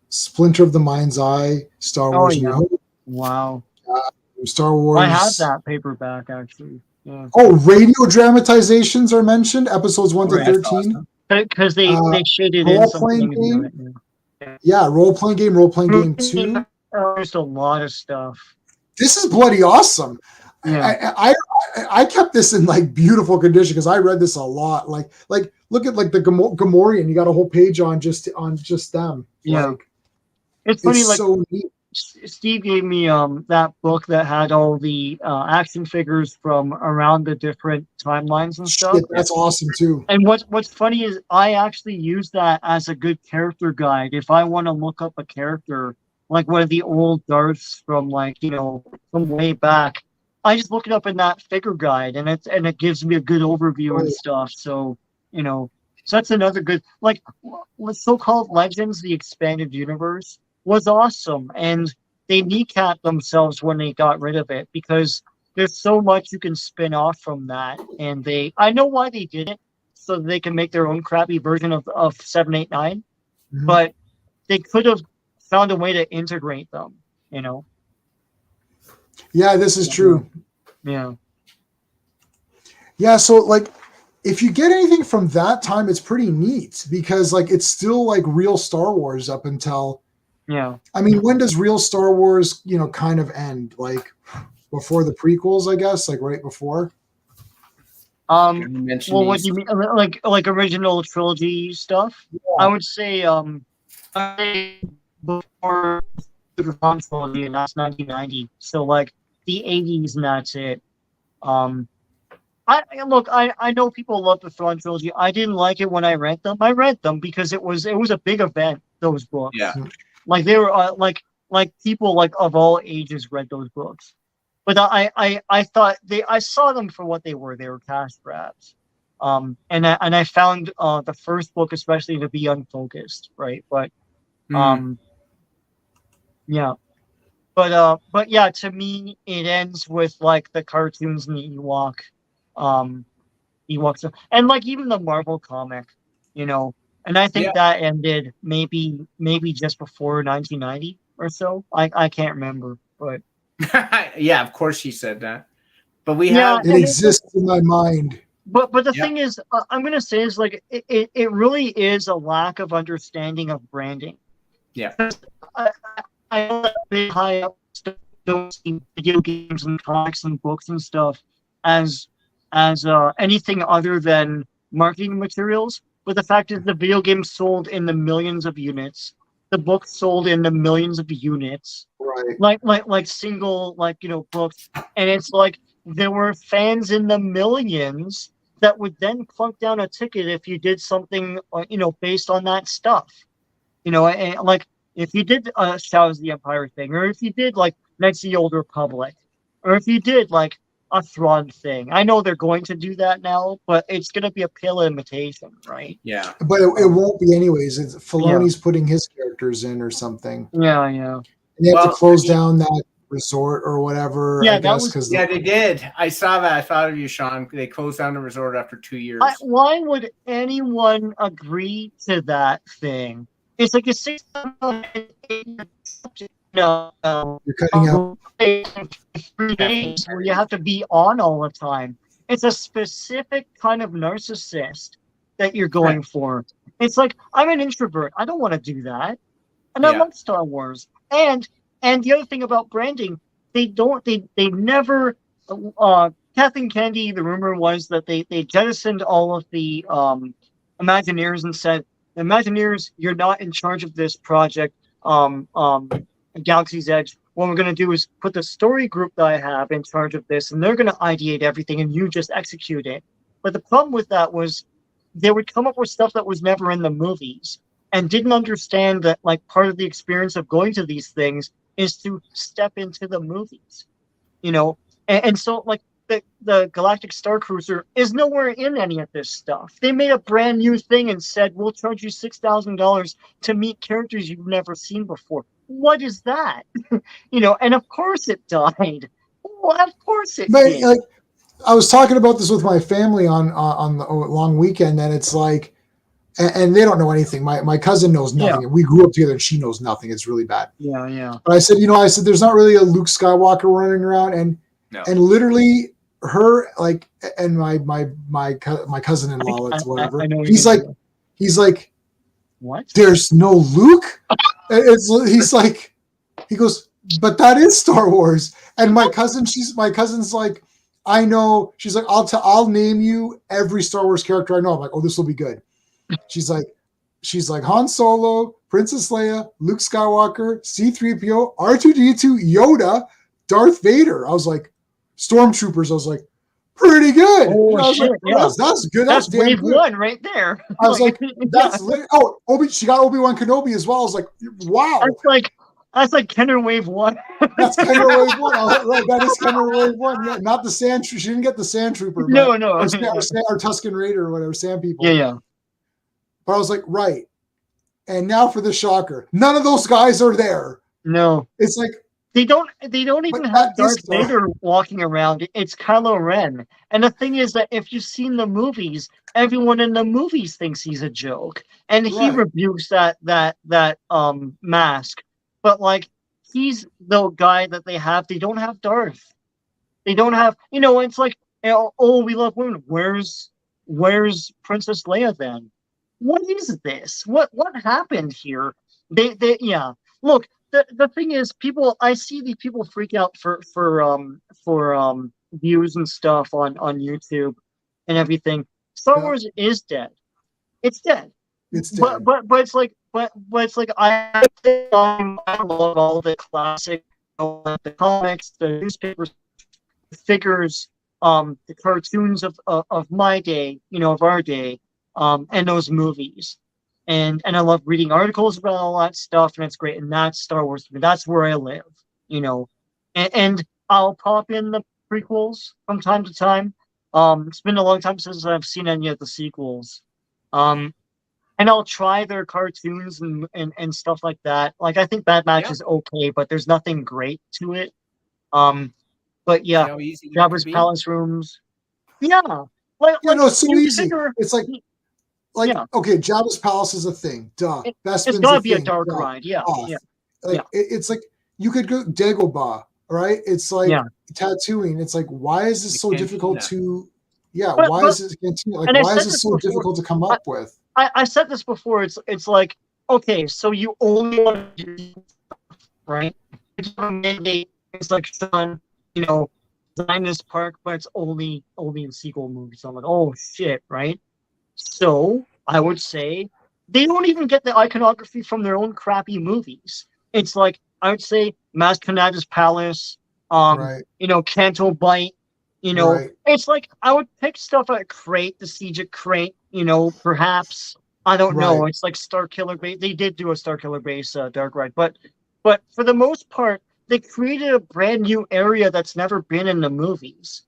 Splinter of the Mind's Eye, Star Oh Wars New yeah. Hope, Wow. Star Wars. I have that paperback actually. Yeah. Oh, radio dramatizations are mentioned, episodes 1 to Right. 13. Because they shaded in some Role-playing things in game? it. Yeah, role-playing game 2. There's a lot of stuff. This is bloody awesome. Yeah. I kept this in like beautiful condition because I read this a lot. Like look at like the Gamorrean. You got a whole page on just them. Yeah. Like, It's funny, it's like so neat. Steve gave me that book that had all the action figures from around the different timelines and stuff. Shit, that's awesome too. And what's funny is I actually use that as a good character guide if I want to look up a character like one of the old Darths from from way back. I just look it up in that figure guide, and it gives me a good overview and stuff. So so that's another good so-called Legends, the expanded universe was awesome, and they kneecapped themselves when they got rid of it because there's so much you can spin off from that, and I know why they did it, so they can make their own crappy version of 789, but they could have found a way to integrate them. Yeah, this is true. Yeah. Yeah, so like if you get anything from that time, it's pretty neat because like it's still like real Star Wars up until. Yeah. I mean, when does real Star Wars, kind of end? Like before the prequels, I guess, like right before. Well, what do you mean? Like original trilogy stuff? Yeah. I would say before the trilogy, and that's 1990. So like the 80s, and that's it. I know people love the Thrawn trilogy. I didn't like it when I read them. I read them because it was a big event. Those books. Yeah. Like they were like people like of all ages read those books, but I thought I saw them for what they were. They were cash grabs, and I found the first book especially to be unfocused, right? But yeah, but yeah, to me it ends with like the cartoons and the Ewoks, and like even the Marvel comic, And I think that ended maybe just before 1990 or so. I can't remember, but yeah, of course she said that. But it exists in my mind. But the thing is, I'm gonna say is like it really is a lack of understanding of branding. Yeah, I know that big high up stuff don't see video games and comics and books and stuff as anything other than marketing materials. But the fact is, the video game sold in the millions of units. The book sold in the millions of units. Right. Like single books, and it's like there were fans in the millions that would then plunk down a ticket if you did something based on that stuff. And like if you did Shadows of the Empire thing, or if you did like Knights of the Old Republic, or if you did like a Thrawn thing. I know they're going to do that now, but it's going to be a pale imitation, right? Yeah. But it won't be anyways. Filoni's putting his characters in or something. Yeah. And they have to close down that resort or whatever. Yeah, I guess they did. I saw that. I thought of you, Sean. They closed down the resort after 2 years. Why would anyone agree to that thing? It's like a 6 you're cutting out 3 days where you have to be on all the time. It's a specific kind of narcissist that you're going for. It's like, I'm an introvert. I don't want to do that. And I love Star Wars. And the other thing about branding, they never Kathleen Kennedy, the rumor was that they jettisoned all of the Imagineers and said, Imagineers, you're not in charge of this project. Galaxy's Edge. What we're going to do is put the story group that I have in charge of this, and they're going to ideate everything, and you just execute it. But the problem with that was they would come up with stuff that was never in the movies. and didn't understand that like part of the experience of going to these things is to step into the movies, you know, and so like the Galactic Star Cruiser is nowhere in any of this stuff. They made a brand new thing and said we'll charge you $6,000 to meet characters you've never seen before. What is that? You know, and of course it died. Well, of course it did. Like, I was talking about this with my family on the long weekend, and it's like, and they don't know anything. My cousin knows nothing. Yeah. We grew up together, and she knows nothing. It's really bad. Yeah. But I said, there's not really a Luke Skywalker running around, and literally her like, and my cousin-in-law, it's whatever. He's like, what? There's no Luke. He's like, he goes, but that is Star Wars. And my cousin's like, I know. She's like, I'll name you every Star Wars character I know. I'm like, oh, this will be good. She's like Han Solo, Princess Leia, Luke Skywalker, C-3PO, R2-D2, Yoda, Darth Vader. I was like, Stormtroopers. I was like, pretty good. Oh, I was shit, like, that's good. That's damn wave good. one right there. I was like, that's she got Obi-Wan Kenobi as well. I was like, wow. That's like Kenner Wave 1. That's Kenner Wave 1. Right, that is Kenner Wave 1. Yeah, not the Sand. She didn't get the Sand Trooper. No. Or Tusken Raider or whatever, Sand People. Yeah. But I was like, right. And now for the shocker. None of those guys are there. No. It's like they don't even have Darth Vader walking around. It's Kylo Ren. And the thing is that if you've seen the movies, everyone in the movies thinks he's a joke. And he rebukes that mask. But like he's the guy that they have. They don't have Darth. They don't have, it's like, oh, we love women. Where's Princess Leia then? What is this? What happened here? Yeah. Look, the thing is, I see these people freak out for views and stuff on YouTube and everything. Star Wars is dead. It's dead. It's dead. But it's like I love all the classic, the comics, the newspapers, the figures, the cartoons of my day, of our day, and those movies. And I love reading articles about all that stuff, and it's great. And that's Star Wars to me. That's where I live, And I'll pop in the prequels from time to time. It's been a long time since I've seen any of the sequels. And I'll try their cartoons and stuff like that. Like I think Bad Batch is okay, but there's nothing great to it. But yeah, Jabba's Palace rooms. Yeah. It's so easy. It's like okay, Jabba's Palace is a thing. Duh. It's gotta be a dark ride. Yeah. It's like you could go Dagobah, right? It's like Tatooine. It's like, why is this so difficult to? Yeah, why is it so difficult to come up with? I said this before. It's like, okay, so you only want to do right? It's a mandate. It's like Sean, design this park, but it's only in sequel movies. So I'm like, oh shit, right? So I would say they don't even get the iconography from their own crappy movies. It's like I would say Maz Kanata's Palace, Canto Bight. It's like I would pick stuff at Crate, the Siege at Crate. Perhaps I don't know. It's like Starkiller Base. They did do a Starkiller Base dark ride, but for the most part, they created a brand new area that's never been in the movies,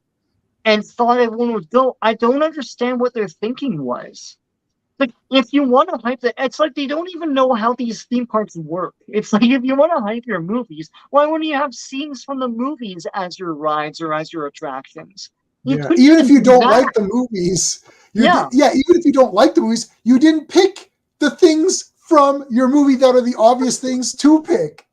and thought everyone would go. I don't understand what their thinking was. Like, if you want to hype it, it's like they don't even know how these theme parks work. It's like if you want to hype your movies, why wouldn't you have scenes from the movies as your rides or as your attractions? Even if you don't like the movies, even if you don't like the movies, you didn't pick the things from your movie that are the obvious things to pick.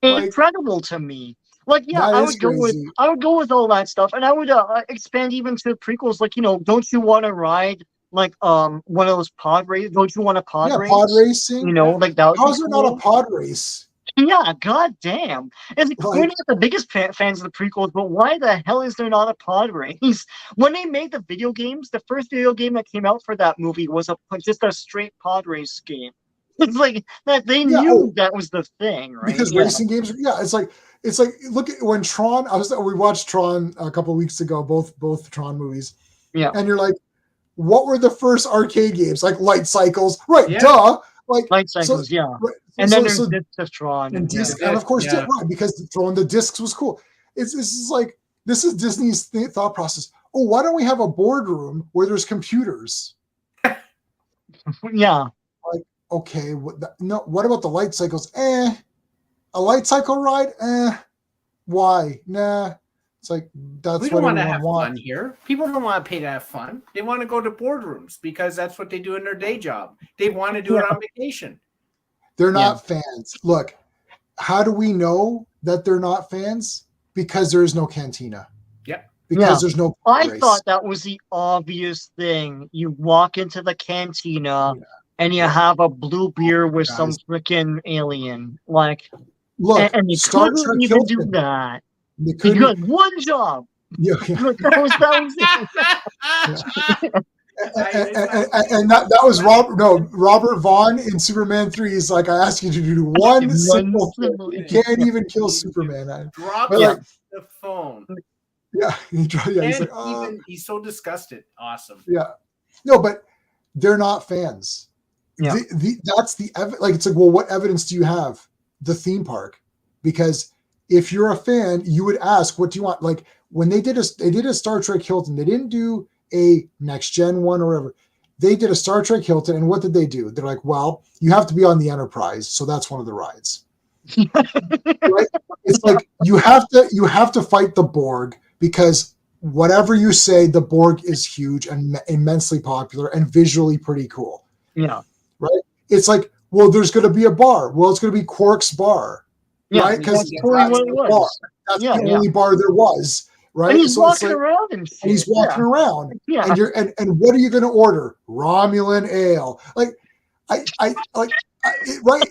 Incredible to me. I would go with all that stuff, and I would expand even to prequels. Like, don't you want to ride one of those pod races? Don't you want a pod race? Pod racing. That. How's there not a pod race? Yeah, goddamn. It's we're not the biggest fans of the prequels, but why the hell is there not a pod race? When they made the video games, the first video game that came out for that movie was just a straight pod race game. It's like that they knew that was the thing, right? Because racing games, it's like look at when Tron. We watched Tron a couple of weeks ago, both Tron movies. Yeah, and you're like, what were the first arcade games? Like Light Cycles, right? Yeah. Duh. Like Light Cycles, so, yeah. right, And then so, there's Disc of Tron. and Yeah. disc, and of course, Yeah. right, because throwing the discs was cool. This is like this is Disney's thought process. Oh, why don't we have a boardroom where there's computers? Yeah. Like, okay, no. What about the Light Cycles? A light cycle ride? Why? Nah. It's like that's We don't what want to everyone have wants. fun here. People don't want to pay to have fun. They want to go to boardrooms because that's what they do in their day job. They want to do it on vacation. They're not fans. Look, how do we know that they're not fans? Because there is no cantina. Yep. Because there's no I race. thought that was the obvious thing. You walk into the cantina and you have a blue beer with some freaking alien. Like, look, and you Star couldn't Trek even Hilton. do that. You You had one job. Yeah. That was And that was Robert Vaughn in Superman 3. He's like, I ask you to do one simple thing. You can't even kill Superman. Drop the phone. Yeah, he's like, he's so disgusted. Awesome. Yeah, no, but they're not fans. Yeah, that's the like. It's like, well, what evidence do you have? The theme park, because if you're a fan, you would ask, what do you want? Like when they did a Star Trek Hilton, they didn't do a next gen one or whatever. They did a Star Trek Hilton, and what did they do? They're like, well, you have to be on the Enterprise, so that's one of the rides. Right? It's like you have to fight the Borg, because whatever you say, the Borg is huge and immensely popular and visually pretty cool. Yeah. Right? It's like, well, there's going to be a bar. Well, it's going to be Quark's bar. Yeah, right? Because that's the only bar there was. Right? And he's so walking around and shit. he's walking around. Yeah. And you're and what are you going to order? Romulan ale. Like right?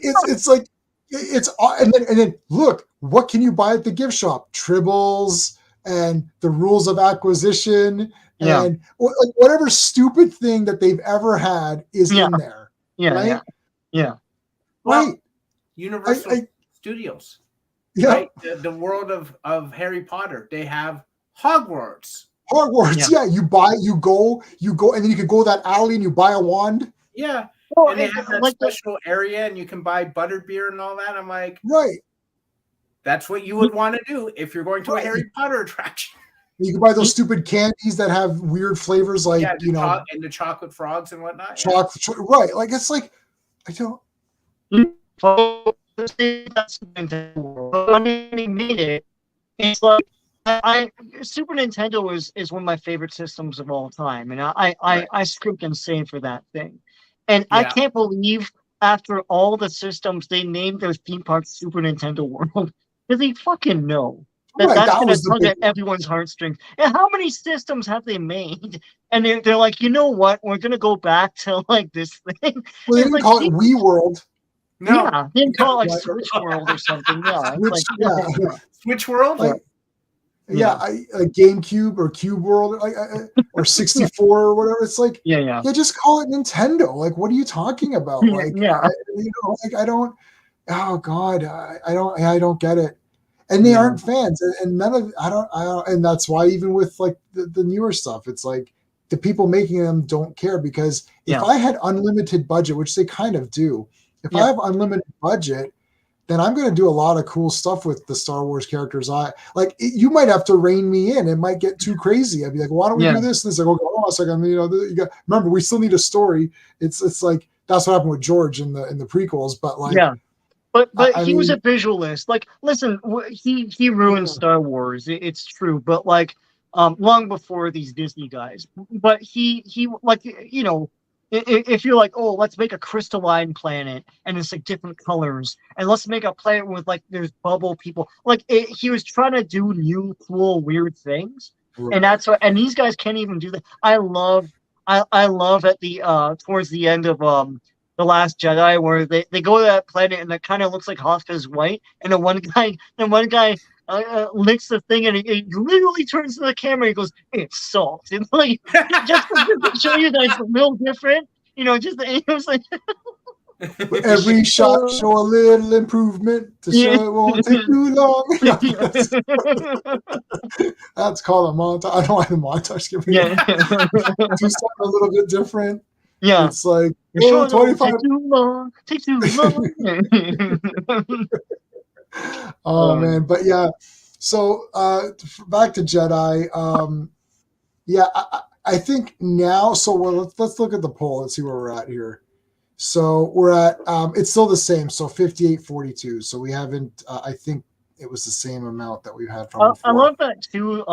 It's like it's and then look, what can you buy at the gift shop? Tribbles and the rules of acquisition and like whatever stupid thing that they've ever had is in there. Yeah, right? Yeah. Right. Universal Studios. Yeah. Right? The world of Harry Potter. They have Hogwarts. Yeah. You go, and then you can go that alley and you buy a wand. Yeah. Well, and they have that special area and you can buy butterbeer and all that. I'm like, right. That's what you would want to do if you're going to a Harry Potter attraction. You can buy those stupid candies that have weird flavors, like and the chocolate frogs and whatnot. Right? Like it's like I don't. That's when they made it. It's like Super Nintendo is one of my favorite systems of all time, and I script insane for that thing, and I can't believe after all the systems they named their theme park Super Nintendo World, because they fucking know that's going to tug at everyone's heartstrings. And how many systems have they made? And they're like, you know what? We're going to go back to like this thing. Well, they didn't call it Wii World. No. Yeah, they didn't call it like Switch World or something. Yeah, Switch World. Like, a GameCube or Cube World, or 64 or whatever. It's like, just call it Nintendo. Like, what are you talking about? Like, I don't. Oh God, I don't get it. And they aren't fans, and none of I don't, and that's why even with like the newer stuff, it's like the people making them don't care, because if I had unlimited budget, which they kind of do, if I have unlimited budget, then I'm going to do a lot of cool stuff with the Star Wars characters. You might have to rein me in. It might get too crazy. I'd be like, why don't we do this? And it's like, okay, hold on a second. You got, remember, we still need a story. It's like that's what happened with George in the prequels, but like. Yeah. But he was a visualist. Like, listen, he ruined Star Wars. It's true. But like, long before these Disney guys. But he like, if you're like, oh, let's make a crystalline planet and it's like different colors, and let's make a planet with like there's bubble people. Like he was trying to do new, cool, weird things, and that's what. And these guys can't even do that. I love at the towards the end of The Last Jedi, where they go to that planet and it kind of looks like Hothka's white, and the one guy licks the thing and he literally turns to the camera and he goes, "It's salt." And like just to show you that it's a little different, it was like But every shot show a little improvement to show it won't take too long. That's called a montage. I don't know why the montage giving Yeah. do something a little bit different. Yeah. It's like You're sure 25. take too long. Oh man, but yeah. So back to Jedi. Yeah, I think now. So let's look at the poll. Let's see where we're at here. So we're at it's still the same. So 58-42. So we haven't. I think it was the same amount that we've had from before. I love that too.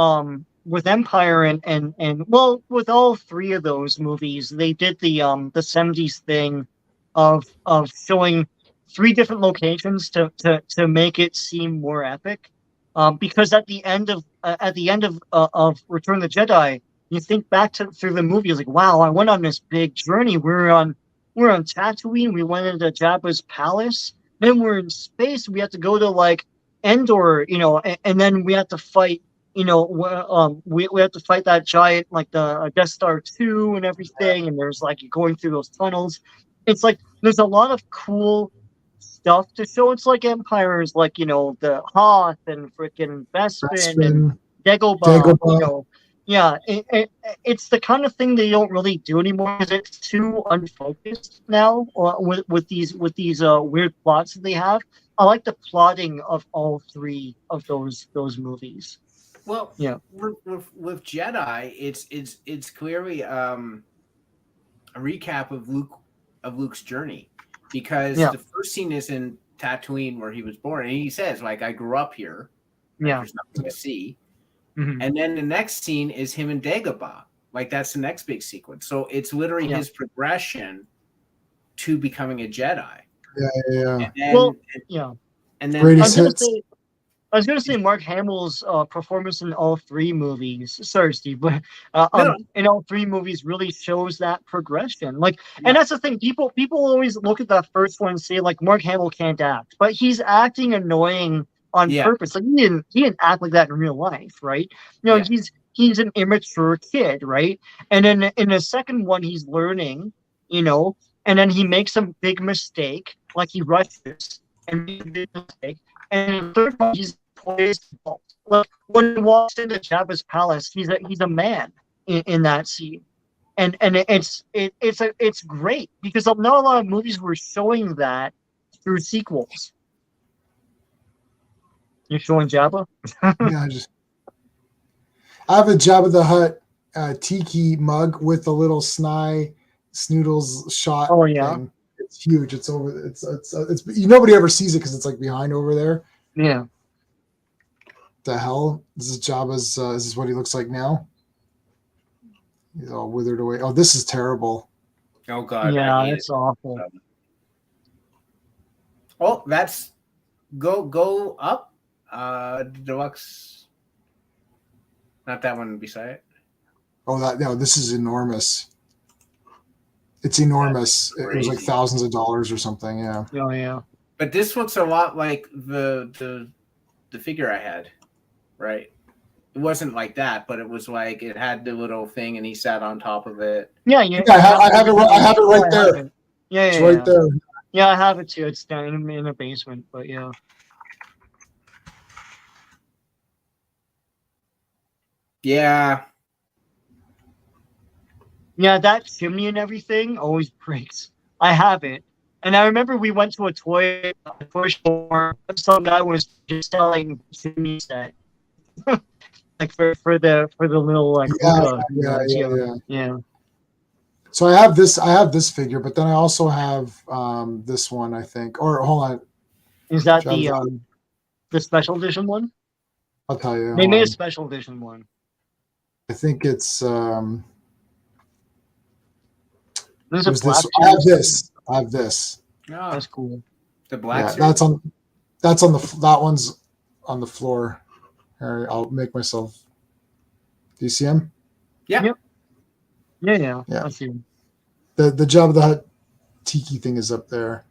With Empire and well, with all three of those movies, they did the 70s thing of showing three different locations to make it seem more epic. Because at the end of Return of the Jedi, you think back through the movie, it's like, wow, I went on this big journey. We're on Tatooine. We went into Jabba's palace. Then we're in space. We have to go to like Endor, and then we have to fight. We have to fight that giant, like the Death Star 2 and everything. And there's like going through those tunnels. It's like there's a lot of cool stuff to show. It's like Empire is like, the Hoth and freaking Bespin and Dagobah. Yeah, it's the kind of thing they don't really do anymore because it's too unfocused now with these weird plots that they have. I like the plotting of all three of those movies. Well, yeah, with Jedi, it's clearly a recap of Luke's journey, because the first scene is in Tatooine where he was born, and he says, like, I grew up here. Yeah, there's nothing to see. Mm-hmm. And then the next scene is him in Dagobah. Like, that's the next big sequence. So it's literally his progression to becoming a Jedi. Yeah. And then greatest hits. I was going to say Mark Hamill's performance in all three movies. Sorry, Steve, but in all three movies really shows that progression. Like, and that's the thing. People always look at that first one and say like Mark Hamill can't act, but he's acting annoying on purpose. Like he didn't act like that in real life, right? He's an immature kid, right? And then in the second one, he's learning, and then he makes a big mistake, like he rushes and makes a big mistake. And in the third one, he's poised. Like when he walks into Jabba's palace, he's a man in that scene, and it's great because not a lot of movies were showing that through sequels. You're showing Jabba? Yeah, I have a Jabba the Hutt tiki mug with a little Snoodles shot. Oh yeah. Thing. It's huge. It's over. It's nobody ever sees it because it's like behind over there. Yeah. The hell? This is Jabba's. This is what he looks like now. He's all withered away. Oh, this is terrible. Oh God. Yeah, it's awful. Oh, that's go up. Deluxe. Not that one beside it. Oh, this is enormous. It's enormous. It was like thousands of dollars or something. Yeah. Oh yeah. But this looks a lot like the figure I had, right? It wasn't like that, but it was like it had the little thing, and he sat on top of it. Yeah, I have it right there. Yeah, it's right there. Yeah, I have it too. It's down in the basement, but yeah. Yeah. Yeah, that chimney and everything always breaks. I have it. And I remember we went to a toy store. Some guy was just selling chimney set, like for the little like yeah. So I have this figure, but then I also have this one, I think. Or hold on, is that the special edition one? I'll tell you. They made a special edition one. I think it's There's a this. I have this. Oh, that's cool. The black. Yeah, that one's on the floor. Here, I'll make myself. Do you see him? Yeah. Yep. Yeah. I see him. The Jabba the Hutt tiki thing is up there,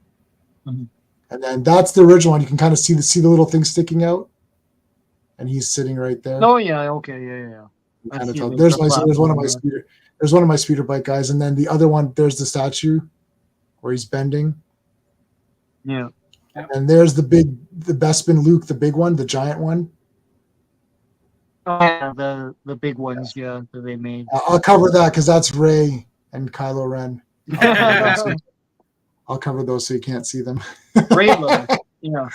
mm-hmm. And then that's the original one. You can kind of see the little thing sticking out, and he's sitting right there. Oh yeah. Okay. Yeah. There's one of my speeder bike guys, and then the other one. There's the statue where he's bending. Yeah. And there's the Bespin Luke, the big one, the giant one. Oh, yeah, the big ones, yeah, that they made. I'll cover that because that's Rey and Kylo Ren. I'll cover those so you can't see them. Raylo, yeah.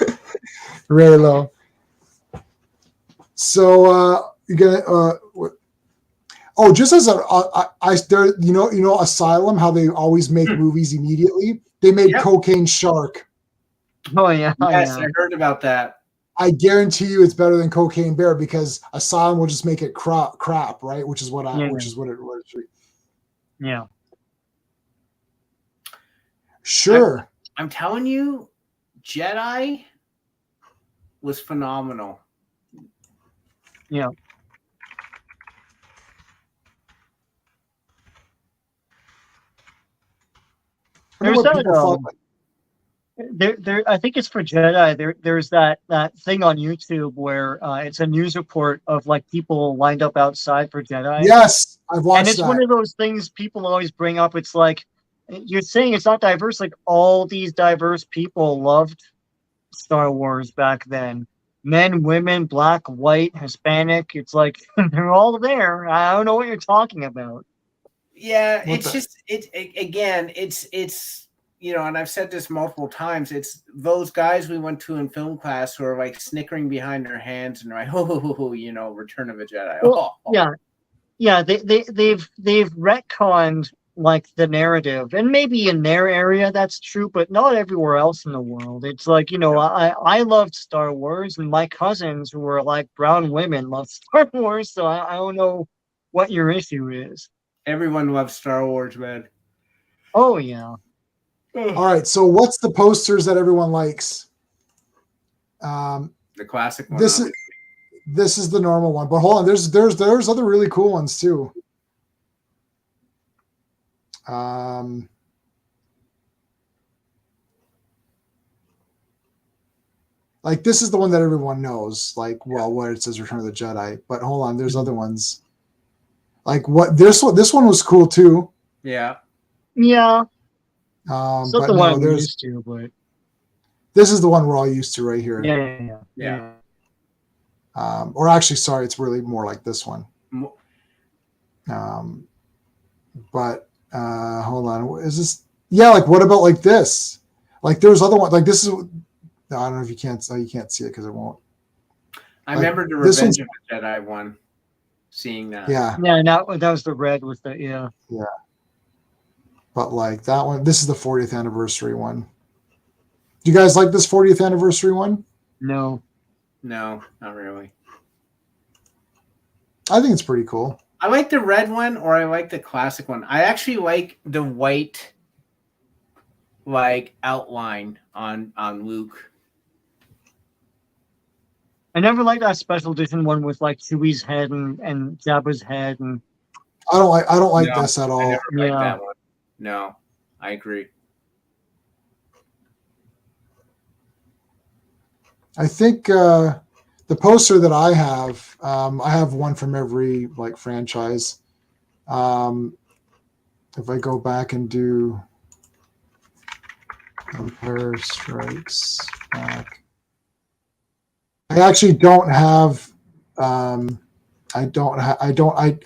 Raylo. So you get just as Asylum, how they always make movies immediately. They made Cocaine Shark. Oh yeah. Yes, yeah. I heard about that. I guarantee you it's better than Cocaine Bear because Asylum will just make it crap, right? Which is what it was. Yeah. Sure. I'm telling you, Jedi was phenomenal. Yeah. There's that. There. I think it's for Jedi. There's that thing on YouTube where it's a news report of like people lined up outside for Jedi. Yes, I've watched and it's that. one of those things people always bring up. It's like you're saying it's not diverse. Like all these diverse people loved Star Wars back then. Men, women, black, white, Hispanic. It's like they're all there. I don't know what you're talking about. Yeah, it's and I've said this multiple times. It's those guys we went to in film class who are like snickering behind their hands and like, Return of a Jedi. Well, yeah. They've retconned like the narrative, and maybe in their area that's true, but not everywhere else in the world. It's like I loved Star Wars, and my cousins who were like brown women loved Star Wars. So I don't know what your issue is. Everyone loves Star Wars, man. Oh yeah. All right, so what's the posters that everyone likes? The classic one. This is the normal one, but hold on, there's other really cool ones too. Like this is the one that everyone knows, like where it says Return of the Jedi. But hold on, there's other ones. Like this one was cool too. Yeah. Yeah. But the one we're used to, but this is the one we're all used to right here. Yeah. Or actually, sorry, it's really more like this one. But hold on, is this? Yeah, like what about like this? Like there's other one like this is. I don't know if you can't. You can't see it because it won't. I remember the Revenge of the Jedi one. Seeing that. Yeah. Yeah, that was the red with the Yeah. But like that one, this is the 40th anniversary one. Do you guys like this 40th anniversary one? No, not really. I think it's pretty cool. I like the red one, or I like the classic one. I actually like the white, like outline on Luke. I never liked that special edition one with like Chewie's head and Jabba's head, and I don't like this at all. I never liked that one. No, I agree. I think the poster that I have one from every like franchise. If I go back and do Empire Strikes Back, I actually don't have. I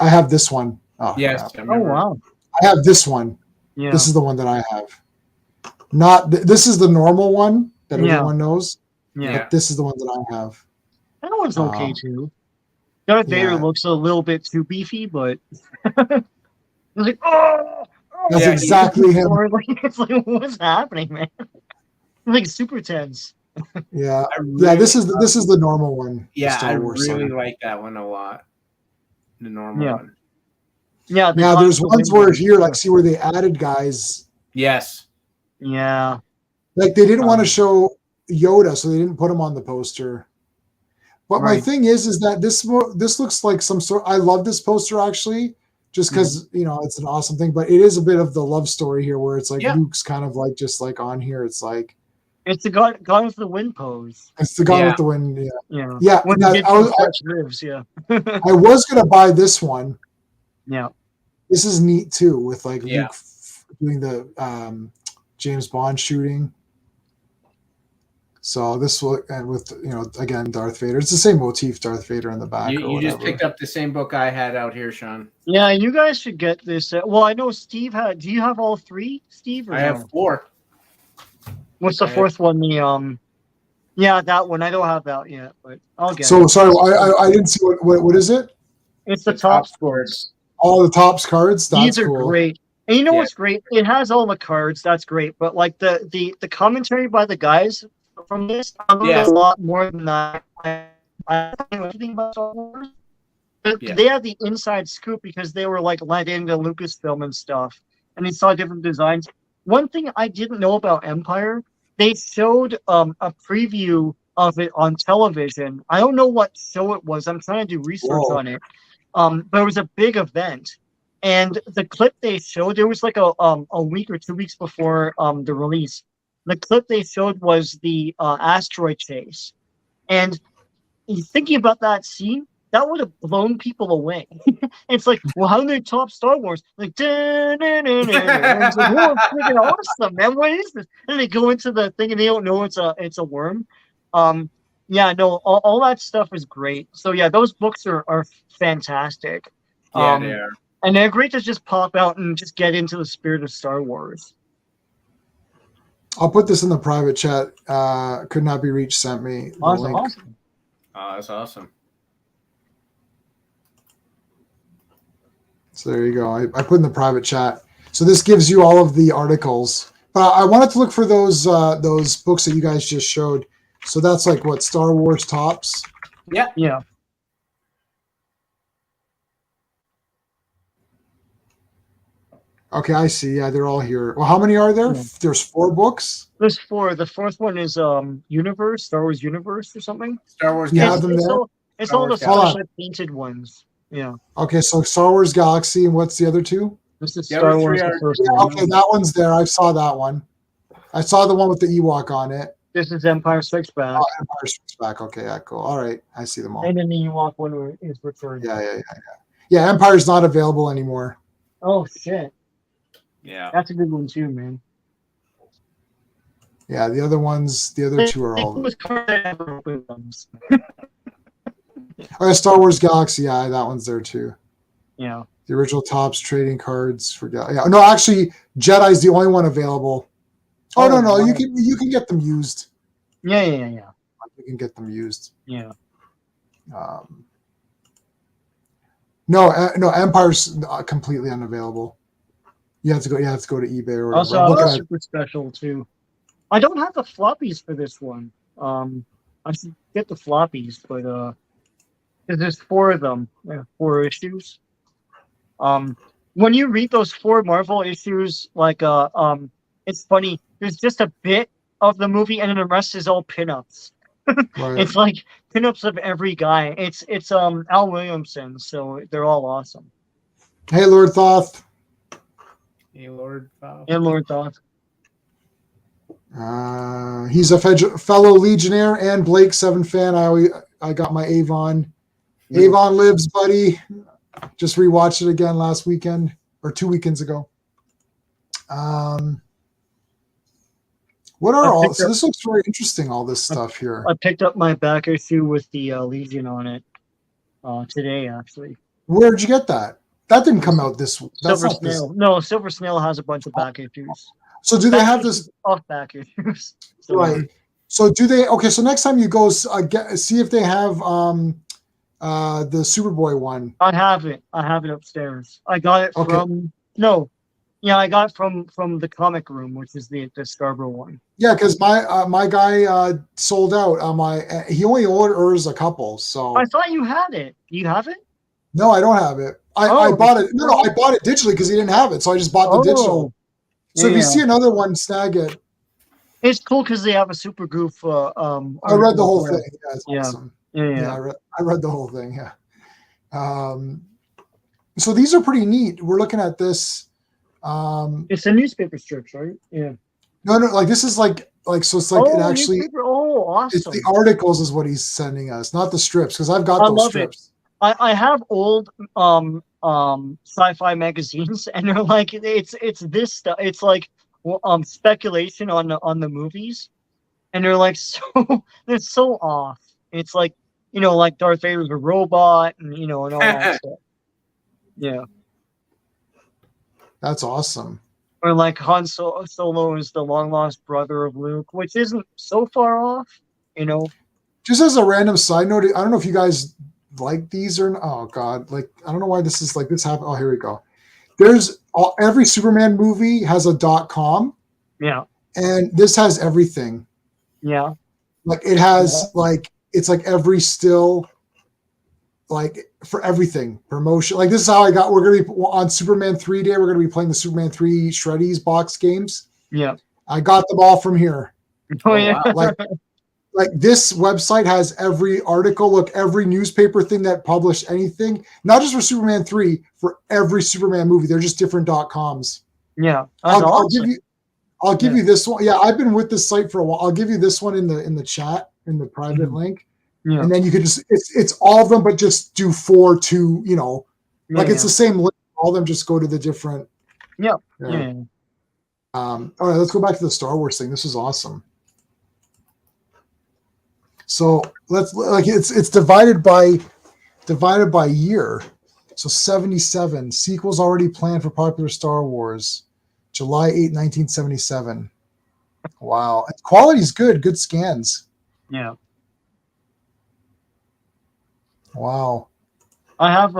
have this one. Oh, yes. Oh wow. I have this one. Yeah. This is the one that I have. Not this is the normal one that everyone knows. Yeah. But this is the one that I have. That one's okay too. Darth Vader looks a little bit too beefy, but it's like, that's exactly him. It's like, what's happening, man? It's like super tense. Yeah, This is the normal one. Yeah, I really like that one a lot. The normal one. Yeah. Now there's ones where here, like, see where they added guys. Yes. Yeah. Like they didn't want to show Yoda, so they didn't put him on the poster. But my thing is that this looks like some sort. I love this poster actually, just because it's an awesome thing. But it is a bit of the love story here, where it's like Luke's kind of like just like on here. It's like it's the Gone with the Wind pose. It's the Gone with the Wind. Yeah. When now, I was gonna buy this one. Yeah. This is neat too, with like Luke doing the James Bond shooting. So this will, and with again Darth Vader. It's the same motif, Darth Vader in the back. You just picked up the same book I had out here, Sean. Yeah, you guys should get this. Well, I know Steve had. Do you have all three, Steve? Or I have 4. What's the fourth one? Yeah, that one. I don't have that yet, but I'll get it. So sorry, I didn't see what is it? It's the top cards. All the tops cards. That's These are cool. great. And you know what's great? It has all the cards. That's great. But like the commentary by the guys from this, I learned a lot more than that. I don't know anything about Star Wars. They had the inside scoop because they were like let into Lucasfilm and stuff, and they saw different designs. One thing I didn't know about Empire, they showed a preview of it on television. I don't know what show it was. I'm trying to do research on it. But it was a big event, and the clip they showed, it was like a week or 2 weeks before the release. The clip they showed was the asteroid chase, and thinking about that scene, that would have blown people away. It's like, well, how do they top Star Wars? Like, it's like, whoa, freaking awesome, man! What is this? And they go into the thing, and they don't know it's a worm. Yeah, no, all that stuff is great. So yeah, those books are fantastic. Yeah, they are. And they're great to just pop out and just get into the spirit of Star Wars. I'll put this in the private chat. Could not be reached sent me the link. Awesome. Oh, that's awesome. So there you go. I put in the private chat. So this gives you all of the articles. But I wanted to look for those books that you guys just showed. So that's like what, Star Wars tops? Yeah. Yeah. Okay, I see. Yeah, they're all here. Well, how many are there? Yeah. There's 4 books. There's 4. The fourth one is Universe, Star Wars Universe or something. Star Wars. You have them there? It's all the special painted ones. Yeah. Okay, so Star Wars Galaxy, and what's the other 2? This is Star Wars. The first one. Okay, that one's there. I saw that one. I saw the one with the Ewok on it. This is Empire Strikes Back. Oh, Empire Strikes Back. Okay, yeah, cool. All right, I see them all. And then the Ewok one is returned. Yeah, Empire's not available anymore. Oh shit. Yeah. That's a good one too, man. Yeah, the other 2 are all. Oh, Star Wars Galaxy, yeah, that one's there too. Yeah. The original tops trading cards for no, actually, Jedi's the only one available. Oh, no, you can get them used. Yeah. You can get them used. Yeah. No, Empire's completely unavailable. You have to go to eBay or whatever. Also, super special too. I don't have the floppies for this one. I should get the floppies, but there's 4 of them. 4 issues. When you read those 4 Marvel issues, like it's funny. There's just a bit of the movie, and then the rest is all pinups. Right. It's like pinups of every guy. It's Al Williamson, so they're all awesome. Hey, Lord Thoth. Hey, Lord Thoth. And Lord Thoth. He's a fellow Legionnaire and Blake 7 fan. I got my Avon. Avon lives, buddy. Just rewatched it again last weekend or 2 weekends ago. What are all? So this looks very interesting. All this stuff here. I picked up my back issue with the Legion on it today, actually. Where'd you get that? That didn't come out this. Silver Snail. No, Silver Snail has a bunch of back issues. So do they have this off back issues? So, right. So do they? Okay. So next time you go, see if they have the Superboy one. I have it. I have it upstairs. I got it from I got it from the comic room, which is the Scarborough one. Yeah, because my guy sold out. He only orders a couple. So I thought you had it. Do you have it? No, I don't have it. I bought it. No, I bought it digitally because he didn't have it, so I just bought the digital. So if you see another one, snag it. It's cool because they have a super goof. I read the whole thing. Yeah, it's awesome. Yeah. I read the whole thing. Yeah. So these are pretty neat. We're looking at this. It's a newspaper strips, right? Yeah. No. Like this is like so. It's like it actually. Awesome! It's the articles is what he's sending us, not the strips, because I've got those strips. I have old sci-fi magazines, and they're like it's this stuff. It's like speculation on the movies, and they're like they're so off. It's like, like Darth Vader's a robot, and and all that stuff. Yeah. That's awesome. Or like Solo is the long lost brother of Luke, which isn't so far off. Just as a random side note, I don't know if you guys like these or not. Oh God, like I don't know why this is like this happened. Oh, here we go. There's every Superman movie has a .com. Yeah. And this has everything. Yeah. Like it has like it's like every still, like for everything promotion. Like this is how I got. We're gonna be on Superman 3 Day. We're gonna be playing the Superman 3 Shreddies box games. Yeah. I got them all from here. Oh yeah. Wow. Like this website has every article, look, every newspaper thing that published anything, not just for Superman 3, for every Superman movie. They're just different .coms. Yeah. I'll give you this one. Yeah, I've been with this site for a while. I'll give you this one in the chat, in the private link. Yeah. And then you could just it's all of them, but just do 4 to, it's the same link. All of them just go to the different. Yeah. All right, let's go back to the Star Wars thing. This is awesome. So it's divided by year. So 77 sequels already planned for popular Star Wars, July 8, 1977. Wow, quality's good scans. Yeah. Wow. I have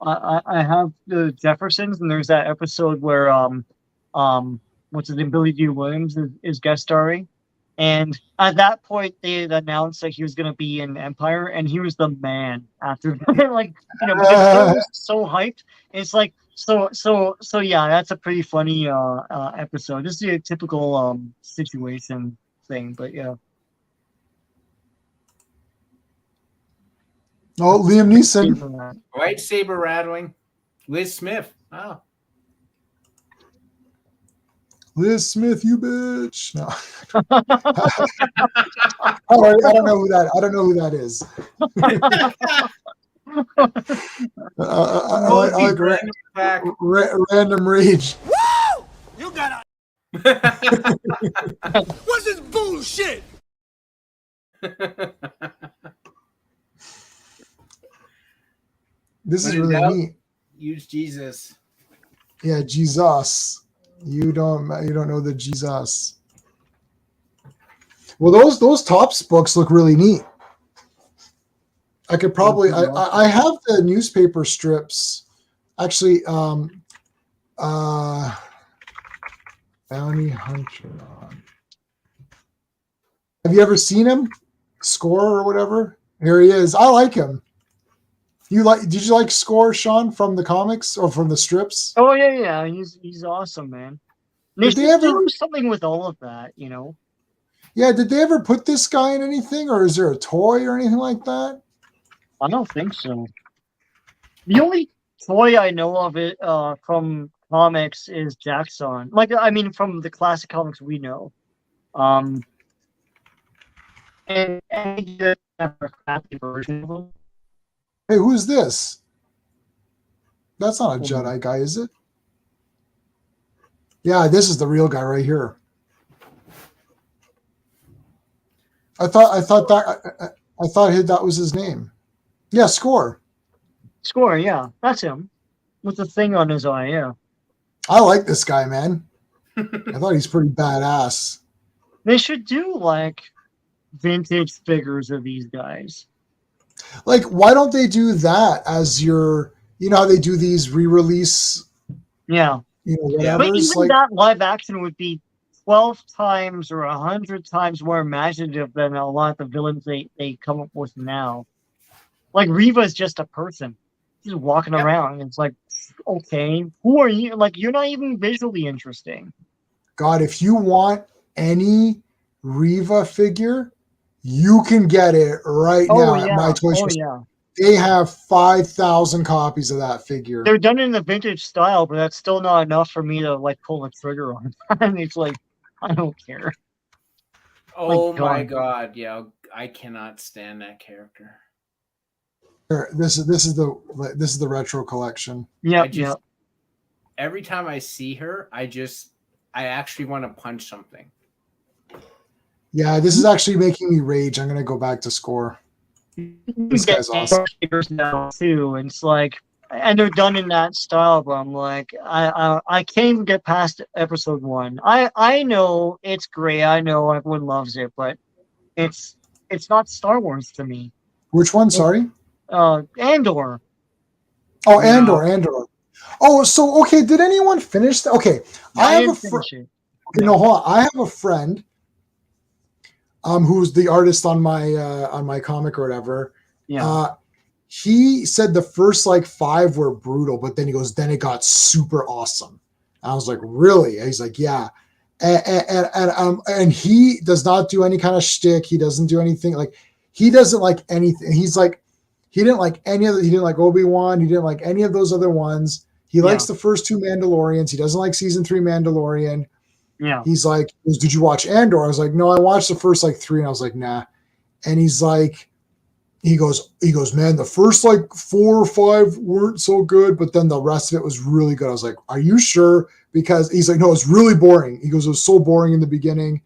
I have the Jeffersons, and there's that episode where what's his name, Billy D. Williams is guest starring. And at that point, they had announced that he was going to be in Empire, and he was the man after that. Like, because he was so hyped. It's like, so yeah, that's a pretty funny episode. This is a typical situation thing, but yeah. Oh, Liam Neeson. Lightsaber rattling. Liz Smith. Oh. Liz Smith, you bitch. No. All right, I don't know who that is. I like random rage. Woo! You got What's this bullshit? This is really neat. Use Jesus. Yeah, Jesus. You don't know the Jesus. Well, those Topps books look really neat. I could probably I have the newspaper strips. Actually, Bounty Hunter. Have you ever seen him? Score or whatever? Here he is. I like him. Did you like Score, Sean, from the comics or from the strips? Oh yeah. He's awesome, man. They should do something with all of that, Yeah, did they ever put this guy in anything, or is there a toy or anything like that? I don't think so. The only toy I know of it from comics is Jackson. From the classic comics we know. And you have a crappy version of them. Hey, who's this? That's not a Jedi guy, is it? Yeah, this is the real guy right here. I thought that was his name. Yeah, Score. Score, yeah, that's him with the thing on his eye. Yeah, I like this guy, man. I thought he's pretty badass. They should do like vintage figures of these guys. Like, why don't they do that as your? You know how they do these re-release. Yeah. Whatever. But even that live action would be 12 times or 100 times more imaginative than a lot of the villains they come up with now. Like, Reva's just a person. She's walking around. It's like, okay, who are you? Like, you're not even visually interesting. God, if you want any Reva figure, you can get it right now at my toy store. Yeah. They have 5,000 copies of that figure. They're done in the vintage style, but that's still not enough for me to like pull the trigger on. And it's like, I don't care. Oh my god, yeah, I cannot stand that character. This is the retro collection. Yeah. Every time I see her, I actually want to punch something. Yeah, this is actually making me rage. I'm gonna go back to score. This guy's awesome. Now too, and it's like, and they're done in that style. But I'm like, I can't even get past episode 1. I know it's great. I know everyone loves it, but it's not Star Wars to me. Which one? Sorry. Andor. Oh, Andor. Oh, so okay. Did anyone finish that? Okay, I have a friend. Okay, no, hold on. I have a friend, who's the artist on my comic or whatever. Yeah. He said the first like 5 were brutal, but then he goes, then it got super awesome. I was like, really? And he's like, yeah. And he does not do any kind of shtick. He doesn't do anything like he doesn't like anything. He's like, he didn't like any of the, he didn't like Obi-Wan. He didn't like any of those other ones. He likes the first 2 Mandalorians. He doesn't like season 3 Mandalorian. Yeah. He's like, did you watch Andor? I was like, no, I watched the first like 3, and I was like, nah. And he's like, he goes, man, the first like 4 or 5 weren't so good, but then the rest of it was really good. I was like, are you sure? Because he's like, no, it's really boring. He goes, it was so boring in the beginning.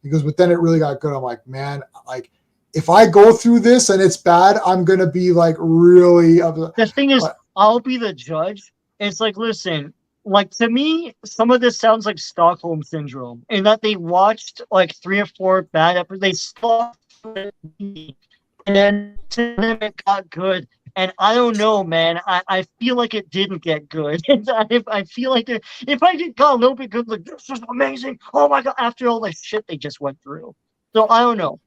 He goes, but then it really got good. I'm like, man, like if I go through this and it's bad, I'm gonna be like really. The thing is, I'll be the judge. It's like, listen, like to me, some of this sounds like Stockholm syndrome, in that they watched like 3 or 4 bad episodes. They saw it, and then to them it got good. And I don't know, man. I feel like it didn't get good. I feel like if I got a little bit good, like this is amazing. Oh my god! After all the shit they just went through, so I don't know.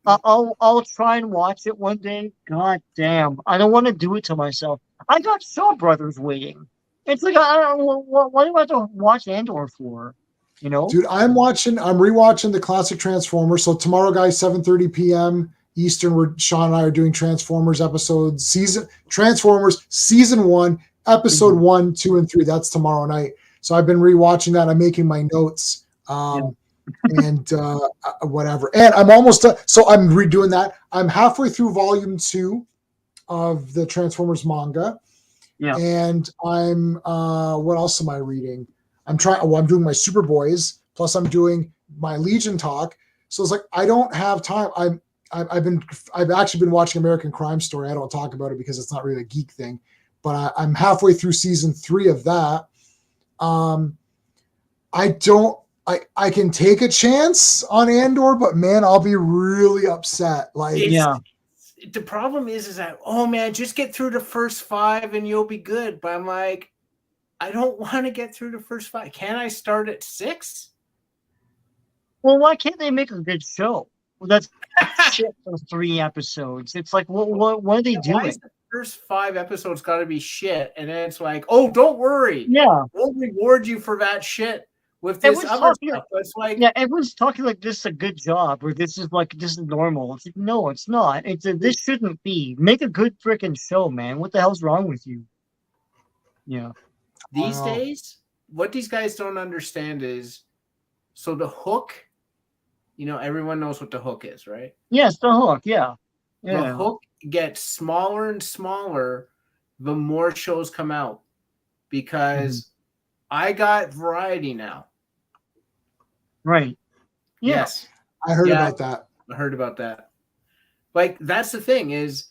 I'll try and watch it one day. God damn, I don't want to do it to myself. I got Shaw Brothers waiting. It's like I don't know what do I have to watch Andor for? You know, dude, I'm rewatching the classic Transformers. So tomorrow, guys, 7:30 p.m. Eastern, where Sean and I are doing Transformers Transformers season 1, episode 1, 2, and 3. That's tomorrow night. So I've been rewatching that. I'm making my notes. And whatever. And I'm almost done. So I'm redoing that. I'm halfway through volume 2 of the Transformers manga. Yeah. And I'm what else am I reading? I'm doing my Superboys, plus I'm doing my Legion talk. So it's like I don't have time. I've actually been watching American Crime Story. I don't talk about it because it's not really a geek thing, but I'm halfway through season 3 of that. I can take a chance on Andor, but man, I'll be really upset. Like, the problem is that, oh man, just get through the first 5 and you'll be good. But I'm like, I don't want to get through the first 5. Can I start at 6? Well, why can't they make a good show? Well, that's shit for 3 episodes. It's like, what are they doing? Why is the first 5 episodes got to be shit? And then it's like, oh, don't worry. Yeah. We'll reward you for that shit. With this other stuff, it's like, everyone's talking like this is a good job, or this is normal. It's like, no, it's not. This shouldn't be. Make a good freaking show, man. What the hell's wrong with you? Yeah. These days, what these guys don't understand is, so the hook, everyone knows what the hook is, right? Yes, the hook. Yeah. The hook gets smaller and smaller the more shows come out, because I got variety now. Right. Yeah. Yes. I heard about that. I heard about that. Like, that's the thing is,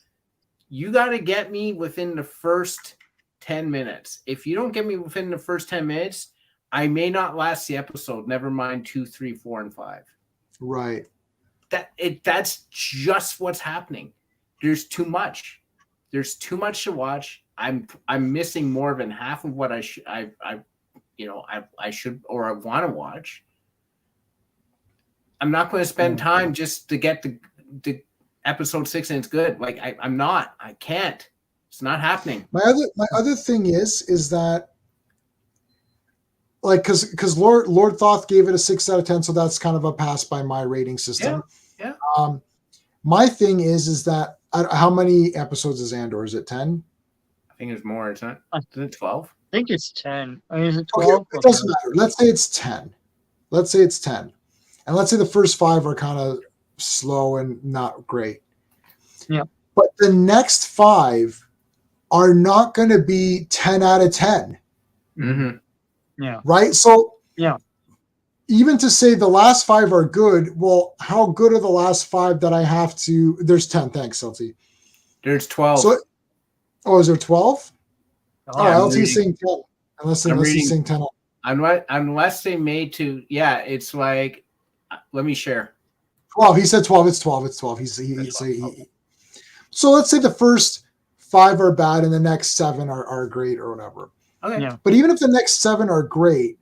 you got to get me within the first 10 minutes. If you don't get me within the first 10 minutes, I may not last the episode, never mind 2, 3, 4, and 5. Right. That's just what's happening. There's too much. There's too much to watch. I'm missing more than half of what I should or I want to watch. I'm not going to spend time just to get the episode 6 and it's good. Like I'm not. I can't. It's not happening. My other thing is that, like, because Lord Thoth gave it a 6 out of 10, so that's kind of a pass by my rating system. Yeah. My thing is that how many episodes is Andor? Is it 10? I think it's more. It's not. Is it 12? I think it's 10. I mean, is it 12? Okay, it doesn't matter. Let's say it's 10. And let's say the first 5 are kind of slow and not great. Yeah. But the next 5 are not going to be 10 out of 10. Mm-hmm. Yeah. Right? So yeah. even to say the last 5 are good, well, how good are the last 5 that I have to? There's 10. Thanks, LT. There's 12. So, is there 12? Oh, Oh, LT's saying 10. Unless he's saying 10. Unless they made to, it's like, let me share. 12. He said 12. It's 12. It's 12. So let's say the first 5 are bad and the next 7 are great or whatever. Okay. Yeah. But even if the next 7 are great,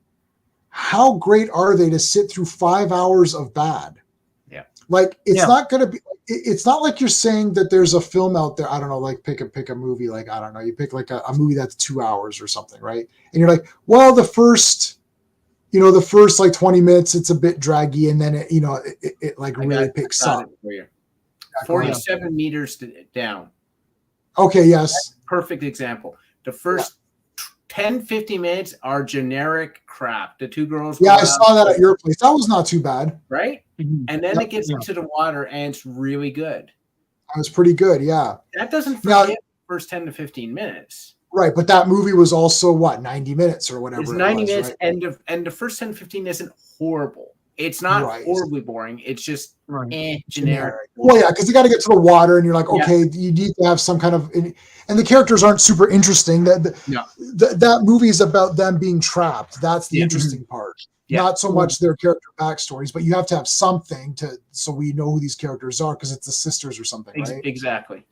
how great are they to sit through 5 hours of bad? Yeah. Like it's not going to be. It's not like you're saying that there's a film out there. I don't know, like pick a movie. Like I don't know, you pick like a movie that's 2 hours or something, right? And you're like, well, the first like 20 minutes, it's a bit draggy, and then it like really picks up. 47 meters down. Okay. Yes. That's a perfect example. The first 10, 15 minutes are generic crap. The 2 girls. Yeah, I saw that at your place. That was not too bad. Right? And then it gets into the water and it's really good. That was pretty good, yeah. That doesn't forget the first 10 to 15 minutes. Right, but that movie was also 90 minutes or whatever. It's 90 minutes, right? and the first 10 to 15 isn't horrible. It's not horribly boring. It's just generic. Well, yeah, because you got to get to the water, and you're like, okay, you need to have some kind of, and the characters aren't super interesting. That movie is about them being trapped. That's the interesting part. Yeah. Not so much their character backstories, but you have to have something so we know who these characters are because it's the sisters or something, right? Exactly.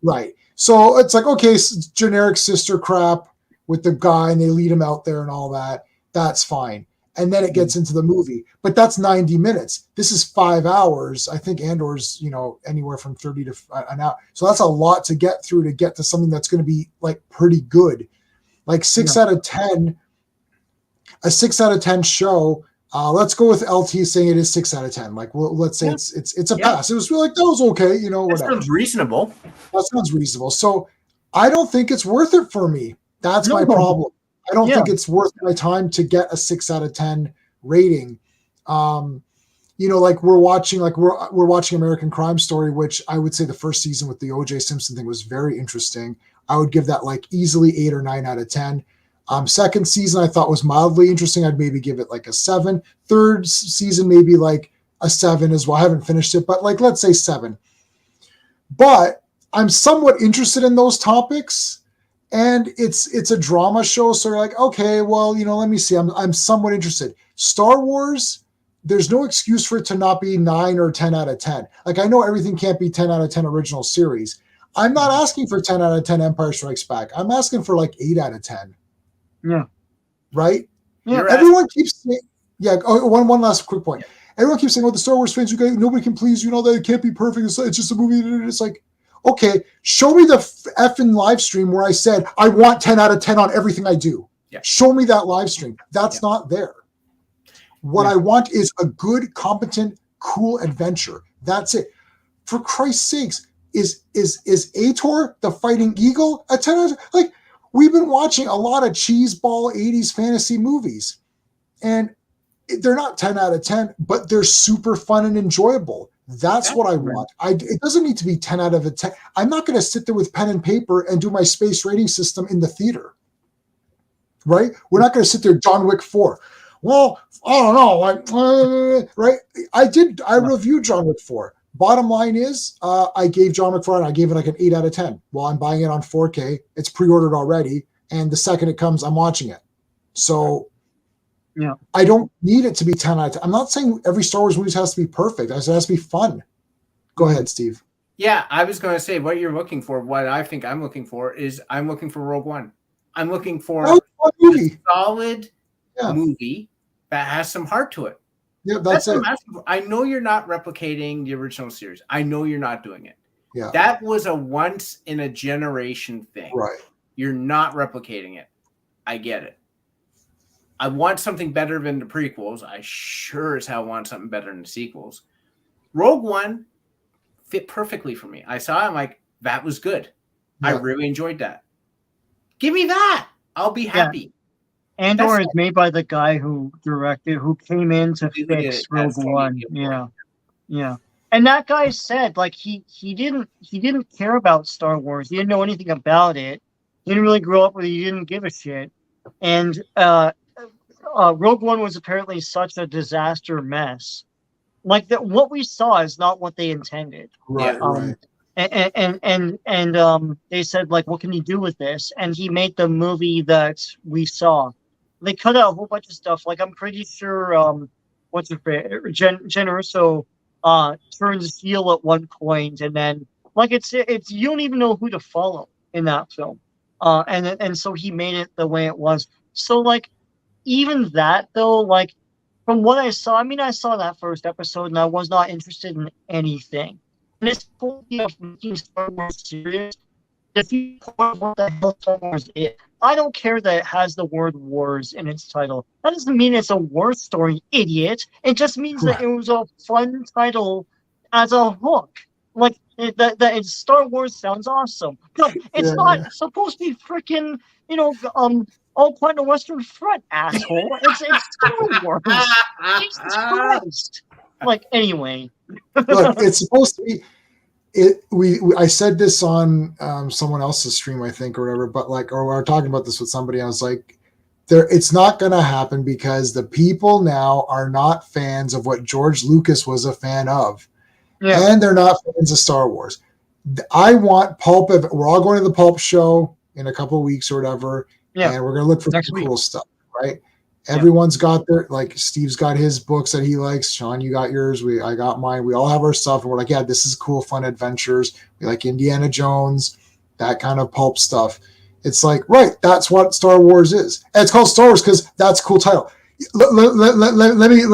Right. So it's like, okay, generic sister crap with the guy, and they lead him out there and all that. That's fine. And then it gets into the movie, but that's 90 minutes. This is 5 hours. I think Andor's, anywhere from 30 to an hour. So that's a lot to get through to get to something that's going to be like pretty good. Like 6 out of 10, a 6 out of 10 show. Let's go with LT saying it is 6 out of 10. Like, well, let's say it's a pass. It was really like, that was okay. Whatever. That sounds reasonable. That sounds reasonable. So I don't think it's worth it for me. That's my problem. I don't think it's worth my time to get a 6 out of 10 rating. Like we're watching American Crime Story, which I would say the first season with the O.J. Simpson thing was very interesting. I would give that like easily 8 or 9 out of 10. Second season I thought was mildly interesting. I'd maybe give it like a 7. Third season maybe like a 7 as well. I haven't finished it, but like let's say 7. But I'm somewhat interested in those topics. And it's a drama show, so you're like, okay, well, let me see. I'm somewhat interested. Star Wars, there's no excuse for it to not be 9 or 10 out of 10. Like I know everything can't be 10 out of 10 original series. I'm not asking for 10 out of 10 Empire Strikes Back. I'm asking for like 8 out of 10. Yeah. Right? Yeah. Everyone keeps saying, one last quick point. Everyone keeps saying, the Star Wars fans, nobody can please you, that it can't be perfect. It's just a movie. It's like, okay, show me the effing live stream where I said I want 10 out of 10 on everything I do. Yeah. Show me that live stream. That's not there. What I want is a good, competent, cool adventure. That's it. For Christ's sakes, is Ator the Fighting Eagle a 10 out of 10? Like, we've been watching a lot of cheeseball 80s fantasy movies, and they're not 10 out of 10, but they're super fun and enjoyable. That's what I want. It doesn't need to be 10 out of 10. I'm not going to sit there with pen and paper and do my space rating system in the theater. Right? We're not going to sit there, John Wick 4. Well, I don't know. Right? I reviewed John Wick 4. Bottom line is, I gave John Wick 4 and I gave it like an 8 out of 10. Well, I'm buying it on 4K. It's pre-ordered already. And the second it comes, I'm watching it. So I don't need it to be 10 out of 10. I'm not saying every Star Wars movie has to be perfect. It has to be fun. Go ahead, Steve. Yeah, I was going to say what you're looking for. What I think I'm looking for is I'm looking for Rogue One. I'm looking for a solid movie that has some heart to it. Yeah, that's it. I know you're not replicating the original series. I know you're not doing it. Yeah. That was a once in a generation thing. Right. You're not replicating it. I get it. I want something better than the prequels. I sure as hell want something better than the sequels. Rogue One fit perfectly for me. I saw it, I'm like, that was good. Yeah. I really enjoyed that. Give me that. I'll be happy. Andor is made by the guy who came in to fix Rogue One. Yeah. And that guy said, like, he didn't care about Star Wars. He didn't know anything about it. He didn't really grow up with it. He didn't give a shit. And Rogue One was apparently such a disaster mess. Like that, what we saw is not what they intended. Right, right. And they said, like, what can you do with this? And he made the movie that we saw. They cut out a whole bunch of stuff. Like, I'm pretty sure what's her name? Jen Urso turns heel at one point, and then like it's you don't even know who to follow in that film. And so he made it the way it was. So like even that though, like from what I saw, I mean I saw that first episode and I was not interested in anything. And it's whole idea of making Star Wars serious. If you what the hell Star Wars is, I don't care that it has the word wars in its title. That doesn't mean it's a war story, idiot. It just means that it was a fun title as a hook. Like that Star Wars sounds awesome. No, it's not supposed to be freaking, all part of the Western Front, asshole. It's Star Wars. Jesus Christ. Like anyway. Look, it's supposed to be. I said this on someone else's stream, I think, or whatever, but like, or we were talking about this with somebody. I was like, it's not going to happen because the people now are not fans of what George Lucas was a fan of, and they're not fans of Star Wars. I want pulp. We're all going to the pulp show in a couple of weeks or whatever, and we're going to look for some cool stuff, right? Everyone's got their, like Steve's got his books that he likes. Sean, you got yours. I got mine. We all have our stuff, and we're like, yeah, this is cool, fun adventures. We like Indiana Jones, that kind of pulp stuff. It's like, right, that's what Star Wars is. And it's called Star Wars because that's a cool title. Let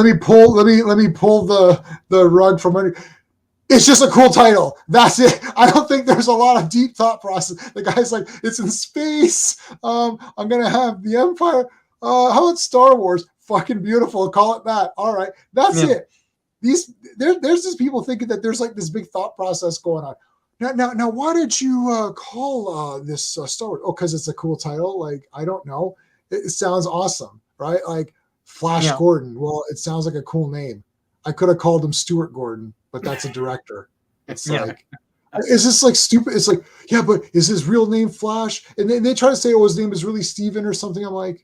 me pull the rug from under. It's just a cool title. That's it. I don't think there's a lot of deep thought process. The guy's like, it's in space. I'm gonna have the Empire. How about Star Wars? Fucking beautiful. Call it that. All right. That's it. There's these people thinking that there's like this big thought process going on. Now, why did you call this Star Wars? Oh, because it's a cool title. Like, I don't know. It sounds awesome, right? Like Flash Gordon. Well, it sounds like a cool name. I could have called him Stuart Gordon, but that's a director. It's like, is this like stupid? It's like, yeah, but is his real name Flash? And then they try to say, oh, his name is really Steven or something. I'm like,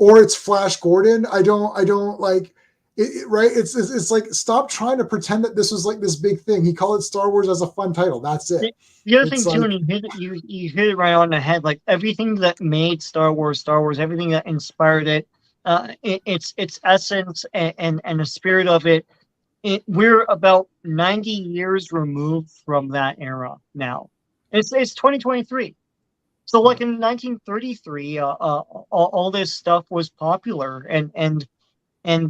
or it's Flash Gordon. I don't like it, right? It's like, stop trying to pretend that this was like this big thing. He called it Star Wars as a fun title. That's it. The other thing too, and you hit it right on the head. Like everything that made Star Wars, everything that inspired it, its essence and the spirit of it. We're about 90 years removed from that era now. It's 2023. So like in 1933, all this stuff was popular, and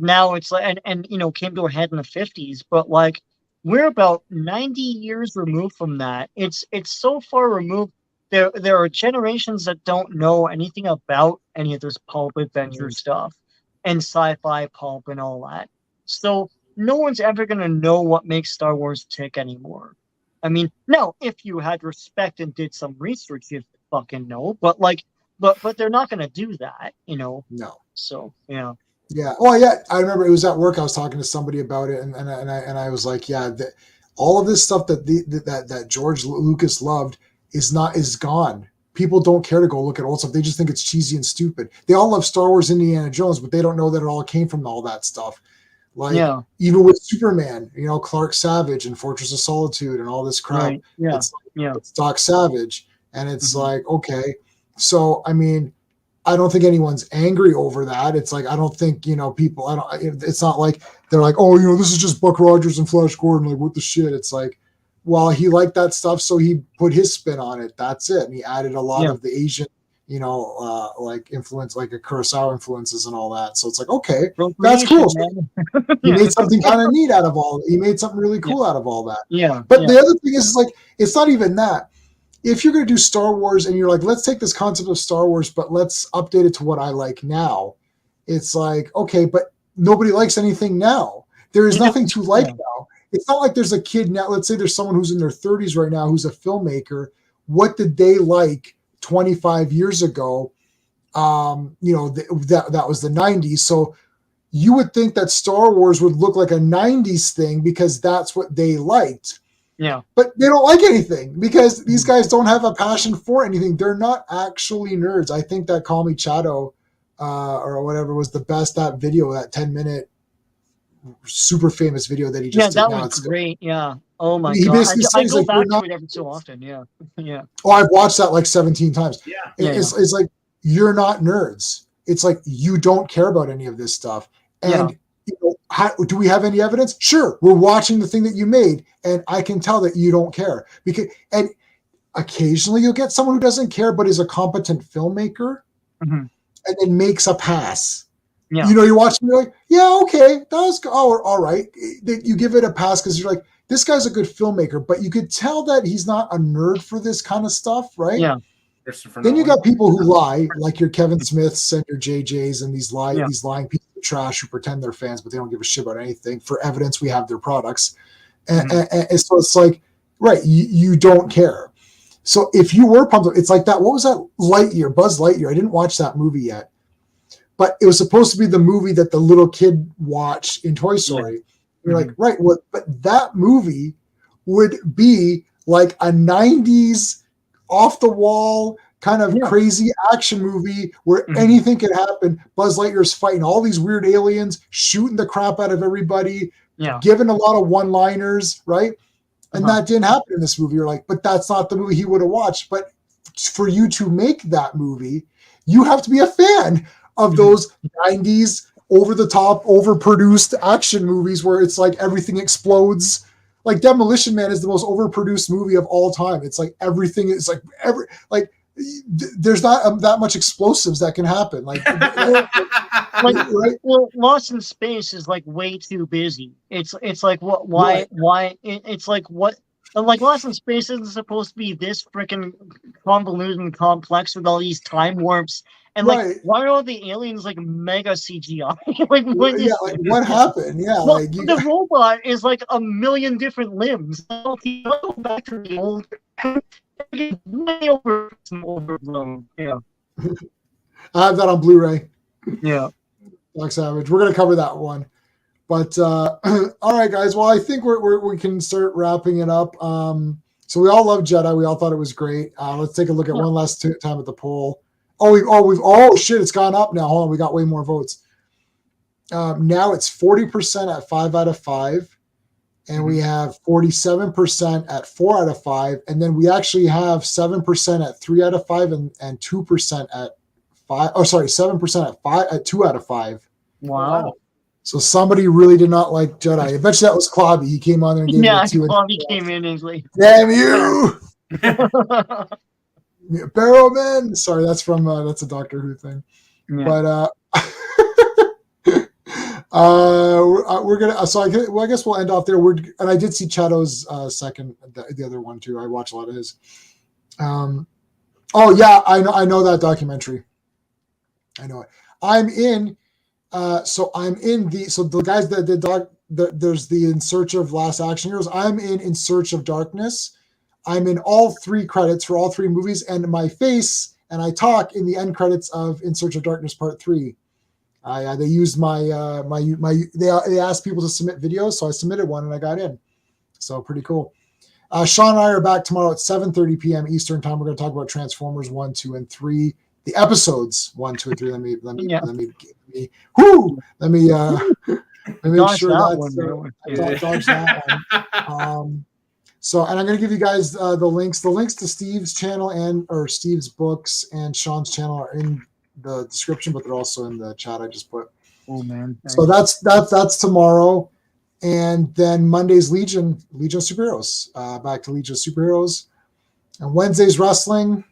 now it's like and came to a head in the 50s. But like we're about 90 years removed from that. It's so far removed. There are generations that don't know anything about any of this pulp adventure stuff and sci-fi pulp and all that. So no one's ever gonna know what makes Star Wars tick anymore. I mean, no, if you had respect and did some research, you'd fucking know. But like, but they're not gonna do that, No. So yeah. Yeah. Oh yeah. I remember it was at work. I was talking to somebody about it, and I was like, yeah, all of this stuff that George Lucas loved is gone. People don't care to go look at old stuff. They just think it's cheesy and stupid. They all love Star Wars, Indiana Jones, but they don't know that it all came from all that stuff. Like even with Superman, Clark Savage and Fortress of Solitude and all this crap. Right. Yeah. It's Doc Savage. And it's like, okay. So, I mean, I don't think anyone's angry over that. It's like, I don't think, people, it's not like they're like, oh, this is just Buck Rogers and Flash Gordon. Like, what the shit? It's like, well, he liked that stuff. So he put his spin on it. That's it. And he added a lot of the Asian, like influence, like a Kurosawa influences and all that. So it's like, okay, that's cool. He made something kind of neat out of all. He made something really cool out of all that. Yeah. But the other thing is like, it's not even that. If you're going to do Star Wars and you're like, let's take this concept of Star Wars, but let's update it to what I like now. It's like, okay, but nobody likes anything now. There is nothing to like now. It's not like there's a kid now. Let's say there's someone who's in their 30s right now who's a filmmaker. What did they like 25 years ago? That was the 90s. So you would think that Star Wars would look like a 90s thing because that's what they liked. Yeah. But they don't like anything because these guys don't have a passion for anything. They're not actually nerds. I think that Call Me Chato or whatever was the best, that video, that 10-minute super famous video that he just did. that now. was great. Yeah. Oh my He god. basically I says go like, back we're to not, it every so often. Yeah. Yeah. oh, I've watched that like 17 times. Yeah. It's like, you're not nerds. It's like, you don't care about any of this stuff. And you know, do we have any evidence? Sure. We're watching the thing that you made, and I can tell that you don't care. And occasionally you'll get someone who doesn't care but is a competent filmmaker, and then makes a pass. Yeah. You know, you're watching, you're like, yeah, okay, that was all right. You give it a pass because you're like, this guy's a good filmmaker, but you could tell that he's not a nerd for this kind of stuff, right? Yeah. Then you got people who lie, like your Kevin Smiths and your JJs and these lying pieces of trash who pretend they're fans, but they don't give a shit about anything. For evidence, we have their products. And so it's like, right, you don't care. So if you were pumped, it's like that. What was that Lightyear, Buzz Lightyear? I didn't watch that movie yet, but it was supposed to be the movie that the little kid watched in Toy Story. Yeah. You're like, right, well, but that movie would be like a 90s off the wall kind of crazy action movie where anything could happen. Buzz Lightyear's fighting all these weird aliens, shooting the crap out of everybody, giving a lot of one-liners, right? And that didn't happen in this movie. You're like, but that's not the movie he would have watched. But for you to make that movie, you have to be a fan of those 90s over-the-top, overproduced action movies where it's like everything explodes. Like Demolition Man is the most overproduced movie of all time. It's like everything is like there's not that much explosives that can happen. Like, right? Well, Lost in Space is like way too busy. It's like what? Why? It's like what? Like Lost in Space isn't supposed to be this freaking convoluted and complex with all these time warps. And like, why are all the aliens like mega CGI? What happened? Yeah, well, the robot is like a million different limbs. Go back to the old, way overblown. Yeah, I have that on Blu-ray. Yeah, Black Savage. We're gonna cover that one, but all right, guys. Well, I think we can start wrapping it up. So we all love Jedi. We all thought it was great. Let's take a look at one last time at the poll. Oh shit, it's gone up now. Hold on, we got way more votes. Now it's 40% at 5 out of 5, and we have 47% at 4 out of 5, and then we actually have 7% at 3 out of 5 and 2% at 5. Oh, sorry, 7% at 2 out of 5. Wow. So somebody really did not like Jedi. I bet you that was Clobby. He came on there and gave it a 2. Clobby came in and was like, damn you! Barrowman. Sorry, that's from that's a Doctor Who thing. Yeah. But we're gonna. So I guess we'll end off there. And I did see Chato's second, the other one too. I watched a lot of his. Oh yeah, I know that documentary. I know it. I'm in. So I'm in the guys that did there's the In Search of Last Action Heroes. I'm in Search of Darkness. I'm in all 3 credits for all 3 movies, and my face and I talk in the end credits of In Search of Darkness Part 3. They used my they asked people to submit videos, so I submitted one and I got in. So pretty cool. Sean and I are back tomorrow at 7:30 p.m. Eastern time. We're going to talk about Transformers 1, 2, and 3. The episodes 1, 2, and 3. Let me make sure that's dodge that one. So, and I'm going to give you guys the links. The links to Steve's channel or Steve's books and Sean's channel are in the description, but they're also in the chat I just put. Oh man! So that's tomorrow, and then Monday's Legion of Superheroes. Back to Legion of Superheroes, and Wednesday's wrestling.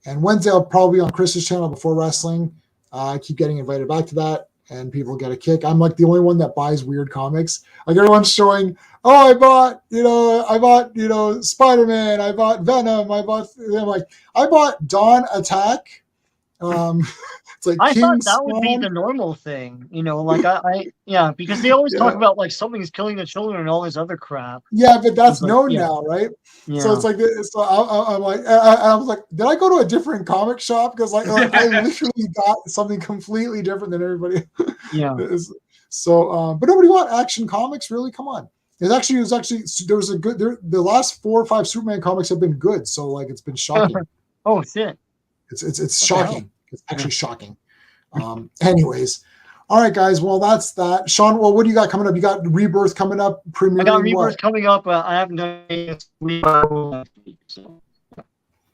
And Wednesday I'll probably be on Chris's channel before wrestling. I keep getting invited back to that, and people get a kick. I'm like the only one that buys weird comics. Like everyone's showing, I bought Spider-Man, I bought Venom, I'm like, I bought Dawn Attack. It's like I King thought that would be the normal thing, like I because they always talk about like something's killing the children and all this other crap. Yeah, but that's known now, right? Yeah. So it's like this. So I'm like, I was like, did I go to a different comic shop? Because like I literally got something completely different than everybody. Yeah. So, but nobody bought Action Comics, really? Come on. There was a good. The last 4 or 5 Superman comics have been good. So like, it's been shocking. Oh shit! It's shocking. It's actually shocking. Anyways, all right, guys. Well, that's that. Sean, well, what do you got coming up? You got Rebirth coming up. Premiering I got Rebirth what? coming up. I haven't done it week. So.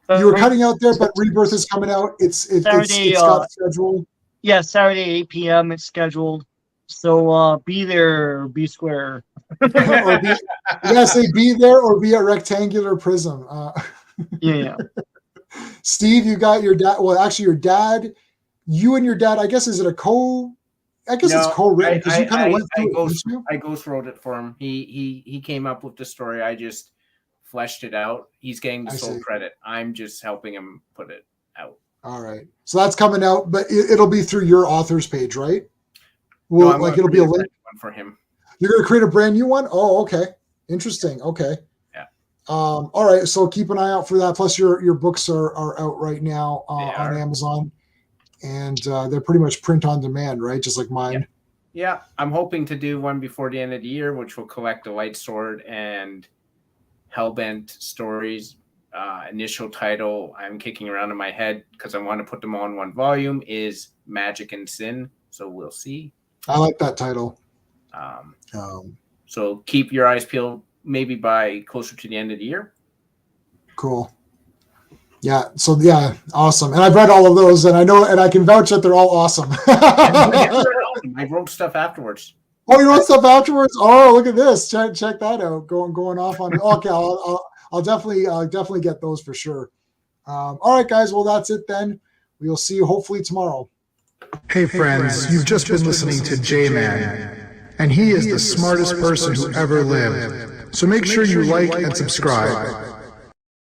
You were cutting out there, but Rebirth is coming out. It's got scheduled. Yeah, Saturday 8 p.m. It's scheduled. So be there, be square. You gotta say be there or be a rectangular prism. Yeah. Steve, you got your dad. Well, actually, your dad. You and your dad. I guess is it a co? I guess it's co-written because you kind of went through it. I ghost wrote it for him. He came up with the story. I just fleshed it out. He's getting the sole credit. I'm just helping him put it out. All right. So that's coming out, but it'll be through your author's page, right? Well, no, it'll be a link one for him. You're going to create a brand new one? Oh, okay. Interesting. Okay. Yeah. All right. So keep an eye out for that. Plus your books are out right now on Amazon, and they're pretty much print on demand, right? Just like mine. Yeah. I'm hoping to do one before the end of the year, which will collect the Light Sword and Hellbent stories. Initial title I'm kicking around in my head because I want to put them all in one volume is Magic and Sin. So we'll see. I like that title. So keep your eyes peeled maybe by closer to the end of the year. Cool. Yeah. So yeah, awesome. And I've read all of those and I know, and I can vouch that they're all awesome. I wrote stuff afterwards. Oh, you wrote stuff afterwards? Oh, look at this. Check that out. Going off on it. Okay. I'll definitely get those for sure. All right, guys. Well, that's it then. We will see you hopefully tomorrow. Hey friends, you've just been listening to J-Man, and he is the smartest person who ever lived. So make sure you like and subscribe.